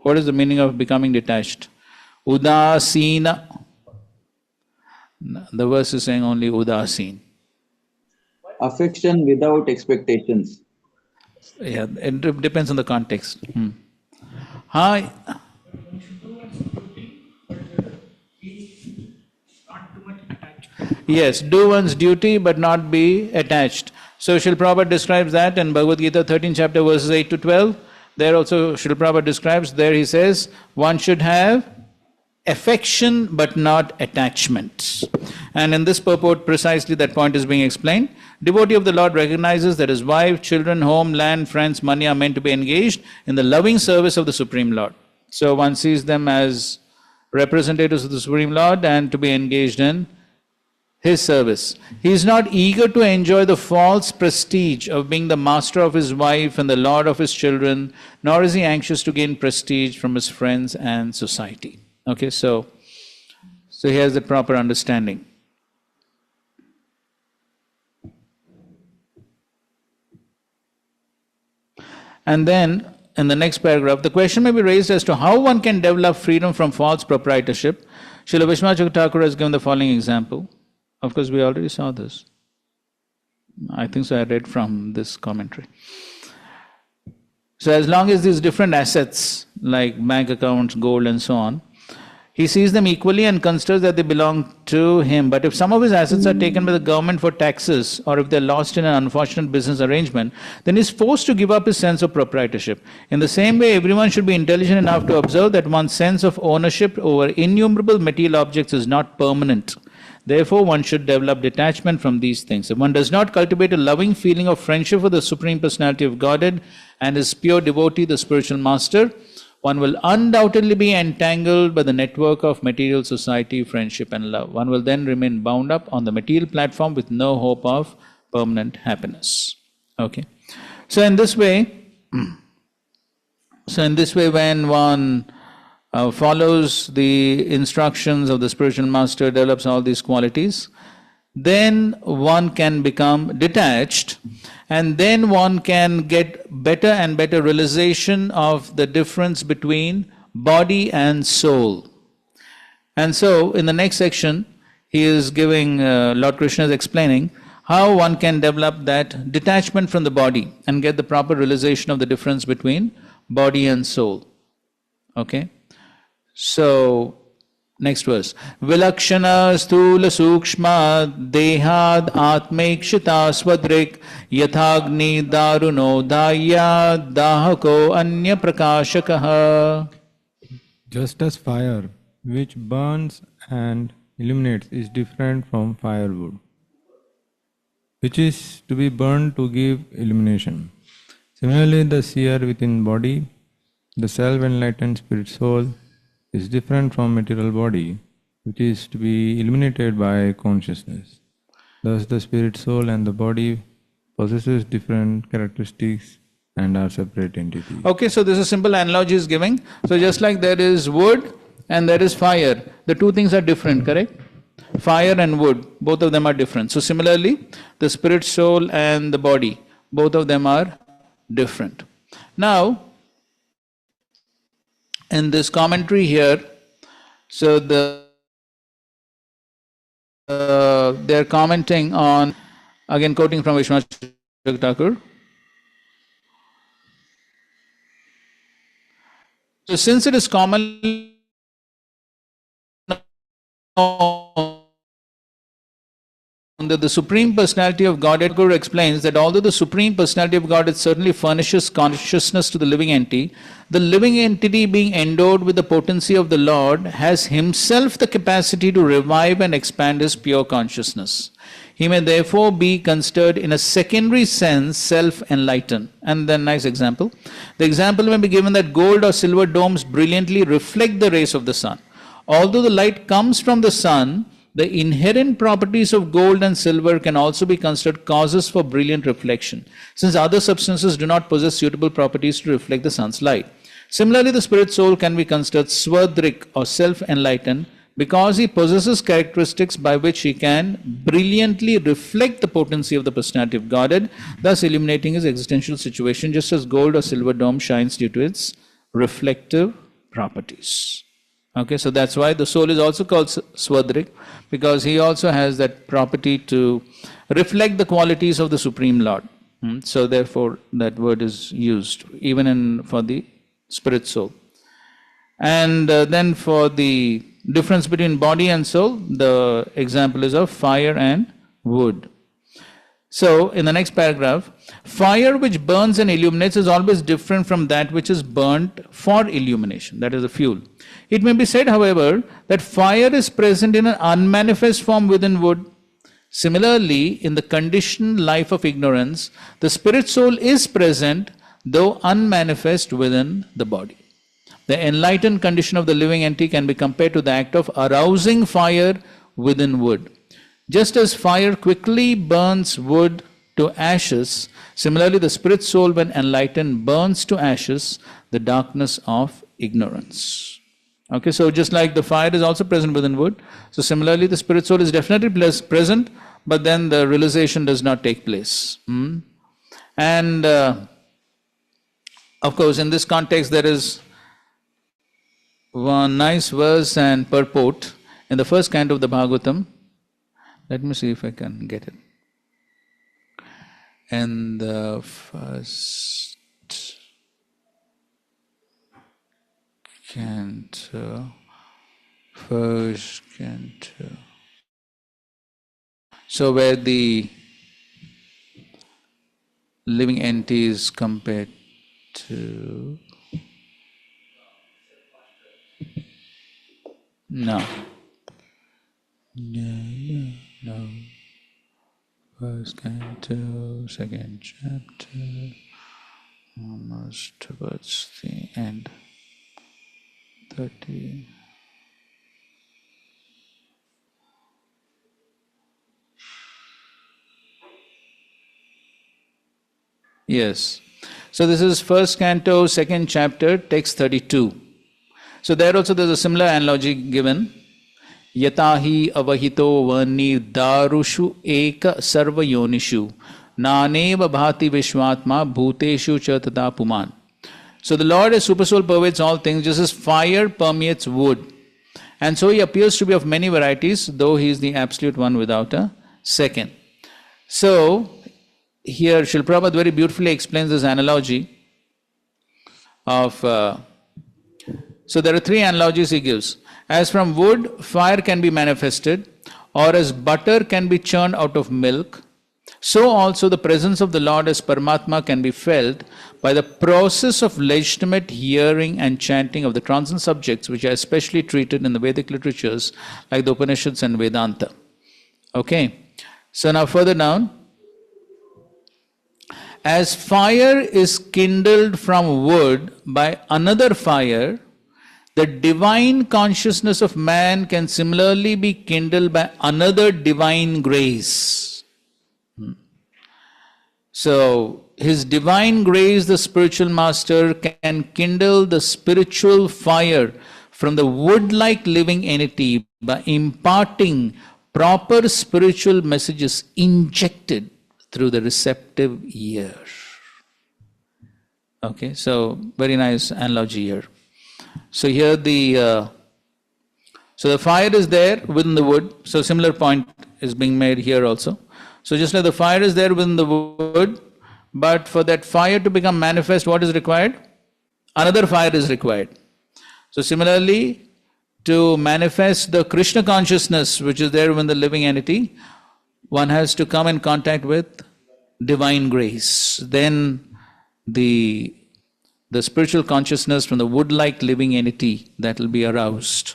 A: What is the meaning of becoming detached? Udasina. The verse is saying only udasin.
S: Affection without expectations.
A: Yeah, it depends on the context. Hi. Yes, do one's duty but not be attached. So Srila Prabhupada describes that in Bhagavad Gita 13 chapter verses 8 to 12. There also Srila Prabhupada describes, there he says, one should have affection but not attachment. And in this purport precisely that point is being explained. Devotee of the Lord recognizes that his wife, children, home, land, friends, money are meant to be engaged in the loving service of the Supreme Lord. So one sees them as representatives of the Supreme Lord and to be engaged in his service. He is not eager to enjoy the false prestige of being the master of his wife and the lord of his children, nor is he anxious to gain prestige from his friends and society. Okay, so he has the proper understanding. And then, in the next paragraph, the question may be raised as to how one can develop freedom from false proprietorship. Srila Vishwanath Thakur has given the following example. Of course, we already saw this. I think so, I read from this commentary. So as long as these different assets, like bank accounts, gold and so on, He sees them equally and considers that they belong to him. But if some of his assets are taken by the government for taxes, or if they're lost in an unfortunate business arrangement, then he's forced to give up his sense of proprietorship. In the same way, everyone should be intelligent enough to observe that one's sense of ownership over innumerable material objects is not permanent. Therefore, one should develop detachment from these things. If one does not cultivate a loving feeling of friendship for the Supreme Personality of Godhead and his pure devotee, the spiritual master, one will undoubtedly be entangled by the network of material society, friendship and love. One will then remain bound up on the material platform with no hope of permanent happiness. Okay. So in this way, when one follows the instructions of the spiritual master, develops all these qualities, then one can become detached, and then one can get better and better realization of the difference between body and soul. And so, in the next section, he is giving, Lord Krishna is explaining how one can develop that detachment from the body and get the proper realization of the difference between body and soul. Okay? So, next verse. Vilakshana sthula sukshma dehad atmekshita swadrik yathagni daruno daya dahako anya prakashakaha.
T: Just as fire, which burns and illuminates, is different from firewood, which is to be burned to give illumination. Similarly, the seer within body, the self-enlightened spirit soul, is different from material body, which is to be illuminated by consciousness. Thus, the spirit soul and the body possesses different characteristics and are separate entities.
A: Okay, so this is a simple analogy is giving. So just like there is wood and there is fire, the two things are different, correct? Fire and wood, both of them are different. So similarly, the spirit soul and the body, both of them are different. Now, in this commentary here, so they're commenting on, again quoting from Vishwanath Thakur. So since it is commonly known that the Supreme Personality of Godhead, Guru explains that although the Supreme Personality of Godhead certainly furnishes consciousness to the living entity, the living entity being endowed with the potency of the Lord has himself the capacity to revive and expand his pure consciousness. He may therefore be considered in a secondary sense self-enlightened. And then nice example. The example may be given that gold or silver domes brilliantly reflect the rays of the sun. Although the light comes from the sun, the inherent properties of gold and silver can also be considered causes for brilliant reflection, since other substances do not possess suitable properties to reflect the sun's light. Similarly, the spirit soul can be considered swadrik or self-enlightened because he possesses characteristics by which he can brilliantly reflect the potency of the personality of Godhead, thus illuminating his existential situation, just as gold or silver dome shines due to its reflective properties. Okay, so that's why the soul is also called Swadrik, because he also has that property to reflect the qualities of the Supreme Lord. So therefore, that word is used even for the spirit soul. And then for the difference between body and soul, the example is of fire and wood. So, in the next paragraph, fire which burns and illuminates is always different from that which is burnt for illumination, that is the fuel. It may be said, however, that fire is present in an unmanifest form within wood. Similarly, in the conditioned life of ignorance, the spirit soul is present, though unmanifest within the body. The enlightened condition of the living entity can be compared to the act of arousing fire within wood. Just as fire quickly burns wood to ashes, similarly the spirit soul, when enlightened, burns to ashes the darkness of ignorance. Okay, so just like the fire is also present within wood, so similarly the spirit soul is definitely present, but then the realization does not take place. And of course, in this context, there is one nice verse and purport in the first canto of the Bhagavatam. Let me see if I can get it. And the first canto, First canto. So where the living entity is compared to... No. No. First canto, second chapter, almost towards the end. 30. Yes. So this is first canto, second chapter, text 32. So there also there's a similar analogy given. Yatahi avahito vani darushu eka sarva yonishu naneva bhati vishwatma bhuteshu cha tada puman. So the Lord as Supersoul pervades all things, just as fire permeates wood. And so he appears to be of many varieties, though he is the absolute one without a second. So here Srila Prabhupada very beautifully explains this analogy of... so there are three analogies he gives. As from wood, fire can be manifested, or as butter can be churned out of milk, so also the presence of the Lord as Paramatma can be felt by the process of legitimate hearing and chanting of the transcendent subjects, which are especially treated in the Vedic literatures like the Upanishads and Vedanta. Okay, so now further down. As fire is kindled from wood by another fire, the divine consciousness of man can similarly be kindled by another divine grace. So, his divine grace, the spiritual master, can kindle the spiritual fire from the wood-like living entity by imparting proper spiritual messages injected through the receptive ear. Okay, so very nice analogy here. So here the fire is there within the wood. So similar point is being made here also. So just like the fire is there within the wood, but for that fire to become manifest, what is required? Another fire is required. So similarly, to manifest the Krishna consciousness which is there within the living entity, one has to come in contact with divine grace. Then the spiritual consciousness from the wood-like living entity that will be aroused.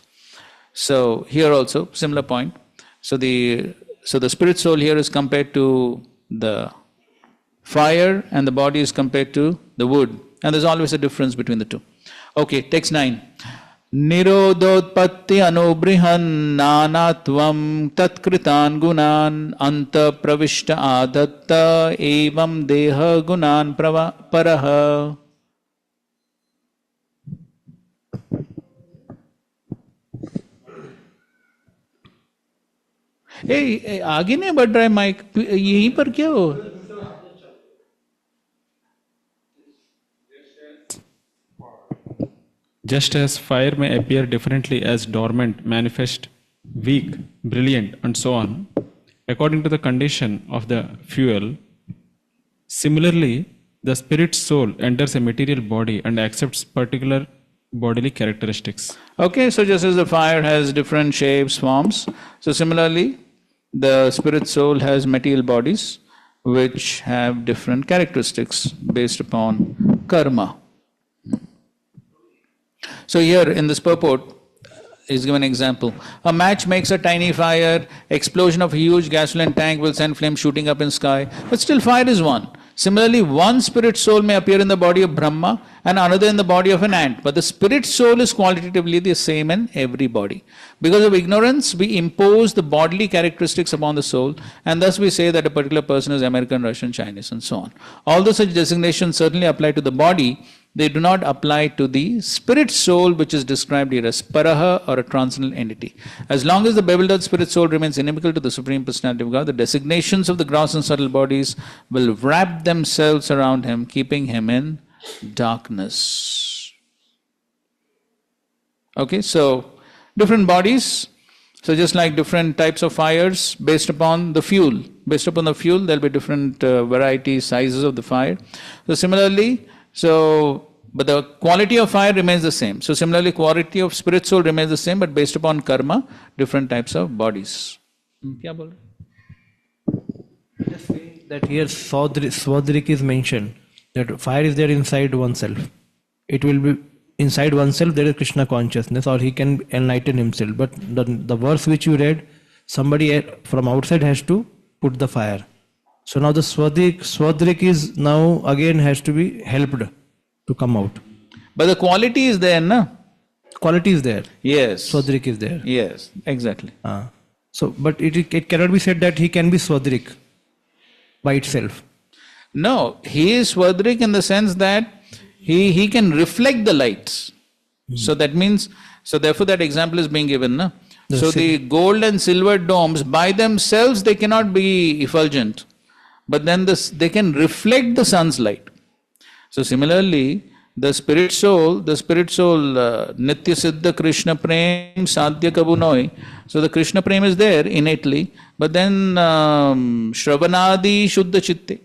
A: So here also similar point. So the spirit soul here is compared to the fire, and the body is compared to the wood, and there's always a difference between the two. Okay, text 9. Nirodotpatti anubrihan nanatvam tatkritan gunan anta pravishta adatta evam deha gunan paraha. Hey, आगे नहीं बढ़ रहा है mic, यहीं पर क्या हो?
M: Just as fire may appear differently as dormant, manifest, weak, brilliant, and so on, according to the condition of the fuel, similarly, the spirit soul enters a material body and accepts particular bodily characteristics.
A: Okay, so just as the fire has different shapes, forms, so similarly, the spirit soul has material bodies which have different characteristics based upon karma. So here in this purport is given an example. A match makes a tiny fire, explosion of a huge gasoline tank will send flames shooting up in sky, but still fire is one. Similarly, one spirit soul may appear in the body of Brahma and another in the body of an ant, but the spirit soul is qualitatively the same in every body. Because of ignorance, we impose the bodily characteristics upon the soul, and thus we say that a particular person is American, Russian, Chinese, and so on. Although such designations certainly apply to the body, they do not apply to the spirit soul, which is described here as paraha, or a transcendental entity. As long as the bewildered spirit soul remains inimical to the Supreme Personality of God, the designations of the gross and subtle bodies will wrap themselves around him, keeping him in darkness. Okay, so different bodies. So just like different types of fires based upon the fuel. Based upon the fuel, there will be different varieties, sizes of the fire. So similarly, so But the quality of fire remains the same. So similarly, quality of spirit soul remains the same, but based upon karma, different types of bodies. क्या बोल रहे?
F: Just saying that here Swadrik is mentioned, that fire is there inside oneself. It will be inside oneself, there is Krishna consciousness, or he can enlighten himself. But the verse which you read, somebody from outside has to put the fire. So now the Swadrik is now again has to be helped to come out.
A: But the quality is there, na?
F: Quality is there.
A: Yes.
F: Swadrik is there.
A: Yes, exactly.
F: So, but it cannot be said that he can be Swadrik by itself.
A: No, he is Swadrik in the sense that he can reflect the lights. So that means, so therefore that example is being given, na? So the gold and silver domes by themselves they cannot be effulgent, but then they can reflect the sun's light. So similarly, the spirit soul, Nitya Siddha Krishna Prem Sadhya Kabunoi. So the Krishna Prem is there innately, but then Shravanadi Shuddha Chitte.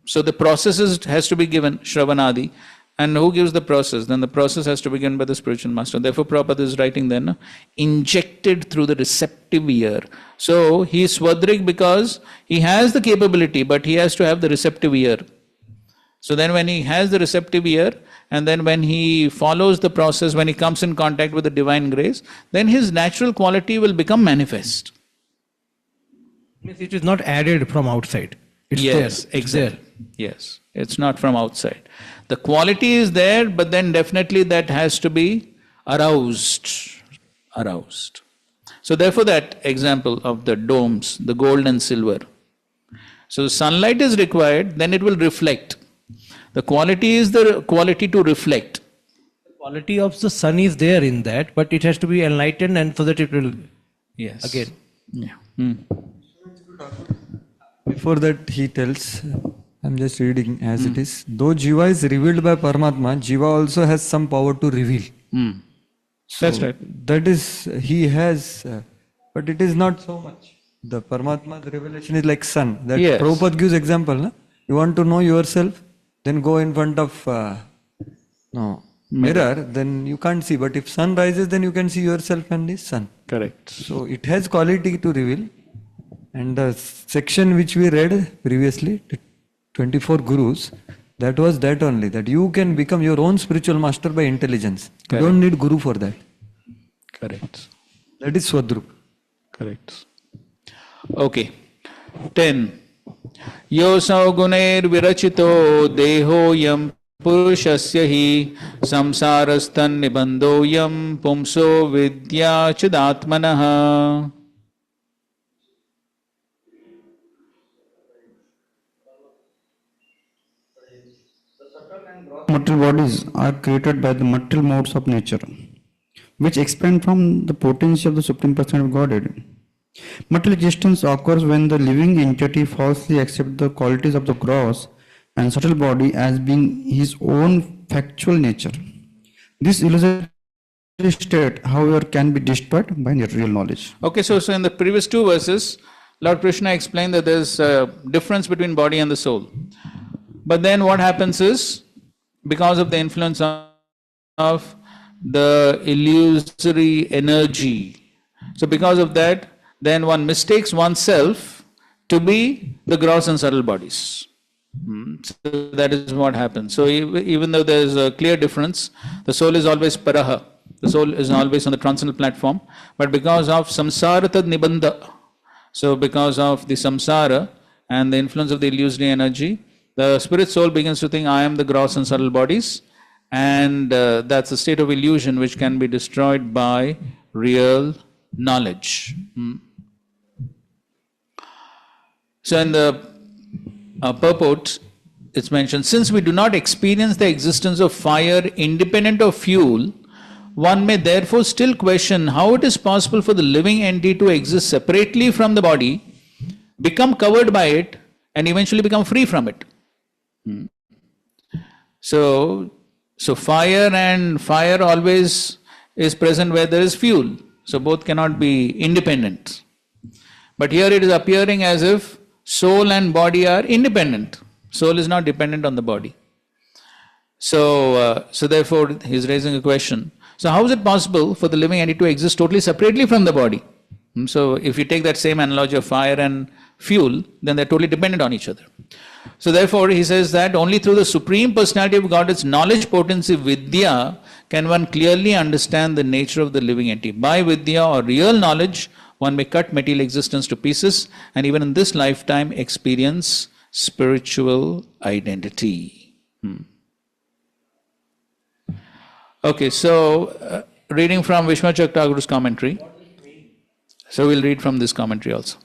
A: So the process has to be given, Shravanadi. And who gives the process? Then the process has to be given by the spiritual master. Therefore, Prabhupada is writing then, injected through the receptive ear. So he is Swadrik because he has the capability, but he has to have the receptive ear. So then when he has the receptive ear, and then when he follows the process, when he comes in contact with the divine grace, then his natural quality will become manifest.
F: Means it is not added from outside. It's
A: yes,
F: there.
A: Exactly. Yes, it's not from outside. The quality is there, but then definitely that has to be aroused. So therefore that example of the domes, the gold and silver. So sunlight is required, then it will reflect. The quality is the quality to reflect.
F: The quality of the sun is there in that, but it has to be enlightened, and so that it will.
A: Yes.
F: Again.
A: Yeah.
D: Before that, he tells, I'm just reading as it is, though Jiva is revealed by Paramatma, Jiva also has some power to reveal. So
A: that's right.
D: That is, he has, but it is not so much. The Paramatma's revelation is like sun. That
A: yes.
D: Prabhupada gives example. Na? You want to know yourself, then go in front of mirror, then you can't see. But if sun rises, then you can see yourself and the sun.
A: Correct.
D: So it has quality to reveal. And the section which we read previously, 24 gurus, that was that only, that you can become your own spiritual master by intelligence.
A: Correct.
D: You don't need guru for that.
A: Correct.
D: That is Swadrup.
A: Correct. Okay. 10. Yosau gunair virachito deho yam purushasya hi samsarasthan nibandho yam pumso vidya chidatmanaha.
U: Material bodies are created by the material modes of nature, which expand from the potency of the Supreme Personality of Godhead. Material existence occurs when the living entity falsely accepts the qualities of the gross and subtle body as being his own factual nature. This illusory state, however, can be destroyed by real knowledge.
A: Okay, so in the previous two verses, Lord Krishna explained that there is a difference between body and the soul. But then what happens is, because of the influence of the illusory energy, so because of that, then one mistakes oneself to be the gross and subtle bodies. So that is what happens. So even though there is a clear difference, the soul is always paraha, the soul is always on the transcendental platform, but because of samsara tad nibandha, so because of the samsara and the influence of the illusory energy, the spirit soul begins to think, I am the gross and subtle bodies, and that's a state of illusion which can be destroyed by real knowledge. So in the purport, it's mentioned, since we do not experience the existence of fire independent of fuel, one may therefore still question how it is possible for the living entity to exist separately from the body, become covered by it, and eventually become free from it. So fire always is present where there is fuel. So both cannot be independent. But here it is appearing as if soul and body are independent. Soul is not dependent on the body. So therefore, he's raising a question. So how is it possible for the living entity to exist totally separately from the body? So if you take that same analogy of fire and fuel, then they're totally dependent on each other. So therefore, he says that only through the Supreme Personality of God's knowledge potency, Vidya, can one clearly understand the nature of the living entity. By Vidya or real knowledge, one may cut material existence to pieces and even in this lifetime experience spiritual identity. Okay, so reading from Vishwachak Thakur's commentary. So we'll read from this commentary also.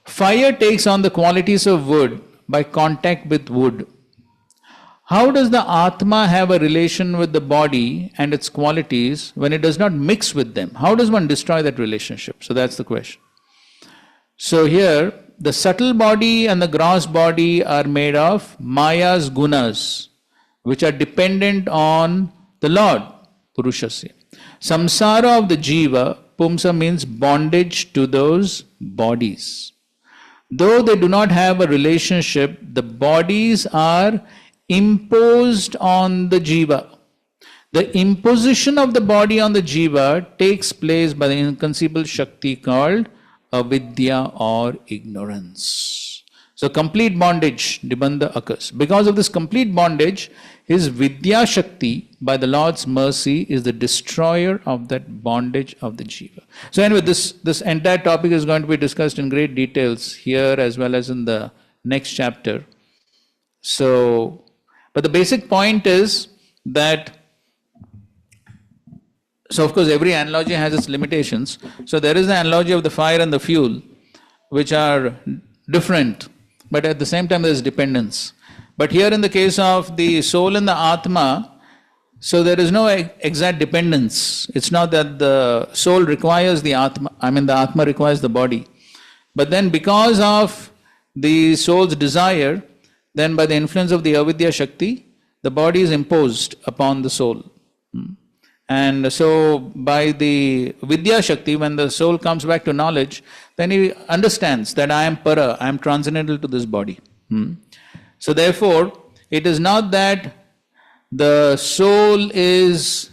A: Fire takes on the qualities of wood by contact with wood. How does the Atma have a relation with the body and its qualities when it does not mix with them? How does one destroy that relationship? So that's the question. So here, the subtle body and the gross body are made of Maya's gunas, which are dependent on the Lord, Purushasya. Samsara of the Jiva, Pumsa means bondage to those bodies. Though they do not have a relationship, the bodies are imposed on the Jiva. The imposition of the body on the Jiva takes place by the inconceivable Shakti called avidya or ignorance. So complete bondage, Dibandha occurs. Because of this complete bondage, his Vidya Shakti, by the Lord's mercy, is the destroyer of that bondage of the Jiva. So anyway, this entire topic is going to be discussed in great details here as well as in the next chapter. So, but the basic point is that, so of course every analogy has its limitations. So there is the analogy of the fire and the fuel, which are different, but at the same time there is dependence. But here in the case of the soul and the Atma, so there is no exact dependence. It's not that the soul requires the Atma, the Atma requires the body. But then because of the soul's desire, then by the influence of the avidya Shakti, the body is imposed upon the soul. And so by the Vidya Shakti, when the soul comes back to knowledge, then he understands that I am para, I am transcendental to this body. So therefore, it is not that the soul is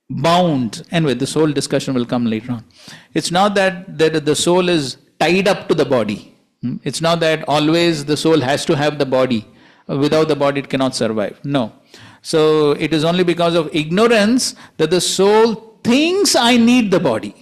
A: bound. Anyway, this whole discussion will come later on. It's not that the soul is tied up to the body. It's not that always the soul has to have the body. Without the body, it cannot survive. No. So it is only because of ignorance that the soul thinks I need the body.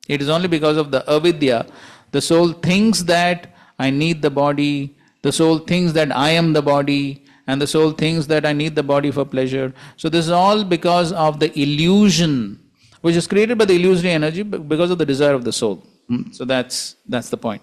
A: It is only because of the avidya. The soul thinks that I need the body. The soul thinks that I am the body. And the soul thinks that I need the body for pleasure. So this is all because of the illusion, which is created by the illusory energy because of the desire of the soul. So that's the point.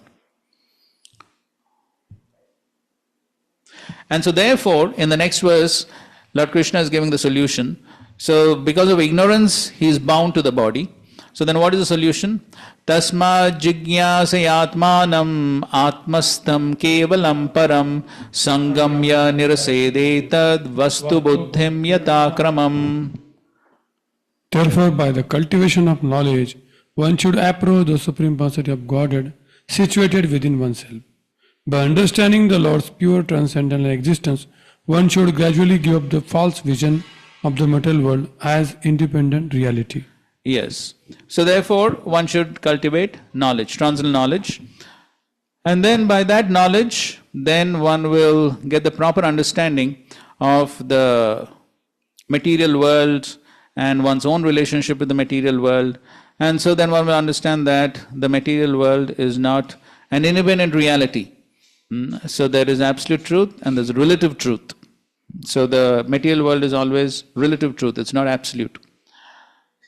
A: And so therefore, in the next verse, Lord Krishna is giving the solution. So because of ignorance, he is bound to the body. So then what is the solution? Tasma jigyasayatmanam atmastam kevalam param sangamya nirasedetad vastu buddhim yatakramam.
I: Therefore, by the cultivation of knowledge, one should approach the Supreme Personality of Godhead situated within oneself. By understanding the Lord's pure transcendental existence, one should gradually give up the false vision of the material world as independent reality.
A: Yes. So therefore, one should cultivate knowledge, transcendental knowledge. And then by that knowledge, then one will get the proper understanding of the material world and one's own relationship with the material world. And so then one will understand that the material world is not an independent reality. So there is absolute truth and there's relative truth. So the material world is always relative truth, it's not absolute.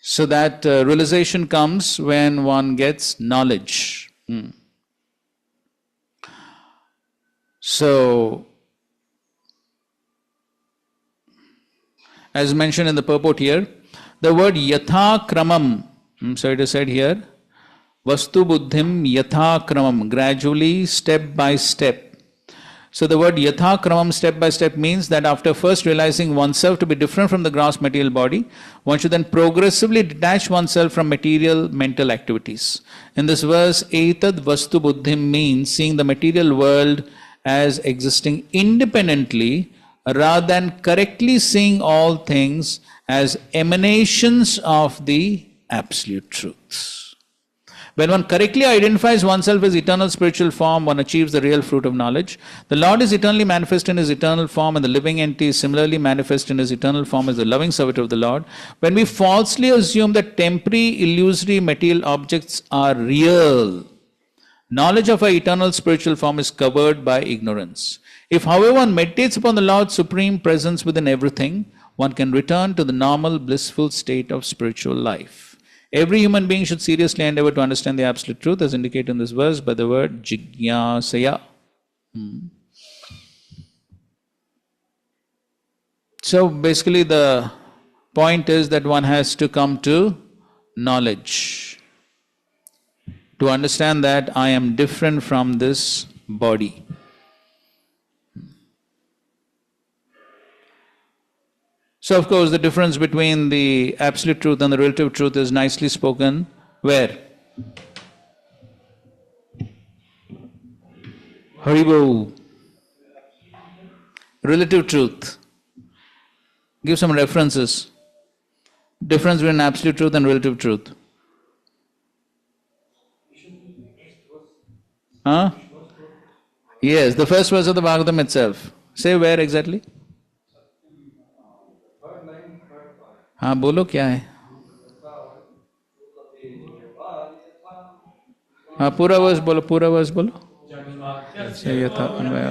A: So that realization comes when one gets knowledge. So, as mentioned in the purport here, the word yatha kramam, so it is said here, vastu buddhim yatha kramam, gradually, step by step. So the word yatha kramam, step by step, means that after first realizing oneself to be different from the gross material body, one should then progressively detach oneself from material mental activities. In this verse, etad vastu buddhim means seeing the material world as existing independently rather than correctly seeing all things as emanations of the absolute truth. When one correctly identifies oneself as eternal spiritual form, one achieves the real fruit of knowledge. The Lord is eternally manifest in His eternal form, and the living entity is similarly manifest in His eternal form as the loving servitor of the Lord. When we falsely assume that temporary, illusory material objects are real, knowledge of our eternal spiritual form is covered by ignorance. If, however, one meditates upon the Lord's supreme presence within everything, one can return to the normal, blissful state of spiritual life. Every human being should seriously endeavor to understand the absolute truth, as indicated in this verse by the word jigyasaya. So basically, the point is that one has to come to knowledge to understand that I am different from this body. So, of course, the difference between the absolute truth and the relative truth is nicely spoken. Where? Haribo. Relative truth. Give some references. Difference between absolute truth and relative truth. Huh? Yes, the first verse of the Bhagavatam itself. Say where exactly? हाँ बोलो क्या है? हाँ पूरा verse बोलो से यथा अन्वय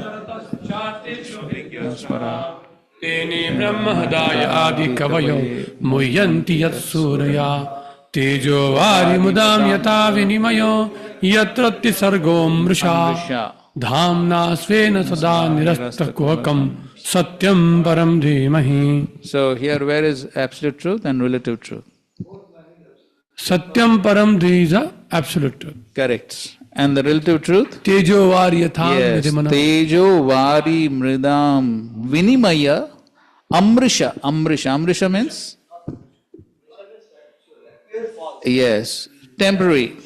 I: तेने ब्रह्महृदाय आदि कवयो मुह्यन्ति यत्सूरया तेजो वारिमुदां यथा विनिमयो यत्र त्रिसर्गो मृषा धाम्ना स्वेन सदा निरस्तकुहकं सत्यं परं धीमहि.
A: So here where is absolute truth and relative truth?
I: Satyam param is the absolute truth.
A: Correct. And the relative truth?
I: Tejo vari yatham
A: yes.
I: vidimana.
A: Tejo vari mridam vinimaya amrisha. Amrisha means? Yes. Temporary.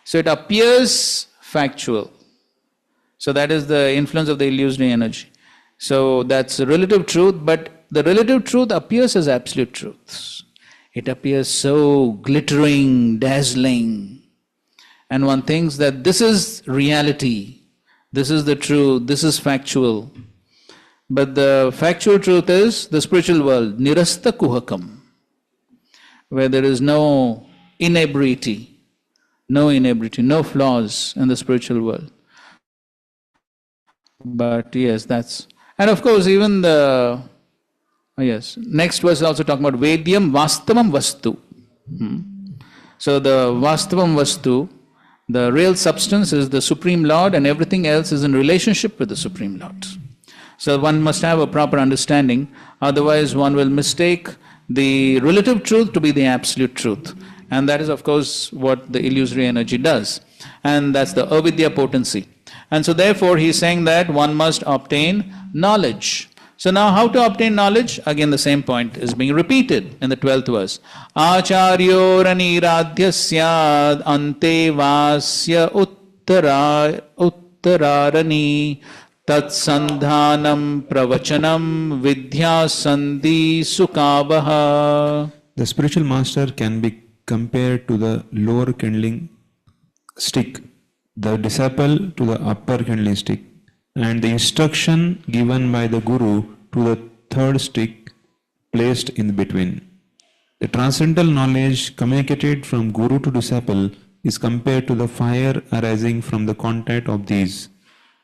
A: So it appears factual. So that is the influence of the illusory energy. So that's relative truth, but the relative truth appears as absolute truth. It appears so glittering, dazzling. And one thinks that this is reality, this is the truth, this is factual. But the factual truth is the spiritual world, nirasta kuhakam, where there is no inebriety, no flaws in the spiritual world. But yes, that's... And of course, even the... next verse is also talking about Vedyam Vastavam Vastu. So the Vastavam Vastu, the real substance is the Supreme Lord, and everything else is in relationship with the Supreme Lord. So one must have a proper understanding, otherwise one will mistake the relative truth to be the absolute truth. And that is of course what the illusory energy does. And that's the avidya potency. And so therefore he is saying that one must obtain knowledge. So now how to obtain knowledge? Again the same point is being repeated in the 12th verse. Acharyo raniradhyasya ante vasya uttararani tatsandhanam pravachanam vidya sandhi sukavaha.
T: The spiritual master can be compared to the lower kindling stick, the disciple to the upper kindling stick, and the instruction given by the Guru to the third stick placed in between. The transcendental knowledge communicated from Guru to disciple is compared to the fire arising from the contact of these,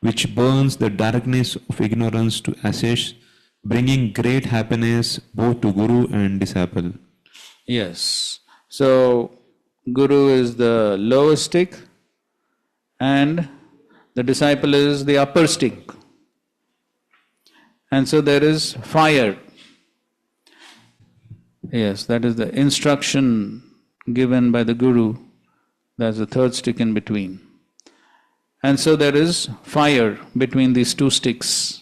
T: which burns the darkness of ignorance to ashes, bringing great happiness both to Guru and disciple.
A: Yes. So, Guru is the lower stick and the disciple is the upper stick. And so there is fire. Yes, that is the instruction given by the Guru. That's the third stick in between. And so there is fire between these two sticks.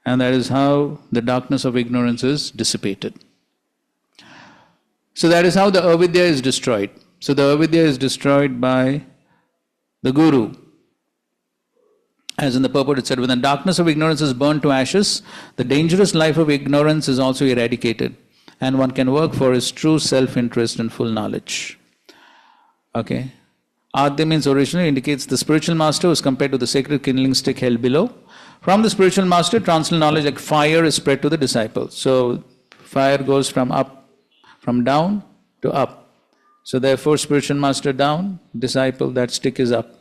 A: And that is how the darkness of ignorance is dissipated. So that is how the avidya is destroyed. So the avidya is destroyed by the Guru. As in the purport it said, when the darkness of ignorance is burnt to ashes, the dangerous life of ignorance is also eradicated, and one can work for his true self-interest and full knowledge. Okay. Adya means originally indicates the spiritual master who is compared to the sacred kindling stick held below. From the spiritual master, transcendental knowledge like fire is spread to the disciple. So fire goes from down to up. So therefore, spiritual master down, disciple, that stick is up.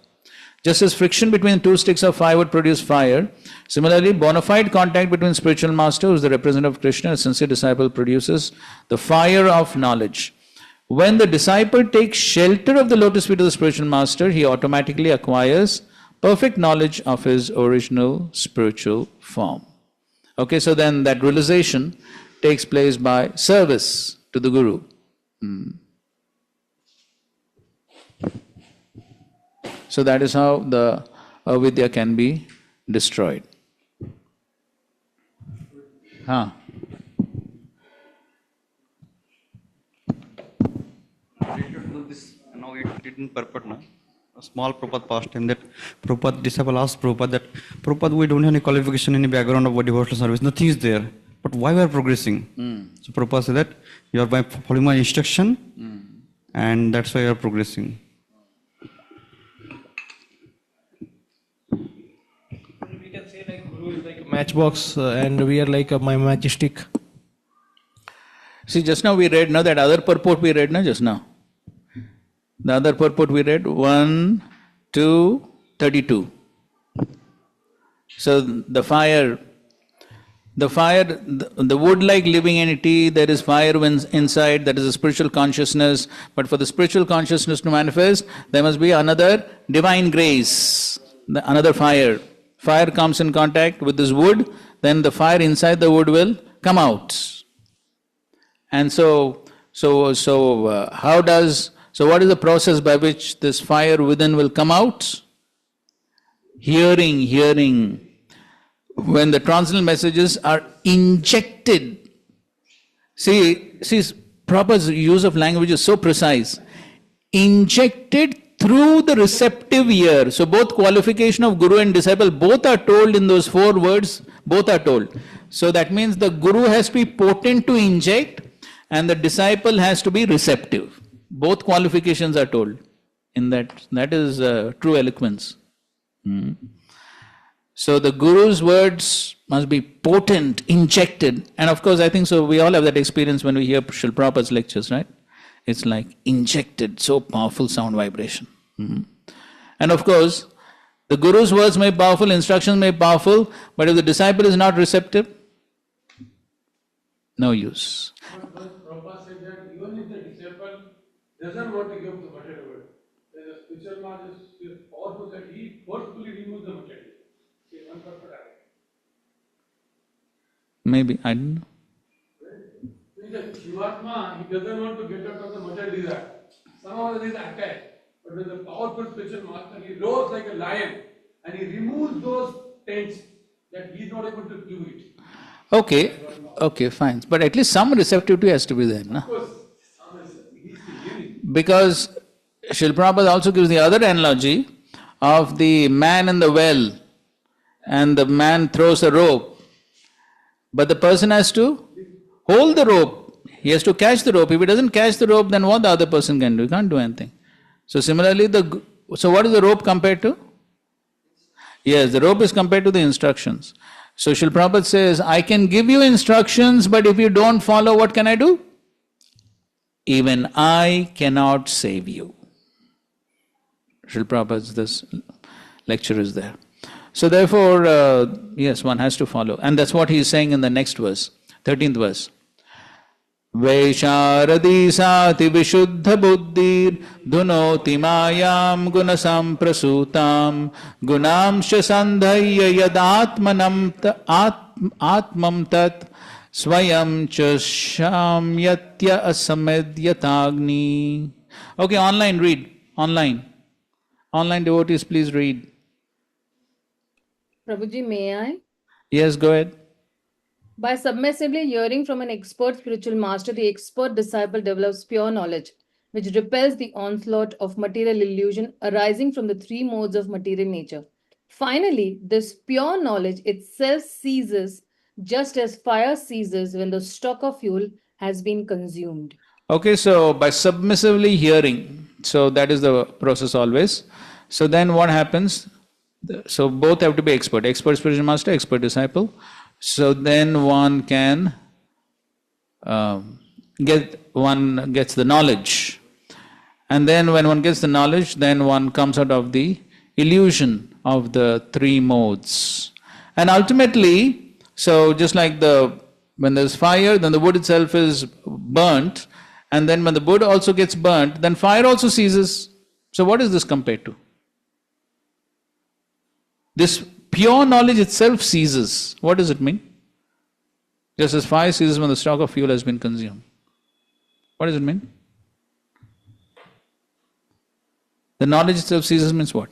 A: Just as friction between two sticks of fire would produce fire, similarly, bona fide contact between spiritual master, who is the representative of Krishna, and sincere disciple produces the fire of knowledge. When the disciple takes shelter of the lotus feet of the spiritual master, he automatically acquires perfect knowledge of his original spiritual form. Okay, so then that realization takes place by service to the Guru. So that is how the avidya can be destroyed.
U: Related to this, now it didn't purport now. A small Prabhupada past time that Prabhupada disciple asked Prabhupada that Prabhupada, we don't have any qualification, any background of devotional service, nothing is there. But why we are progressing? So Prabhupada said that you are by following my instruction, and that's why you are progressing.
Q: We can say like Guru is like a matchbox and we are like a majestic.
A: See, just now we read, now that other purport we read, now just now. The other purport we read, 1, 2, 32. So the fire, the wood-like living entity, there is fire inside, that is a spiritual consciousness. But for the spiritual consciousness to manifest, there must be another divine grace, another fire. Fire comes in contact with this wood, then the fire inside the wood will come out. And so what is the process by which this fire within will come out? Hearing. When the transcendental messages are injected. See, Prabhupada's use of language is so precise. Injected through the receptive ear. So both qualification of Guru and disciple, both are told in those 4 words, both are told. So that means the Guru has to be potent to inject, and the disciple has to be receptive. Both qualifications are told in that. That is true eloquence. So the Guru's words must be potent, injected. And of course, I think so we all have that experience when we hear Srila Prabhupada's lectures, right? It's like injected, so powerful sound vibration. And of course, the Guru's words may be powerful, instructions may be powerful, but if the disciple is not receptive, no use.
I: Prabhupada said that even if the disciple doesn't want to give the material world, the spiritual master is powerful that he forcefully removes the material.
A: Maybe, I don't know.
I: Shivatma, he doesn't want to get out of the material desire. Somehow there is attached. But with the powerful spiritual master, he roars like a lion and he removes those tents that he is not able to do it.
A: Okay, fine. But at least some receptivity has to be there, no?
I: Of course,
A: Because Srila Prabhupada also gives the other analogy of the man in the well, and the man throws a rope, but the person has to hold the rope. He has to catch the rope. If he doesn't catch the rope, then what the other person can do? He can't do anything. So similarly, so what is the rope compared to? Yes, the rope is compared to the instructions. So Srila Prabhupada says, I can give you instructions, but if you don't follow, what can I do? Even I cannot save you. Srila Prabhupada's this lecture is there. So therefore, yes, one has to follow. And that's what he is saying in the next verse, 13th verse. Vaisharadi sati vishuddha buddhir dhunoti mayam gunasam prasutam gunamsha sandhaya yadatmanam tat swayam cha shamyatya asamedyatagni. Okay, online, read. Online devotees, please read.
E: Prabhuji, may I?
A: Yes, go ahead.
E: By submissively hearing from an expert spiritual master, the expert disciple develops pure knowledge, which repels the onslaught of material illusion arising from the 3 modes of material nature. Finally, this pure knowledge itself ceases just as fire ceases when the stock of fuel has been consumed.
A: Okay, so by submissively hearing, so that is the process always. So then what happens? So both have to be expert spiritual master, expert disciple. So then one can one gets the knowledge. And then when one gets the knowledge, then one comes out of the illusion of the three modes. And ultimately, so just like when there's fire, then the wood itself is burnt, and then when the wood also gets burnt, then fire also ceases. So what is this compared to? This pure knowledge itself ceases. What does it mean? Just as fire ceases when the stock of fuel has been consumed. What does it mean? The knowledge itself ceases means what?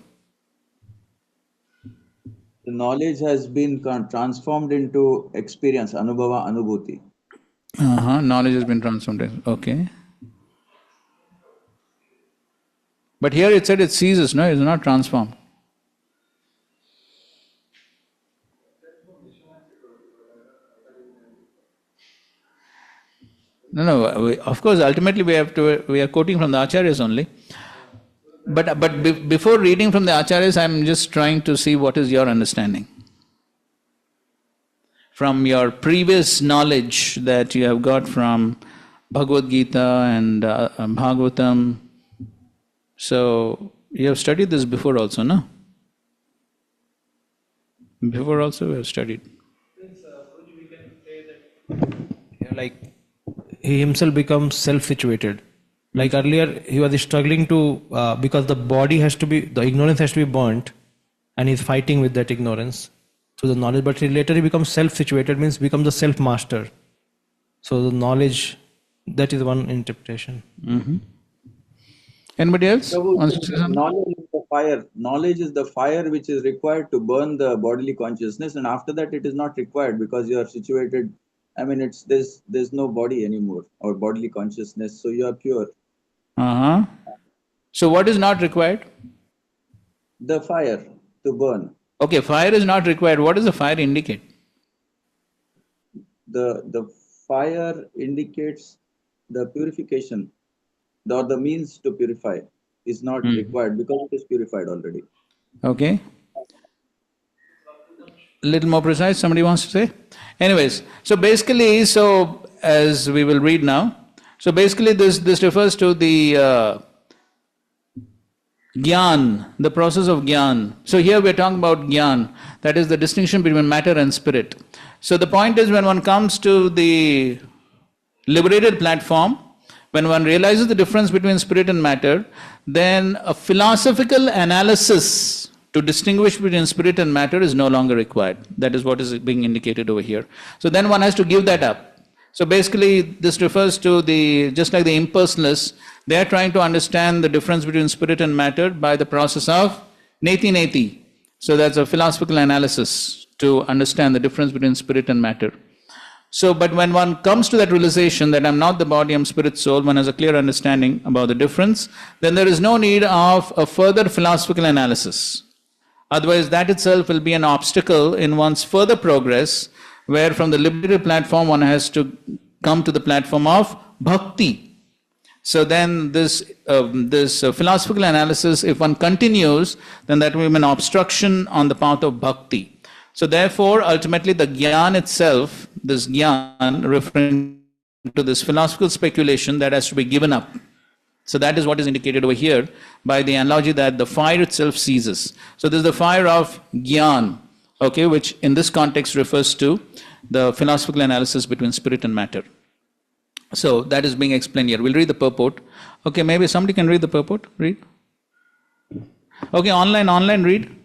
S: The knowledge has been transformed into experience, anubhava, anubhuti.
A: Knowledge has been transformed. Okay. But here it said it ceases, no? It's not transformed. No, of course, ultimately we are quoting from the acharyas only. But before reading from the acharyas, I'm just trying to see what is your understanding. From your previous knowledge that you have got from Bhagavad Gita and Bhagavatam. So, you have studied this before also, no? Before also we have studied.
Q: Like he himself becomes self-situated. Like earlier, he was struggling to, because the ignorance has to be burnt, and he's fighting with that ignorance through the knowledge. But later he becomes self-situated, means becomes a self-master. So the knowledge, that is one interpretation.
A: Mm-hmm. Anybody else?
S: Knowledge is the fire. Knowledge is the fire which is required to burn the bodily consciousness, and after that it is not required because you are situated. I mean, there's no body anymore or bodily consciousness, so you are pure.
A: So what is not required?
S: The fire to burn.
A: Okay, fire is not required. What does the fire indicate?
S: The fire indicates the purification, or the means to purify is not required because it is purified already.
A: Okay. Little more precise, somebody wants to say? Anyways, so basically, as we will read now, so basically this refers to the Gyan, the process of Gyan. So here we are talking about Gyan, that is the distinction between matter and spirit. So the point is, when one comes to the liberated platform, when one realizes the difference between spirit and matter, then a philosophical analysis to distinguish between spirit and matter is no longer required. That is what is being indicated over here. So then one has to give that up. So basically this refers to just like the impersonalists, they are trying to understand the difference between spirit and matter by the process of neti. So that's a philosophical analysis to understand the difference between spirit and matter. So, but when one comes to that realization that I'm not the body, I'm spirit, soul, one has a clear understanding about the difference, then there is no need of a further philosophical analysis. Otherwise, that itself will be an obstacle in one's further progress, where from the liberated platform one has to come to the platform of bhakti. So then this philosophical analysis, if one continues, then that will be an obstruction on the path of bhakti. So therefore, ultimately the Gyan itself, this Gyan referring to this philosophical speculation that has to be given up. So that is what is indicated over here by the analogy that the fire itself ceases. So this is the fire of Gyan, okay, which in this context refers to the philosophical analysis between spirit and matter. So that is being explained here. We'll read the purport. Okay, maybe somebody can read the purport. Read. Okay, online, read.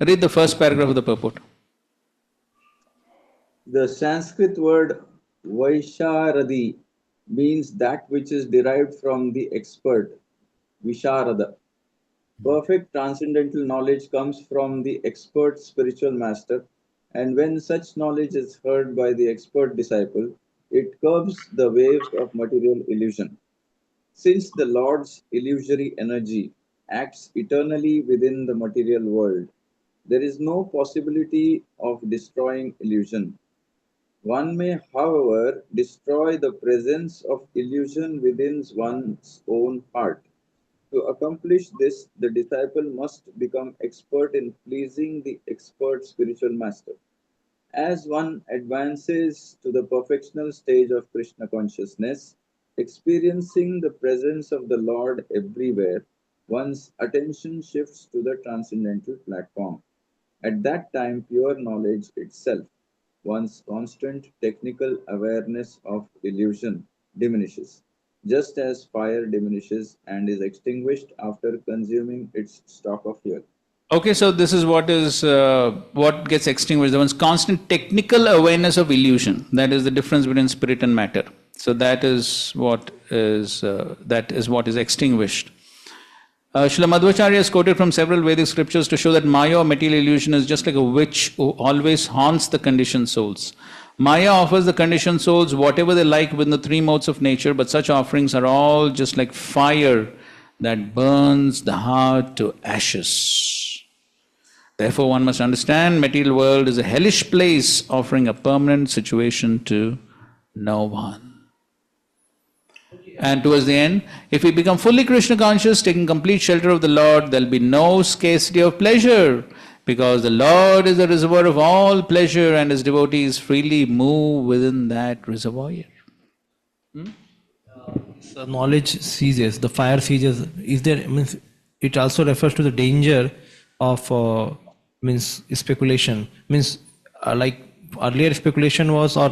A: Read the first paragraph of the purport.
S: The Sanskrit word Vaisharadi means that which is derived from the expert, Visharada. Perfect transcendental knowledge comes from the expert spiritual master, and when such knowledge is heard by the expert disciple, it curbs the waves of material illusion. Since the Lord's illusory energy acts eternally within the material world. There is no possibility of destroying illusion. One may, however, destroy the presence of illusion within one's own heart. To accomplish this, the disciple must become expert in pleasing the expert spiritual master. As one advances to the perfectional stage of Krishna consciousness, experiencing the presence of the Lord everywhere, one's attention shifts to the transcendental platform. At that time, pure knowledge itself, one's constant technical awareness of illusion, diminishes, just as fire diminishes and is extinguished after consuming its stock of fuel.
A: Okay, so this is what gets extinguished. One's constant technical awareness of illusion. That is the difference between spirit and matter. So that is what is extinguished. Srila Madhvacharya is quoted from several Vedic scriptures to show that Maya or material illusion is just like a witch who always haunts the conditioned souls. Maya offers the conditioned souls whatever they like within the three modes of nature, but such offerings are all just like fire that burns the heart to ashes. Therefore, one must understand material world is a hellish place offering a permanent situation to no one. And towards the end, if we become fully Krishna conscious, taking complete shelter of the Lord, there will be no scarcity of pleasure, because the Lord is the reservoir of all pleasure and His devotees freely move within that reservoir.
Q: So knowledge ceases, the fire ceases. Is there, means it also refers to the danger of speculation. Like earlier speculation was, or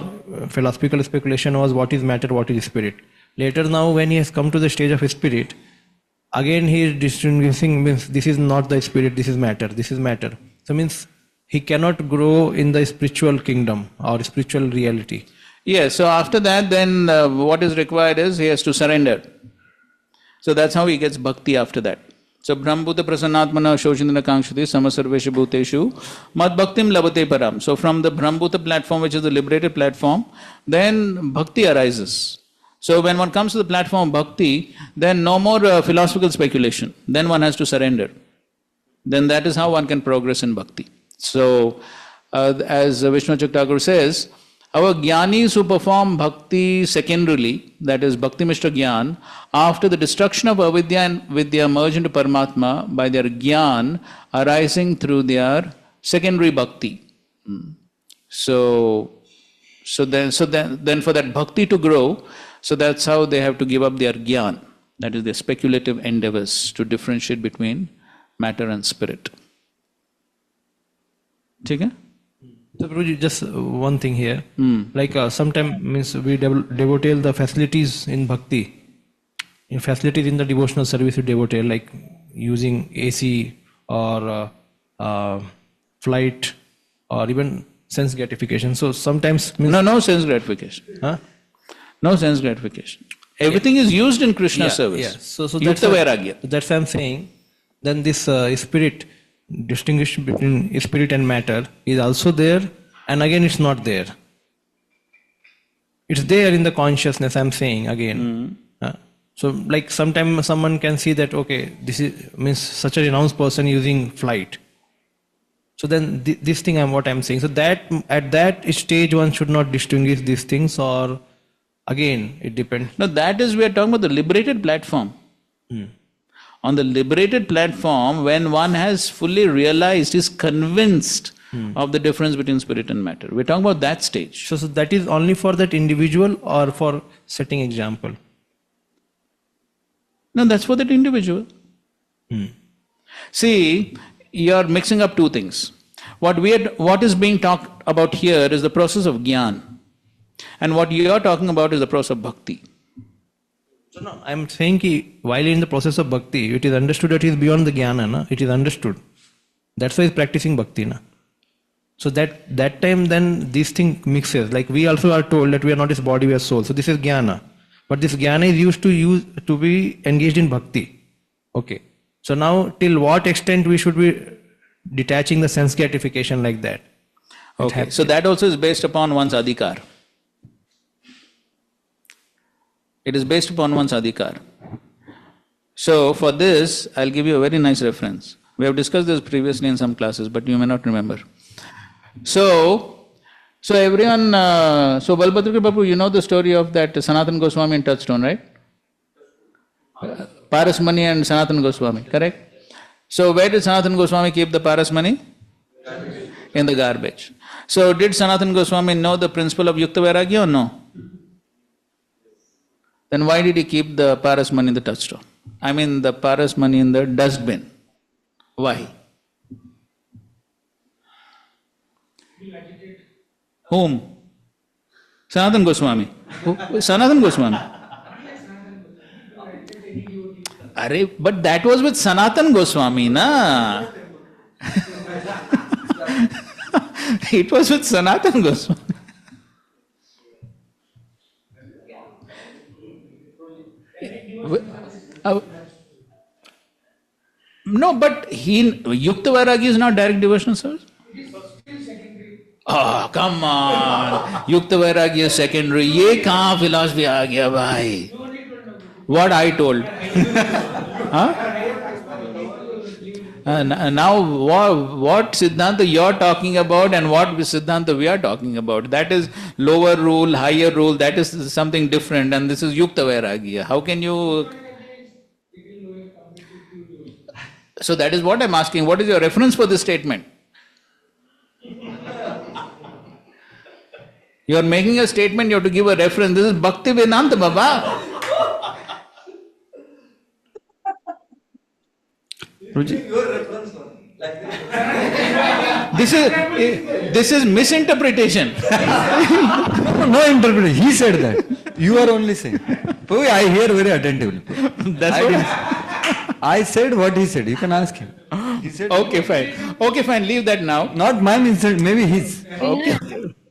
Q: philosophical speculation was, what is matter, what is spirit. Later now, when he has come to the stage of spirit, again he is distinguishing, means this is not the spirit, this is matter, this is matter. So means he cannot grow in the spiritual kingdom or spiritual reality.
A: Yes, so after that then what is required is he has to surrender. So that's how he gets bhakti after that. So Brahmbhuta Prasannatmana Shoshindana Kankshati Samasarvesha Bhuteshu Mad Bhaktim Labate Param. So from the Brahmbhuta platform, which is the liberated platform, then bhakti arises. So when one comes to the platform of bhakti, then no more philosophical speculation. Then one has to surrender. Then that is how one can progress in bhakti. So as Vishnu Thakur says, our jnanis who perform bhakti secondarily, that is bhakti mishra jnana, after the destruction of avidya and vidya merge into Paramatma by their jnana arising through their secondary bhakti. So then for that bhakti to grow, so that's how they have to give up their jnana, that is their speculative endeavors to differentiate between matter and spirit. Okay?
Q: So Prabhuji, just one thing here. Like sometimes means we devote the facilities in bhakti, in facilities in the devotional service we devote, like using AC or flight or even sense gratification. So sometimes
A: no sense gratification.
Q: Huh?
A: No sense gratification. Everything is used in Krishna's service.
Q: Yeah. So
A: that's
Q: what I'm saying. Then this spirit, distinguish between spirit and matter, is also there, and again it's not there. It's there in the consciousness, I'm saying again. So like sometimes someone can see that, okay, this is means such a renounced person using flight. So then this thing what I'm saying. So that at that stage one should not distinguish these things, or again it depends.
A: No, that is, we are talking about the liberated platform. On the liberated platform, when one has fully realized, is convinced of the difference between spirit and matter. We're talking about that stage.
Q: So that is only for that individual or for setting example?
A: No, that's for that individual. See, you're mixing up two things. What is being talked about here is the process of jnana. And what you're talking about is the process of bhakti.
Q: So no, I'm saying while in the process of bhakti, it is understood that he is beyond the jnana, na? It is understood. That's why he's practicing bhakti. Na? So that time then this thing mixes. Like we also are told that we are not his body, we are soul. So this is jnana. But this jnana is used to be engaged in bhakti. Okay. So now till what extent we should be detaching the sense gratification like that?
A: Okay. So that also is based upon one's adhikar. It is based upon one's adhikar. So for this, I'll give you a very nice reference. We have discussed this previously in some classes, but you may not remember. So everyone, so Balbhadra Babu, you know the story of that Sanatana Goswami and Touchstone, right? Parasmani and Sanatana Goswami, correct? So where did Sanatana Goswami keep the Parasmani? In the garbage. So did Sanatana Goswami know the principle of Yukta Vairagya or no? Then why did he keep the Parasmani in the touchstone? I mean the Parasmani in the dustbin. Why? Whom? Sanatana Goswami. Sanatana Goswami. But that was with Sanatana Goswami, na? It was with Sanatana Goswami. No, but Yukta Vairagya is not direct devotional service. Oh, come on. Yukta Vairagya is secondary. Ye kahan philosophy aa gaya, bhai? What I told. Huh? Now what Siddhanta you're talking about and what Siddhanta we are talking about, that is lower rule, higher rule, that is something different, and this is Yukta Vairagya. How can you... So that is what I'm asking. What is your reference for this statement? You are making a statement, you have to give a reference. This is Bhaktivedanta, Baba. This is misinterpretation.
D: No interpretation. He said that. You are only saying. I hear very attentively. I said what he said. You can ask him. He said.
A: Okay, fine. Okay, fine. Leave that now.
D: Not mine instead. Maybe his.
A: Okay.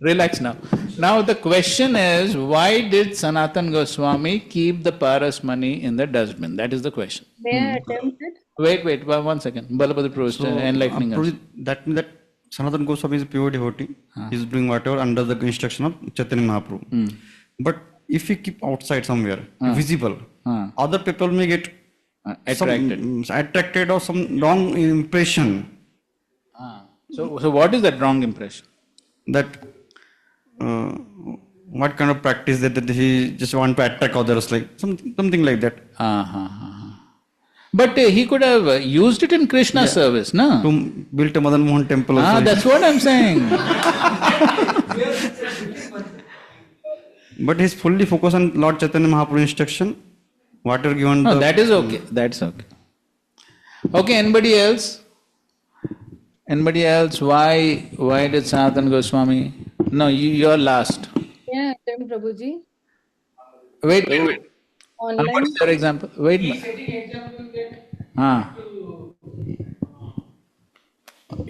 A: Relax now. Now the question is, why did Sanatana Goswami keep the Parasmani in the dustbin? That is the question.
E: May I attempt it?
A: Wait, 1 second. Balabhadra Prabhu is enlightening us.
U: That means that Sanatana Goswami is a pure devotee. He is doing whatever under the instruction of Chaitanya Mahaprabhu. But if we keep outside somewhere, visible, other people may get attracted or some wrong impression.
A: So what is that wrong impression?
U: That what kind of practice that he just want to attack others, like something like that.
A: But he could have used it in Krishna's service, no?
U: To build a Madan Mohan temple also.
A: That's what I'm saying.
U: But he's fully focused on Lord Chaitanya Mahaprabhu instruction. Whatever given.
A: No, that is okay. That's okay. Okay, anybody else? Anybody else? Why did Sanatana Goswami? No, you're last.
E: Yeah, attempt, Prabhuji.
A: Wait.
E: Online.
A: What is your example? Wait.
B: A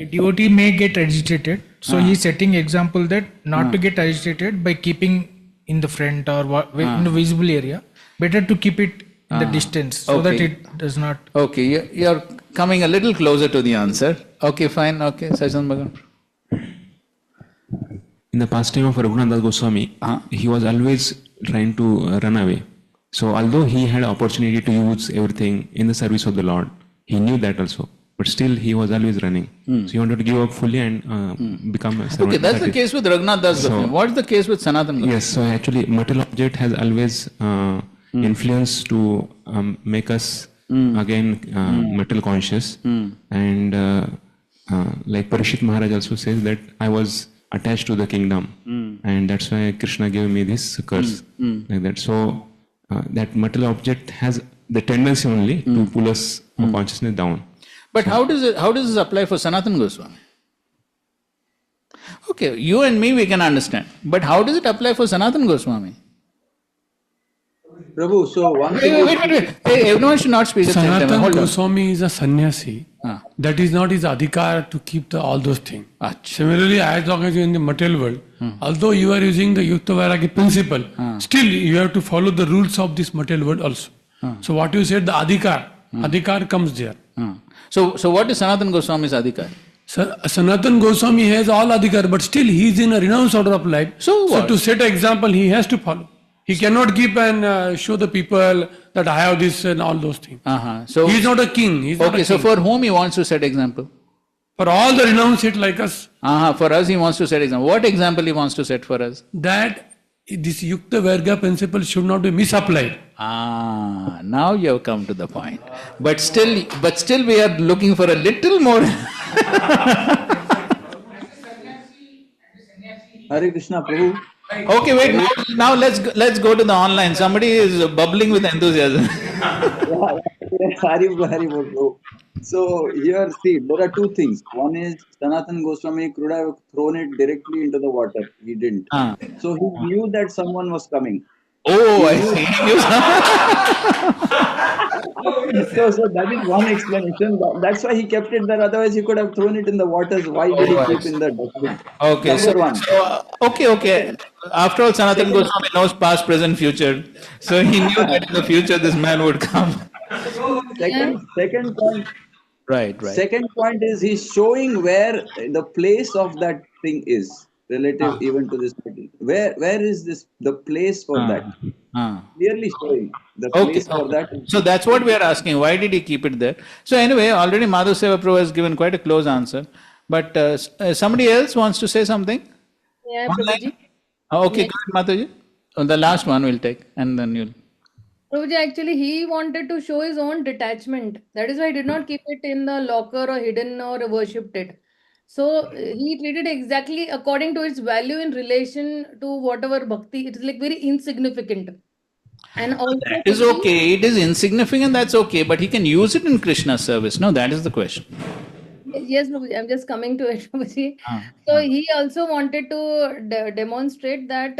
B: devotee may get agitated, so he is setting example that not to get agitated by keeping in the front or in the visible area. Better to keep it in the distance so that it does not.
A: Okay, you're coming a little closer to the answer. Okay, fine. Okay, Sajjan Bhagan.
P: In the pastime of Raghunath Goswami, he was always trying to run away. So although he had opportunity to use everything in the service of the Lord, he knew that also. But still he was always running. So he wanted to give up fully and become a servant.
A: Okay, that's the case with Raghunath Das Goswami. What is the case with Sanatana Goswami?
P: Yes, so actually material object has always influence to make us again material conscious. And like Parishit Maharaj also says that I was attached to the kingdom, and that's why Krishna gave me this curse, like that. So that material object has the tendency only to pull us consciousness down.
A: But how does this apply for Sanatana Goswami? Okay, you and me we can understand, but how does it apply for Sanatana Goswami?
S: Prabhu, so one thing.
A: Wait. Hey, everyone should not speak at the same time.
I: Sanatana
A: Hold on.
I: Goswami is a sannyasi. That is not his adhikar to keep all those things. Similarly, as long as you are in the material world, although you are using the Yukta Vairagya principle, still you have to follow the rules of this material world also. So what you said, the adhikar comes there.
A: So what is Sanatana Goswami's adhikar?
I: Sanatana Goswami has all adhikar, but still he is in a renounced order of life. So to set an example, he has to follow. He cannot keep and show the people that that I have this and all those things.
A: So
I: He is not a king. He is not a
A: so
I: king.
A: for whom he wants to set example?
I: For all the renunciate like us,
A: For us he wants to set example. What example he wants to set for us?
I: that this Yukta Varga principle should not be misapplied.
A: Now you have come to the point. But still we are looking for a little more.
S: Hare Krishna, Prabhu.
A: Okay, wait. Now let's go to the online. Somebody is bubbling with enthusiasm.
S: Hare Prabhu. So here, see, there are two things. One is Sanatana Goswami could have thrown it directly into the water. He didn't. So he knew that someone was coming.
A: Oh, I see.
S: So that is one explanation. That's why he kept it there. Otherwise, he could have thrown it in the waters. Why did he keep in the dustbin?
A: Okay,
S: Number one.
A: Okay. After all, Sanatana Goswami knows past, present, future. So he knew that in the future this man would come.
S: Second point.
A: Right.
S: Second point is he's showing where the place of that thing is relative even to this meeting. Where is this the place for that? Clearly showing the place for that.
A: So that's what we are asking. Why did he keep it there? So anyway, already Madhav Seva Prabhu has given quite a close answer. But somebody else wants to say something?
E: Yeah, Prabhuji.
A: Okay, go ahead, Madhavji. The last one we'll take, and then you'll.
E: Prabhuji, actually, he wanted to show his own detachment. That is why he did not keep it in the locker or hidden or worshipped it. So he treated exactly according to its value in relation to whatever bhakti. It is like very insignificant. And also
A: That is okay. It is insignificant. That's okay. But he can use it in Krishna's service. No, that is the question.
E: yes, Prabhuji, I'm just coming to it, Prabhuji. So he also wanted to demonstrate that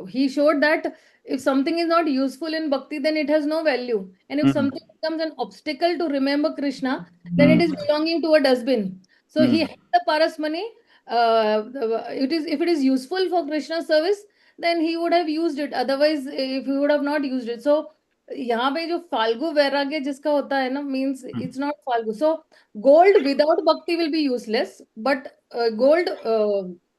E: he showed that if something is not useful in bhakti, then it has no value. And if something becomes an obstacle to remember Krishna, then it is belonging to a dustbin. So he had the paras money. If it is useful for Krishna's service, then he would have used it. Otherwise, if he would have not used it. So यहाँ पे जो फाल्गु वैराग्य जिसका होता है ना means it's not Falgu. So gold without bhakti will be useless, but gold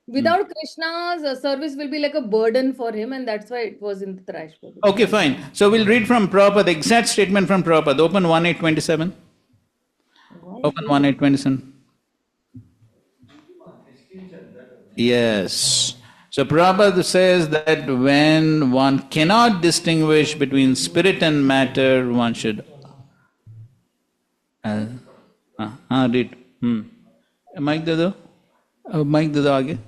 E: without Krishna's service will be like a burden for him, and that's why it was in the trash.
A: Okay, fine. So we'll read from Prabhupada, the exact statement from Prabhupada. Open 1827. Open 1827. Yes. So Prabhupada says that when one cannot distinguish between spirit and matter, one should read. Mic dado. Mic dado aage.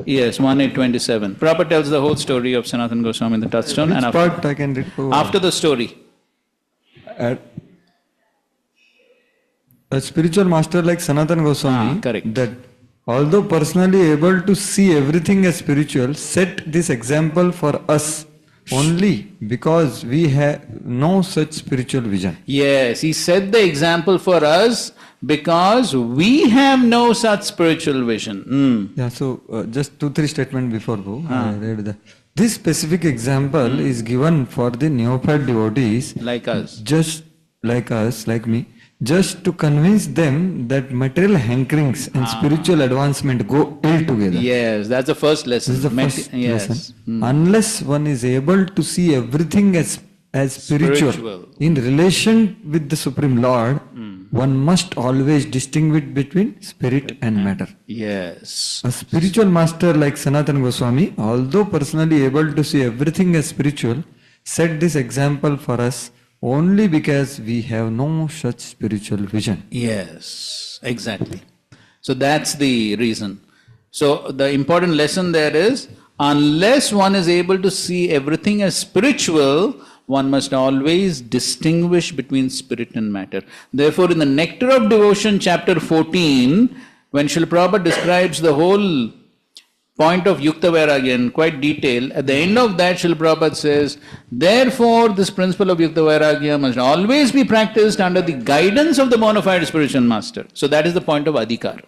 A: Yes, 1827. Prabhupada tells the whole story of Sanatana Goswami in the touchstone.
D: Which
A: And
D: part I can read?
A: after the story.
D: A spiritual master like Sanatana Goswami,
A: correct.
D: that although personally able to see everything as spiritual, set this example for us only because we have no such spiritual vision.
A: Yes, he set the example for us because we have no such spiritual vision.
D: Yeah, so just 2-3 statements before I read that. This specific example is given for the neophyte devotees
A: like us.
D: Just like us, like me, just to convince them that material hankerings and spiritual advancement go ill together.
A: Yes, that's the first lesson.
D: This is the first lesson. Unless one is able to see everything as spiritual in relation with the Supreme Lord, one must always distinguish between spirit and matter.
A: Yes.
D: A spiritual master like Sanatana Goswami, although personally able to see everything as spiritual, set this example for us only because we have no such spiritual vision.
A: Yes, exactly. So that's the reason. So the important lesson there is, unless one is able to see everything as spiritual, one must always distinguish between spirit and matter. Therefore, in the Nectar of Devotion, chapter 14, when Srila Prabhupada describes the whole point of Yukta Vairagya in quite detail, at the end of that, Srila Prabhupada says, therefore, this principle of Yukta Vairagya must always be practiced under the guidance of the bona fide spiritual master. So that is the point of Adhikar.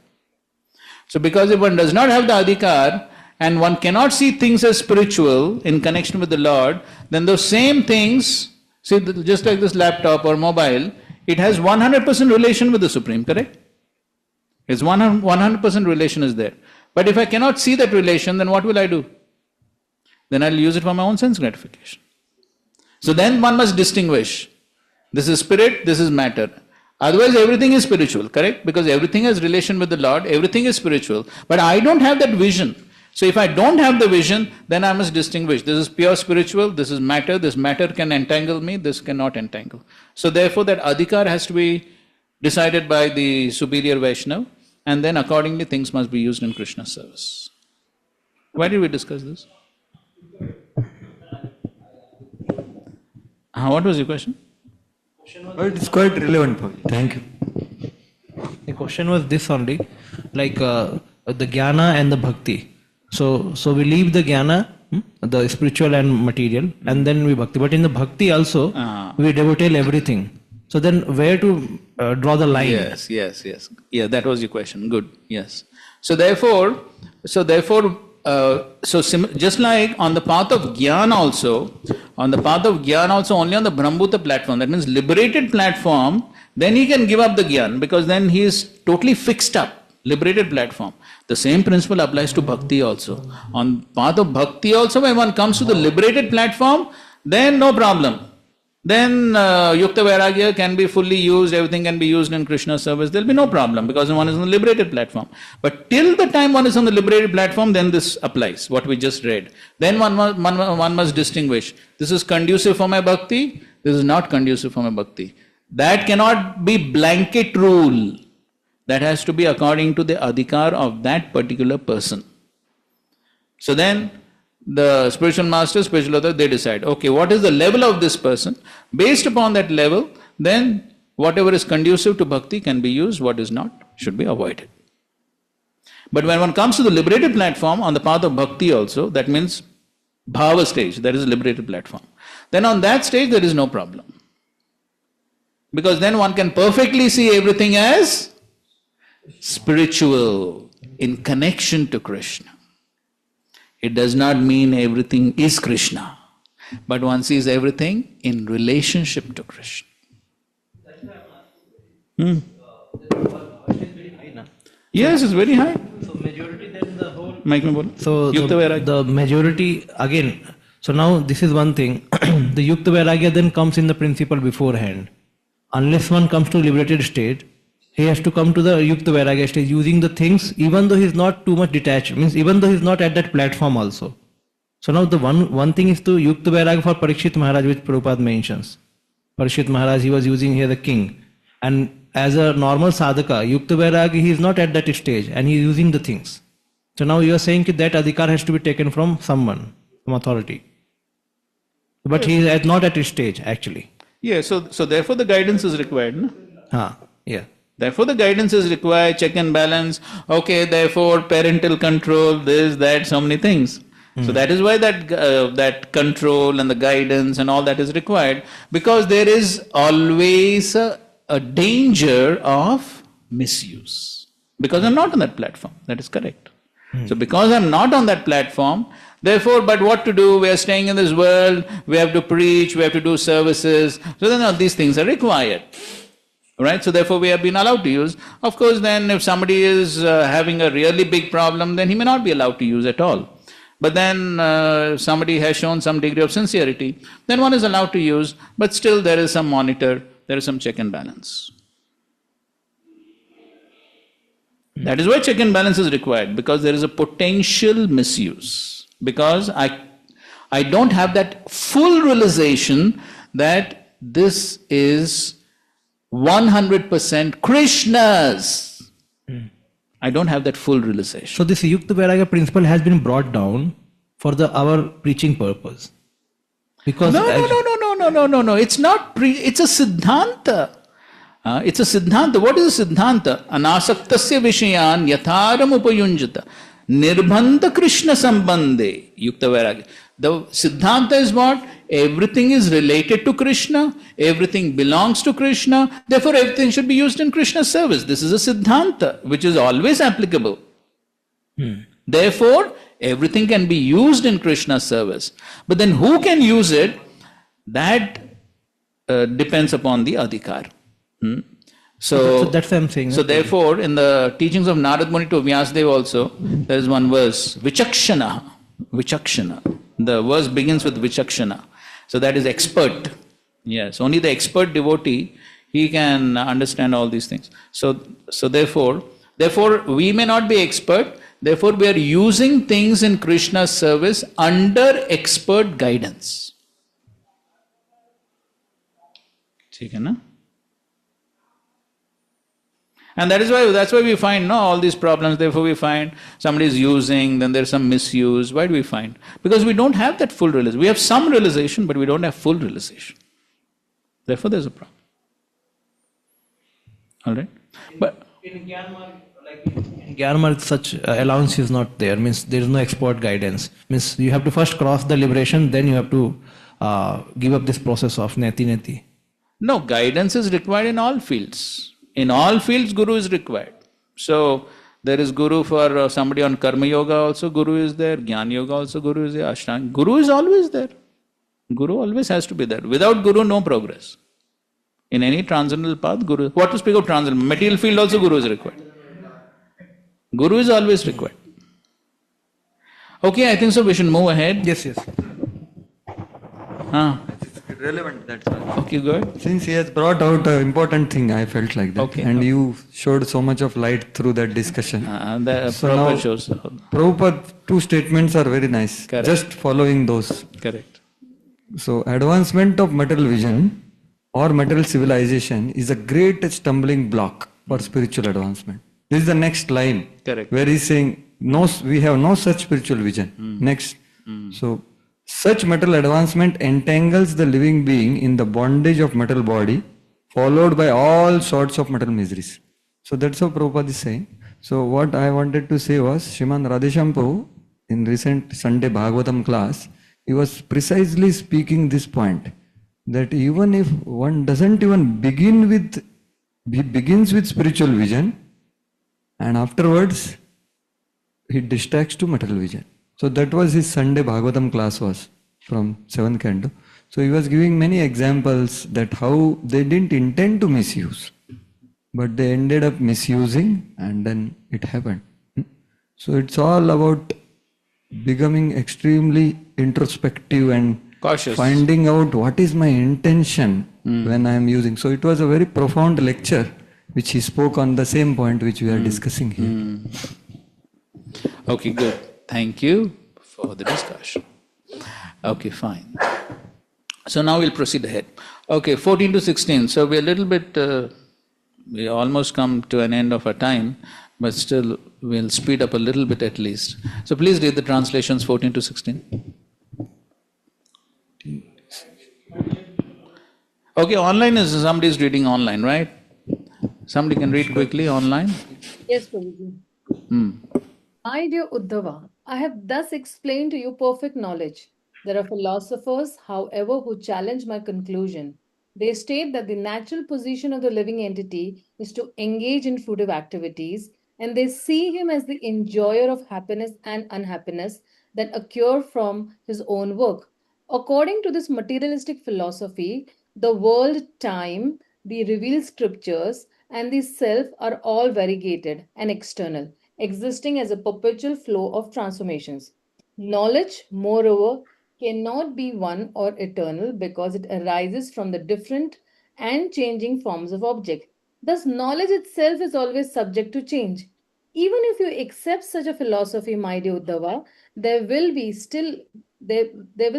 A: So because if one does not have the Adhikar, and one cannot see things as spiritual in connection with the Lord, then those same things, see, just like this laptop or mobile, it has 100% relation with the Supreme, correct? It's 100% relation is there. But if I cannot see that relation, then what will I do? then I'll use it for my own sense gratification. So then one must distinguish. This is spirit, this is matter. Otherwise everything is spiritual, correct? Because everything has relation with the Lord, everything is spiritual. But I don't have that vision. So if I don't have the vision, then I must distinguish. This is pure spiritual, this is matter, this matter can entangle me, this cannot entangle. So therefore that adhikar has to be decided by the superior Vaishnava, and then accordingly things must be used in Krishna's service. Why did we discuss this? What was your question?
D: Well, it's quite relevant for you. Thank you.
Q: The question was this only, like the jnana and the bhakti. So we leave the jnana, the spiritual and material, and then we bhakti. But in the bhakti also, we devote everything. So then where to draw the line?
A: Yes. Yeah, that was your question. Good. Yes. So therefore, just like on the path of jnana also, only on the Brahmbhuta platform, that means liberated platform, then he can give up the jnana, because then he is totally fixed up, liberated platform. The same principle applies to bhakti also. On path of bhakti also, when one comes to the liberated platform, then no problem. Then Yukta Vairagya can be fully used, everything can be used in Krishna's service, there will be no problem because one is on the liberated platform. But till the time one is on the liberated platform, then this applies, what we just read. Then one must distinguish, this is conducive for my bhakti, this is not conducive for my bhakti. That cannot be blanket rule. That has to be according to the adhikar of that particular person. So then, the spiritual master, spiritual author, they decide, okay, what is the level of this person? Based upon that level, then whatever is conducive to bhakti can be used, what is not, should be avoided. But when one comes to the liberated platform, on the path of bhakti also, that means bhava stage, that is a liberated platform. Then on that stage, there is no problem. Because then one can perfectly see everything as spiritual, in connection to Krishna. It does not mean everything is Krishna, but one sees everything in relationship to Krishna. Yes, it's very high.
Q: So majority then the whole...
A: So
Q: the majority, again, so now this is one thing, the Yukta Vairagya then comes in the principle beforehand. Unless one comes to liberated state, he has to come to the Yukta Vairagya stage using the things, even though he is not too much detached, means even though he is not at that platform also. So now the one thing is to Yukta Vairagya for Parikshit Maharaj, which Prabhupada mentions. Parikshit Maharaj, he was using here the king. And as a normal sadhaka, Yukta Vairagya, he is not at that stage and he is using the things. So now you are saying that adhikar has to be taken from someone, from authority. But he is not at his stage actually.
A: Yeah, so therefore the guidance is required, no?
Q: Yeah.
A: Therefore the guidance is required, check and balance, okay, therefore parental control, this, that, so many things. So that is why that control and the guidance and all that is required, because there is always a danger of misuse. Because I'm not on that platform, that is correct. So because I'm not on that platform, therefore, but what to do? We are staying in this world, we have to preach, we have to do services, so then all these things are required. Right? So therefore we have been allowed to use. Of course then if somebody is having a really big problem, then he may not be allowed to use at all. But then somebody has shown some degree of sincerity, then one is allowed to use, but still there is some monitor, there is some check and balance. That is why check and balance is required, because there is a potential misuse. Because I don't have that full realization that this is 100% Krishna's. I don't have that full realization.
Q: So this Yukta Vairagya principle has been brought down for our preaching purpose. Because
A: No. It's not it's a siddhanta. It's a siddhanta. What is a siddhanta? Anasaktasya vishayan yatharam upayunjata nirbandha Krishna sambandhe Yukta Vairagya. The siddhanta is what? Everything is related to Krishna, everything belongs to Krishna, therefore everything should be used in Krishna's service. This is a siddhanta which is always applicable. Therefore, everything can be used in Krishna's service. But then who can use it? That depends upon the adhikar. So
Q: that's what I'm saying.
A: So therefore, in the teachings of Narad Muni to Vyasadeva also, there is one verse, Vichakshana. The verse begins with Vichakshana. So that is expert. Yes, only the expert devotee, he can understand all these things. So therefore, we may not be expert, therefore we are using things in Krishna's service under expert guidance. ठीक है ना? And that's why we find all these problems. Therefore we find somebody is using, then there's some misuse. Why do we find? Because we don't have that full realization. We have some realization, but we don't have full realization. Therefore there's a problem. All right? But
Q: in Gyanmarg, such allowance is not there. Means there is no expert guidance. Means you have to first cross the liberation, then you have to give up this process of neti.
A: no, guidance is required in all fields. In all fields, Guru is required. So, there is Guru for somebody on Karma Yoga also, Guru is there. Jnana Yoga also, Guru is there. Ashtanga, Guru is always there. Guru always has to be there. Without Guru, no progress. In any transcendental path, Guru… What to speak of transcendental? Material field also Guru is required. Guru is always required. Okay, I think so we should move ahead.
Q: Yes.
D: Relevant, that's all.
A: Okay, good.
D: Since he has brought out an important thing, I felt like that.
A: Okay.
D: And you showed so much of light through that discussion.
A: So Prabhupada shows.
D: Prabhupada, two statements are very nice.
A: Correct.
D: Just following those.
A: Correct.
D: So, advancement of material vision or material civilization is a great stumbling block for spiritual advancement. This is the next line.
A: Correct.
D: Where he's saying, no, we have no such spiritual vision. Next. So, such material advancement entangles the living being in the bondage of material body, followed by all sorts of material miseries. So that's how Prabhupada is saying. So what I wanted to say was, Sriman Radhesham Prabhu, in recent Sunday Bhagavatam class, he was precisely speaking this point, that even if one doesn't even begins with spiritual vision, and afterwards he distracts to material vision. So that was his Sunday Bhagavatam class was from 7th canto. So he was giving many examples that how they didn't intend to misuse, but they ended up misusing and then it happened. So it's all about becoming extremely introspective and
A: cautious,
D: finding out what is my intention when I am using. So it was a very profound lecture which he spoke on the same point which we are discussing here.
A: Okay, good. Thank you for the discussion. Okay, fine. So now we'll proceed ahead. Okay, 14 to 16. So we're a little bit, we almost come to an end of our time, but still we'll speed up a little bit at least. So please read the translations 14 to 16. Okay, online is somebody is reading online, right? Somebody can read quickly online?
E: Yes, Prabhuji. My dear Uddhava, I have thus explained to you perfect knowledge. There are philosophers, however, who challenge my conclusion. They state that the natural position of the living entity is to engage in fruitive activities, and they see him as the enjoyer of happiness and unhappiness that occur from his own work. According to this materialistic philosophy, the world, time, the revealed scriptures, and the self are all variegated and external, existing as a perpetual flow of transformations. Knowledge, moreover, cannot be one or eternal because it arises from the different and changing forms of object. Thus, knowledge itself is always subject to change. Even if you accept such a philosophy, my dear Uddhava, there will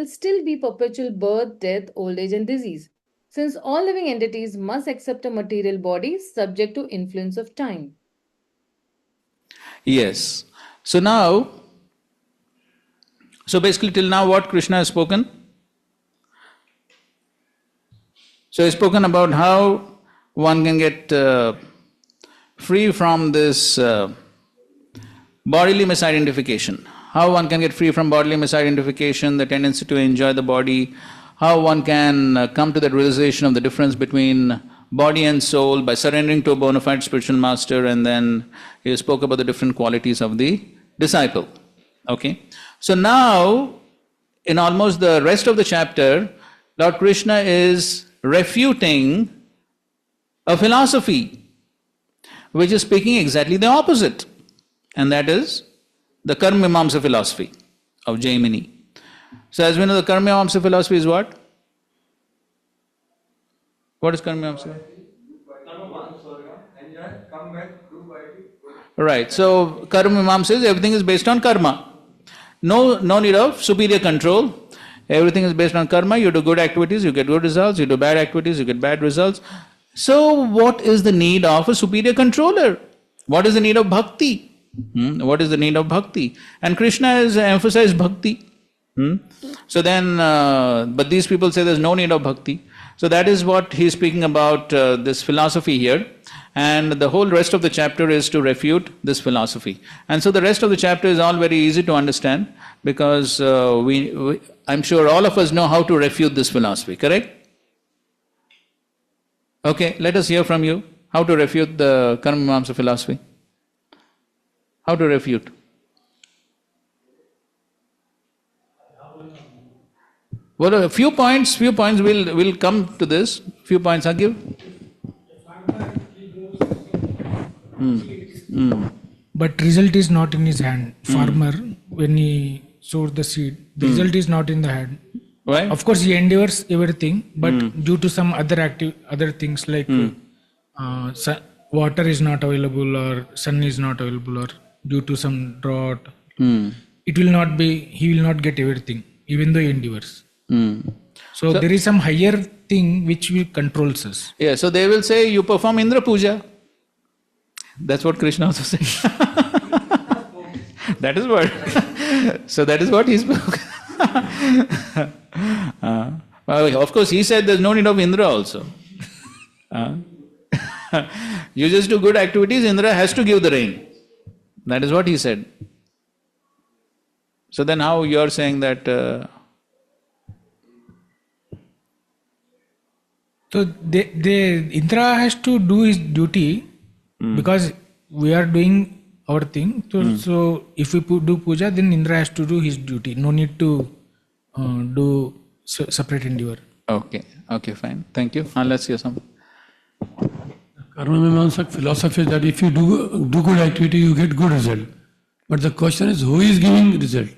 E: still be perpetual birth, death, old age, and disease, since all living entities must accept a material body subject to influence of time.
A: Yes. So basically till now what Krishna has spoken? So he's spoken about how one can get free from this bodily misidentification. How one can get free from bodily misidentification, the tendency to enjoy the body, how one can come to that realization of the difference between body and soul by surrendering to a bona fide spiritual master, and then he spoke about the different qualities of the disciple. Okay? So now, in almost the rest of the chapter, Lord Krishna is refuting a philosophy which is speaking exactly the opposite, and that is the Karma Mimamsa philosophy of Jaimini. So as we know, the Karma Mimamsa philosophy is what? What is Karma Mimamsa? Right, so Karma Mimamsa says everything is based on karma. No need of superior control. Everything is based on karma. You do good activities, you get good results. You do bad activities, you get bad results. So what is the need of a superior controller? What is the need of bhakti? What is the need of bhakti? And Krishna has emphasized bhakti. So then, but these people say there's no need of bhakti. So that is what he's speaking about, this philosophy here. And the whole rest of the chapter is to refute this philosophy. And so the rest of the chapter is all very easy to understand because I'm sure all of us know how to refute this philosophy, correct? Okay, let us hear from you how to refute the Karma Mimamsa philosophy. How to refute? Well, a few points will come to this. Few points, give.
B: But result is not in his hand. Farmer, when he sowed the seed, the result is not in the hand.
A: Right.
B: Of course, he endeavors everything, but due to some other things like water is not available or sun is not available or due to some drought, it will not be. He will not get everything, even though he endeavors. So there is some higher thing which will controls us.
A: Yeah. So they will say you perform Indra Puja. That's what Krishna also said. That is what. So that is what he spoke. Well, of course, he said there's no need of Indra also. You just do good activities, Indra has to give the rain. That is what he said. So then how you're saying that…
B: So Indra has to do his duty because we are doing our thing. So if we do puja, then Indra has to do his duty. No need to do separate endeavor.
A: Okay, fine. Thank you. Let's hear some.
I: Karma Mimamsa philosophy is that if you do good activity, you get good result. But the question is, who is giving result?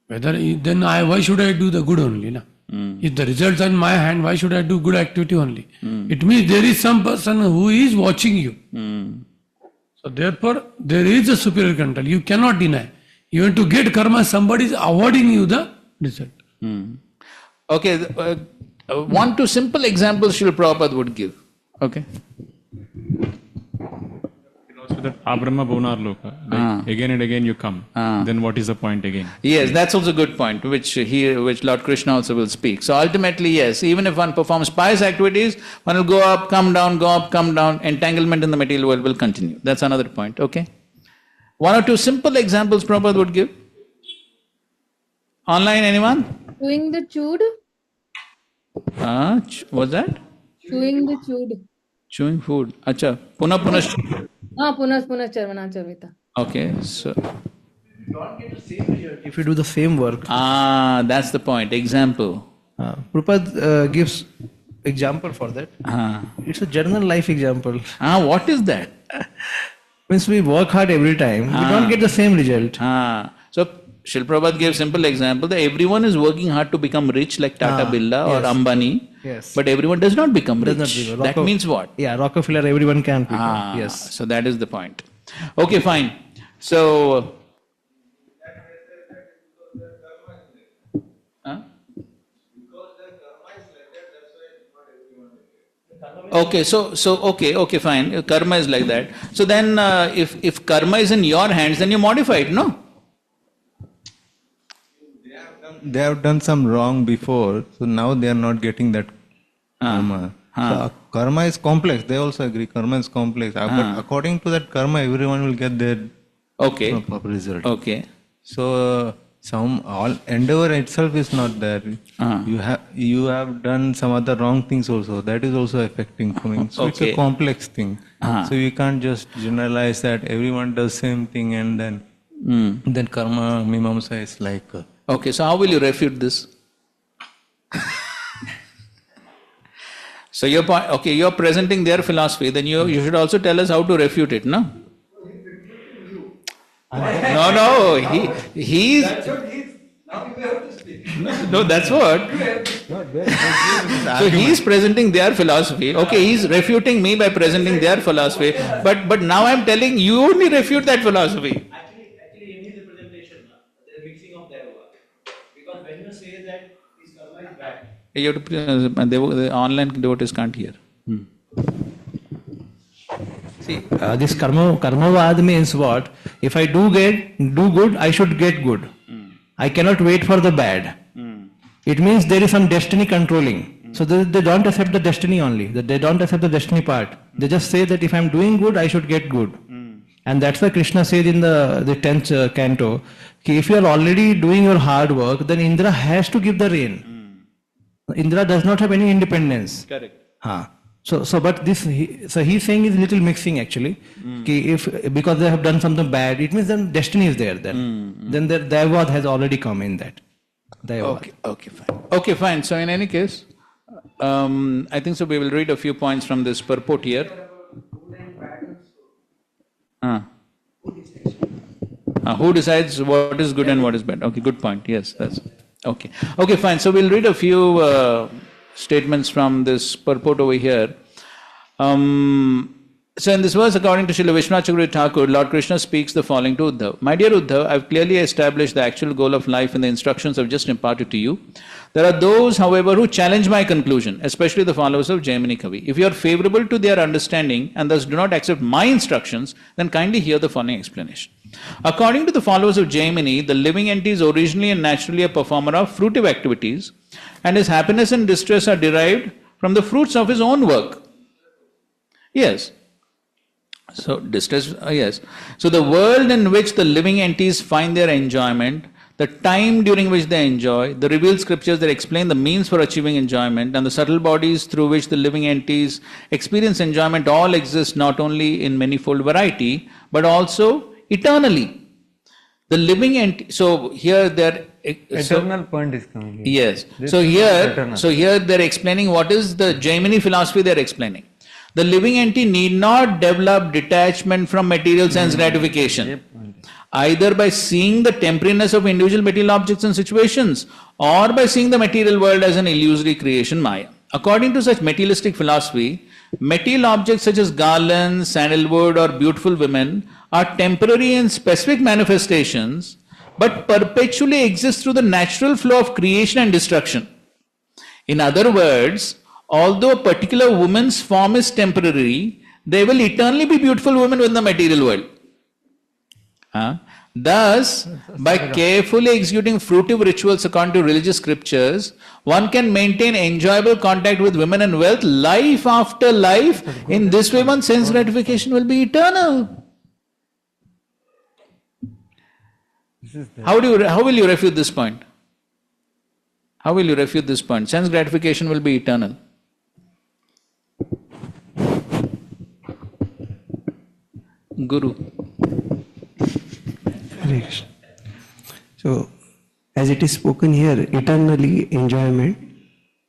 I: Why should I do the good only? Na? If the results are in my hand, why should I do good activity only? It means there is some person who is watching you. So therefore, there is a superior control. You cannot deny. Even to get karma, somebody is awarding you the result.
A: Okay, 1-2 simple examples Srila Prabhupada would give. Okay.
T: So that Abrahma Bonar Loka, like again and again you come, then what is the point again?
A: Yes, that's also a good point, which Lord Krishna also will speak. So ultimately, yes, even if one performs pious activities, one will go up, come down, go up, come down, entanglement in the material world will continue. That's another point, okay? 1 or 2 simple examples Prabhupada would give. Online, anyone?
E: Chewing the chewed?
A: What's that?
E: Chewing the chewed.
A: Chewing food. Acha, punas.
E: Punas charvana charvita.
A: Okay, so…
F: You don't get the same result if you do the same work.
A: That's the point. Example.
F: Prabhupada gives example for that. It's a general life example.
A: What is that?
F: Means we work hard every time, we don't get the same result.
A: So Srila Prabhupada gave simple example that everyone is working hard to become rich like Tata Birla or Ambani.
F: Yes.
A: But everyone does not become rich. That means what?
F: Yeah, Rockefeller, everyone can become. Yes.
A: So that is the point. Okay, fine. So… Okay, okay, fine. Karma is like that. So then, if karma is in your hands, then you modify it, no?
T: They have done some wrong before, so now they are not getting that karma. So karma is complex. They also agree karma is complex. But according to that karma, everyone will get their proper result.
A: Okay.
T: So all endeavor itself is not there. You have done some other wrong things also. That is also affecting coming. So it's a complex thing. So you can't just generalize that everyone does same thing and then karma mimamsa is like…
A: Okay, so how will you refute this? So you're presenting their philosophy, then you should also tell us how to refute it, no? No, he's…
D: That's what he's… Now you have to speak.
A: No, that's what. So he is presenting their philosophy. Okay, he is refuting me by presenting their philosophy. But now I am telling you only refute that philosophy.
F: Actually, any representation, the mixing of their work. Because when you say that this karma is bad,
A: You have to, the online devotees can't hear.
F: see, this karmavad means what? If I do good, I should get good. I cannot wait for the bad. It means there is some destiny controlling. So they don't accept the destiny only. They don't accept the destiny part. They just say that if I'm doing good, I should get good. And that's why Krishna said in the 10th canto, if you are already doing your hard work, then Indra has to give the rain. Indra does not have any independence.
A: Correct.
F: But he's saying is little mixing actually. If because they have done something bad, it means then destiny is there then. Then the Daivad has already come in that. Daivad.
A: Okay, fine. So in any case, I think so we will read a few points from this purport here. Who decides what is good and what is bad? Okay, good point. Yes, that's okay. Okay, fine. So we'll read a few statements from this purport over here. So in this verse, according to Srila Vishwanath Thakur, Lord Krishna speaks the following to Uddhav. My dear Uddhav, I've clearly established the actual goal of life in the instructions I've just imparted to you. There are those, however, who challenge my conclusion, especially the followers of Jaimini Kavi. If you are favorable to their understanding and thus do not accept my instructions, then kindly hear the following explanation. According to the followers of Jaimini, the living entity is originally and naturally a performer of fruitive activities, and his happiness and distress are derived from the fruits of his own work. Yes. So, distress, yes. So, the world in which the living entities find their enjoyment, the time during which they enjoy, the revealed scriptures that explain the means for achieving enjoyment, and the subtle bodies through which the living entities experience enjoyment all exist not only in manifold variety, but also eternally. The living entity, so here they're...
D: Eternal point is coming here.
A: Yes. So here they're explaining what is the Jaimini philosophy they're explaining. The living entity need not develop detachment from material sense gratification, either by seeing the temporariness of individual material objects and situations, or by seeing the material world as an illusory creation, Maya. According to such materialistic philosophy, material objects such as garlands, sandalwood, or beautiful women are temporary and specific manifestations, but perpetually exist through the natural flow of creation and destruction. In other words, although a particular woman's form is temporary, they will eternally be beautiful women within the material world. Thus, by carefully executing fruitive rituals according to religious scriptures, one can maintain enjoyable contact with women and wealth life after life. In this way, one's sense gratification will be eternal. How will you refute this point? How will you refute this point? Sense gratification will be eternal. Guru.
J: Hare Krishna. So, as it is spoken here, eternally enjoyment,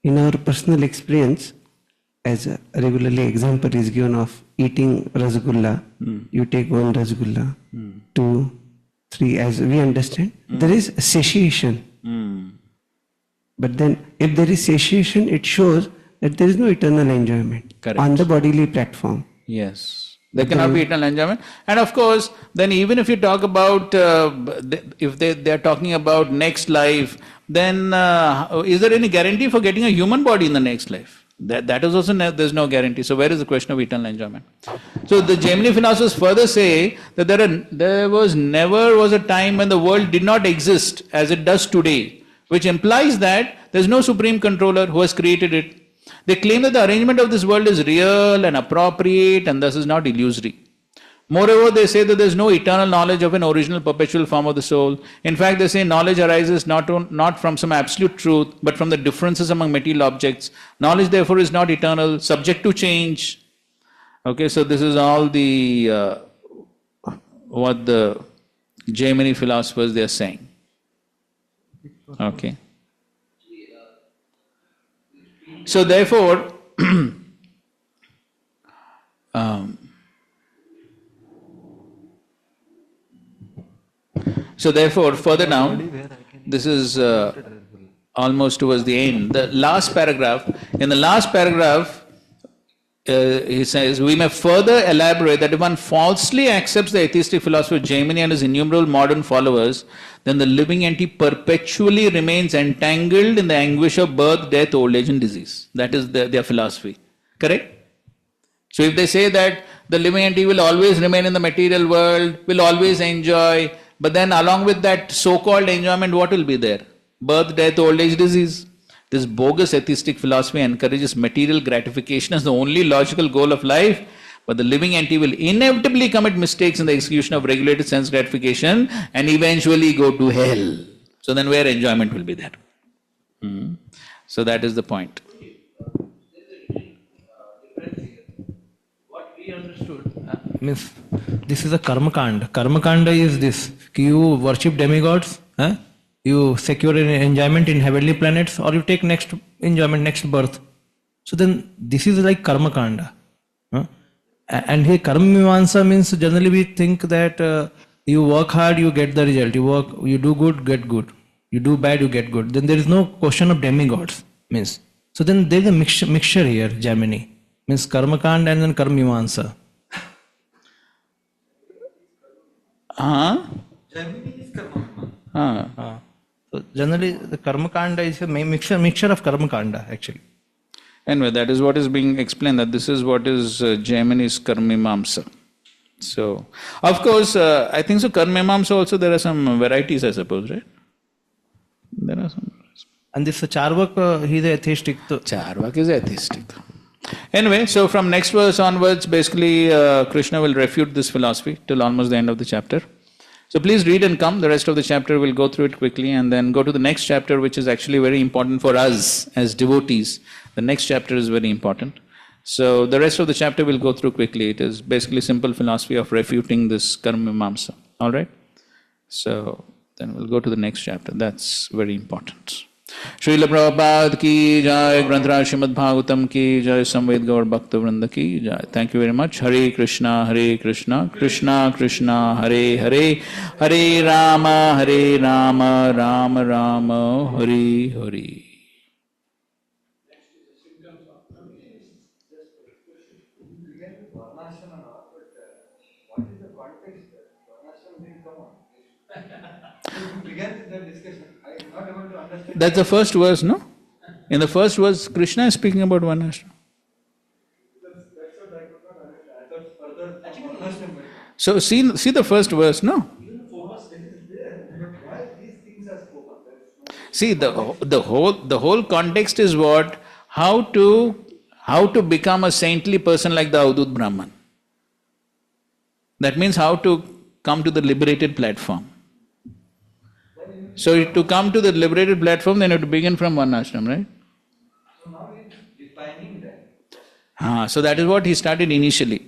J: in our personal experience, as a regularly example is given of eating rasgulla, you take one rasgulla, 2, 3, as we understand, there is satiation. But then, if there is satiation, it shows that there is no eternal enjoyment on the bodily platform.
A: Yes. There cannot be eternal enjoyment. And of course, then even if you talk about, if they are talking about next life, then is there any guarantee for getting a human body in the next life? That is also, there's no guarantee. So where is the question of eternal enjoyment? So the Jaimini philosophers further say that there was never a time when the world did not exist as it does today, which implies that there's no supreme controller who has created it. They claim that the arrangement of this world is real and appropriate and thus is not illusory. Moreover, they say that there is no eternal knowledge of an original perpetual form of the soul. In fact, they say knowledge arises not from some absolute truth, but from the differences among material objects. Knowledge, therefore, is not eternal, subject to change. Okay, so this is all the what the Jaimini philosophers they are saying. Okay. So therefore, further down, this is almost towards the end. The last paragraph, in the last paragraph, he says, we may further elaborate that if one falsely accepts the atheistic philosophy of Jaimini and his innumerable modern followers, then the living entity perpetually remains entangled in the anguish of birth, death, old age and disease. That is their philosophy. Correct? So if they say that the living entity will always remain in the material world, will always enjoy, but then along with that so-called enjoyment, what will be there? Birth, death, old age, disease. This bogus atheistic philosophy encourages material gratification as the only logical goal of life, but the living entity will inevitably commit mistakes in the execution of regulated sense gratification and eventually go to hell. So then where enjoyment will be there? So that is the point.
Q: What we understood means this is a karma kanda. Karma kanda is this: you worship demigods, you secure an enjoyment in heavenly planets, or you take next enjoyment, next birth. So then this is like karma kanda. And here karma mimamsa means generally we think that you work hard, you get the result. You do good, get good. You do bad, you get good. Then there is no question of demigods. Means so then there is a mixture here. Jaimini means karma kanda and then karma mimamsa.
D: Jaimini is karma.
Q: So generally the karma kanda is a mixture of karma kanda actually.
A: Anyway, that is what is being explained, that this is what is Jaimini's karma mimamsa. So, of course, I think so karma mimamsa also there are some varieties, I suppose, right? There are some.
Q: And this Charvak, he is atheistic.
A: Charvak is atheistic. Anyway, so from next verse onwards, basically Krishna will refute this philosophy till almost the end of the chapter. So please read and come. The rest of the chapter we'll go through it quickly and then go to the next chapter, which is actually very important for us as devotees. The next chapter is very important. So the rest of the chapter we'll go through quickly. It is basically simple philosophy of refuting this karma mimamsa. All right? So then we'll go to the next chapter. That's very important. Srila Prabhupada ki jai, Granthra Srimad Bhagavatam ki jai, Samved Gaur Bhaktivedanta ki jai. Thank you very much. Hare Krishna, Krishna Krishna, Hare Hare, Hare Rama, Rama Rama, Hare Hare. That's the first verse, no? In the first verse, Krishna is speaking about Varnashram. So see the first verse, no? See the whole context is what? How to become a saintly person like the Avadut Brahman. That means how to come to the liberated platform. So to come to the liberated platform, then you have to begin from Varnashram, right?
D: So now he's defining that.
A: So that is what he started initially.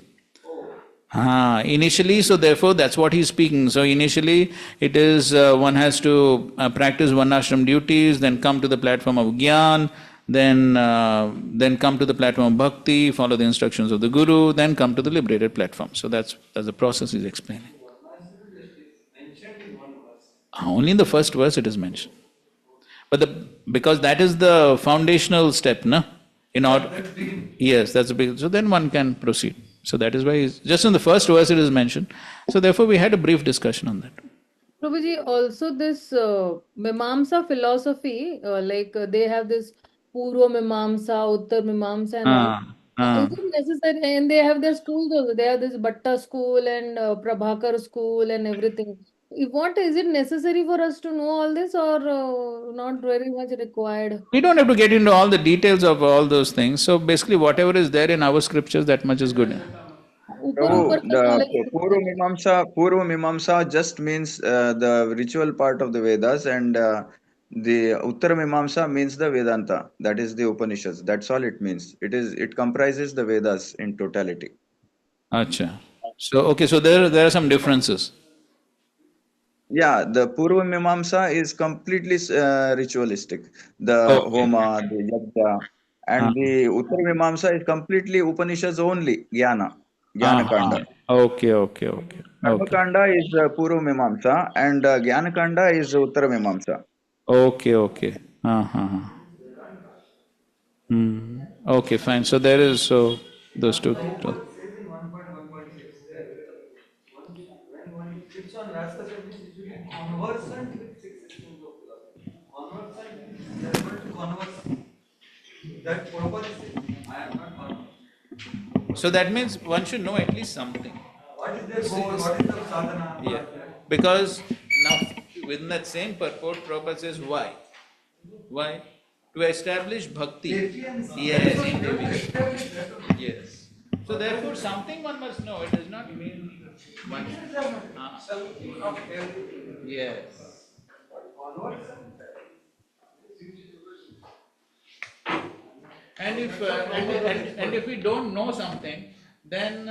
A: Initially, so therefore that's what he's speaking. So initially it is one has to practice Varnashram duties, then come to the platform of Gyan, then come to the platform of Bhakti, follow the instructions of the Guru, then come to the liberated platform. So that's the process he's explaining. Only in the first verse it is mentioned. But because that is the foundational step, no? Yes, that's a big. So then one can proceed. So that is why just in the first verse it is mentioned. So therefore we had a brief discussion on that.
E: Prabhuji, also this Mimamsa philosophy, they have this Purva Mimamsa, Uttar Mimamsa and all. Is it necessary? And they have their schools also. They have this Bhatta school and Prabhakar school and everything. Is it necessary for us to know all this or not very much required?
A: We don't have to get into all the details of all those things. So basically whatever is there in our scriptures, that much is good.
S: Prabhu, the Purva Mimamsa just means the ritual part of the Vedas, and the Uttara Mimamsa means the Vedanta, that is the Upanishads. That's all it means. It comprises the Vedas in totality.
A: Acha. So okay, so there are some differences.
S: Yeah, the Purva Mimamsa is completely ritualistic. The Homa, the Yajna, and the Uttara Mimamsa is completely Upanishads only, Jnana Kanda.
A: Okay.
S: Karma Kanda is Purva Mimamsa and Jnana Kanda is Uttara Mimamsa.
A: Okay. Uh-huh. Okay, fine. So there is those two.
D: Says in 1.1.6 that when one sits on Rasta service, is usually conversant with six systems of philosophy. Conversant is referred to converse. That Prabhupada is saying, I am not conversant.
A: So that means one should know at least something.
D: What is their goal? What is the sadhana?
A: Yeah. Because now within that same purport, Prabhupada says why? Why? To establish bhakti. Yes, indeed. Yes. So therefore something one must know. It does not mean one yes. And if we don't know something, then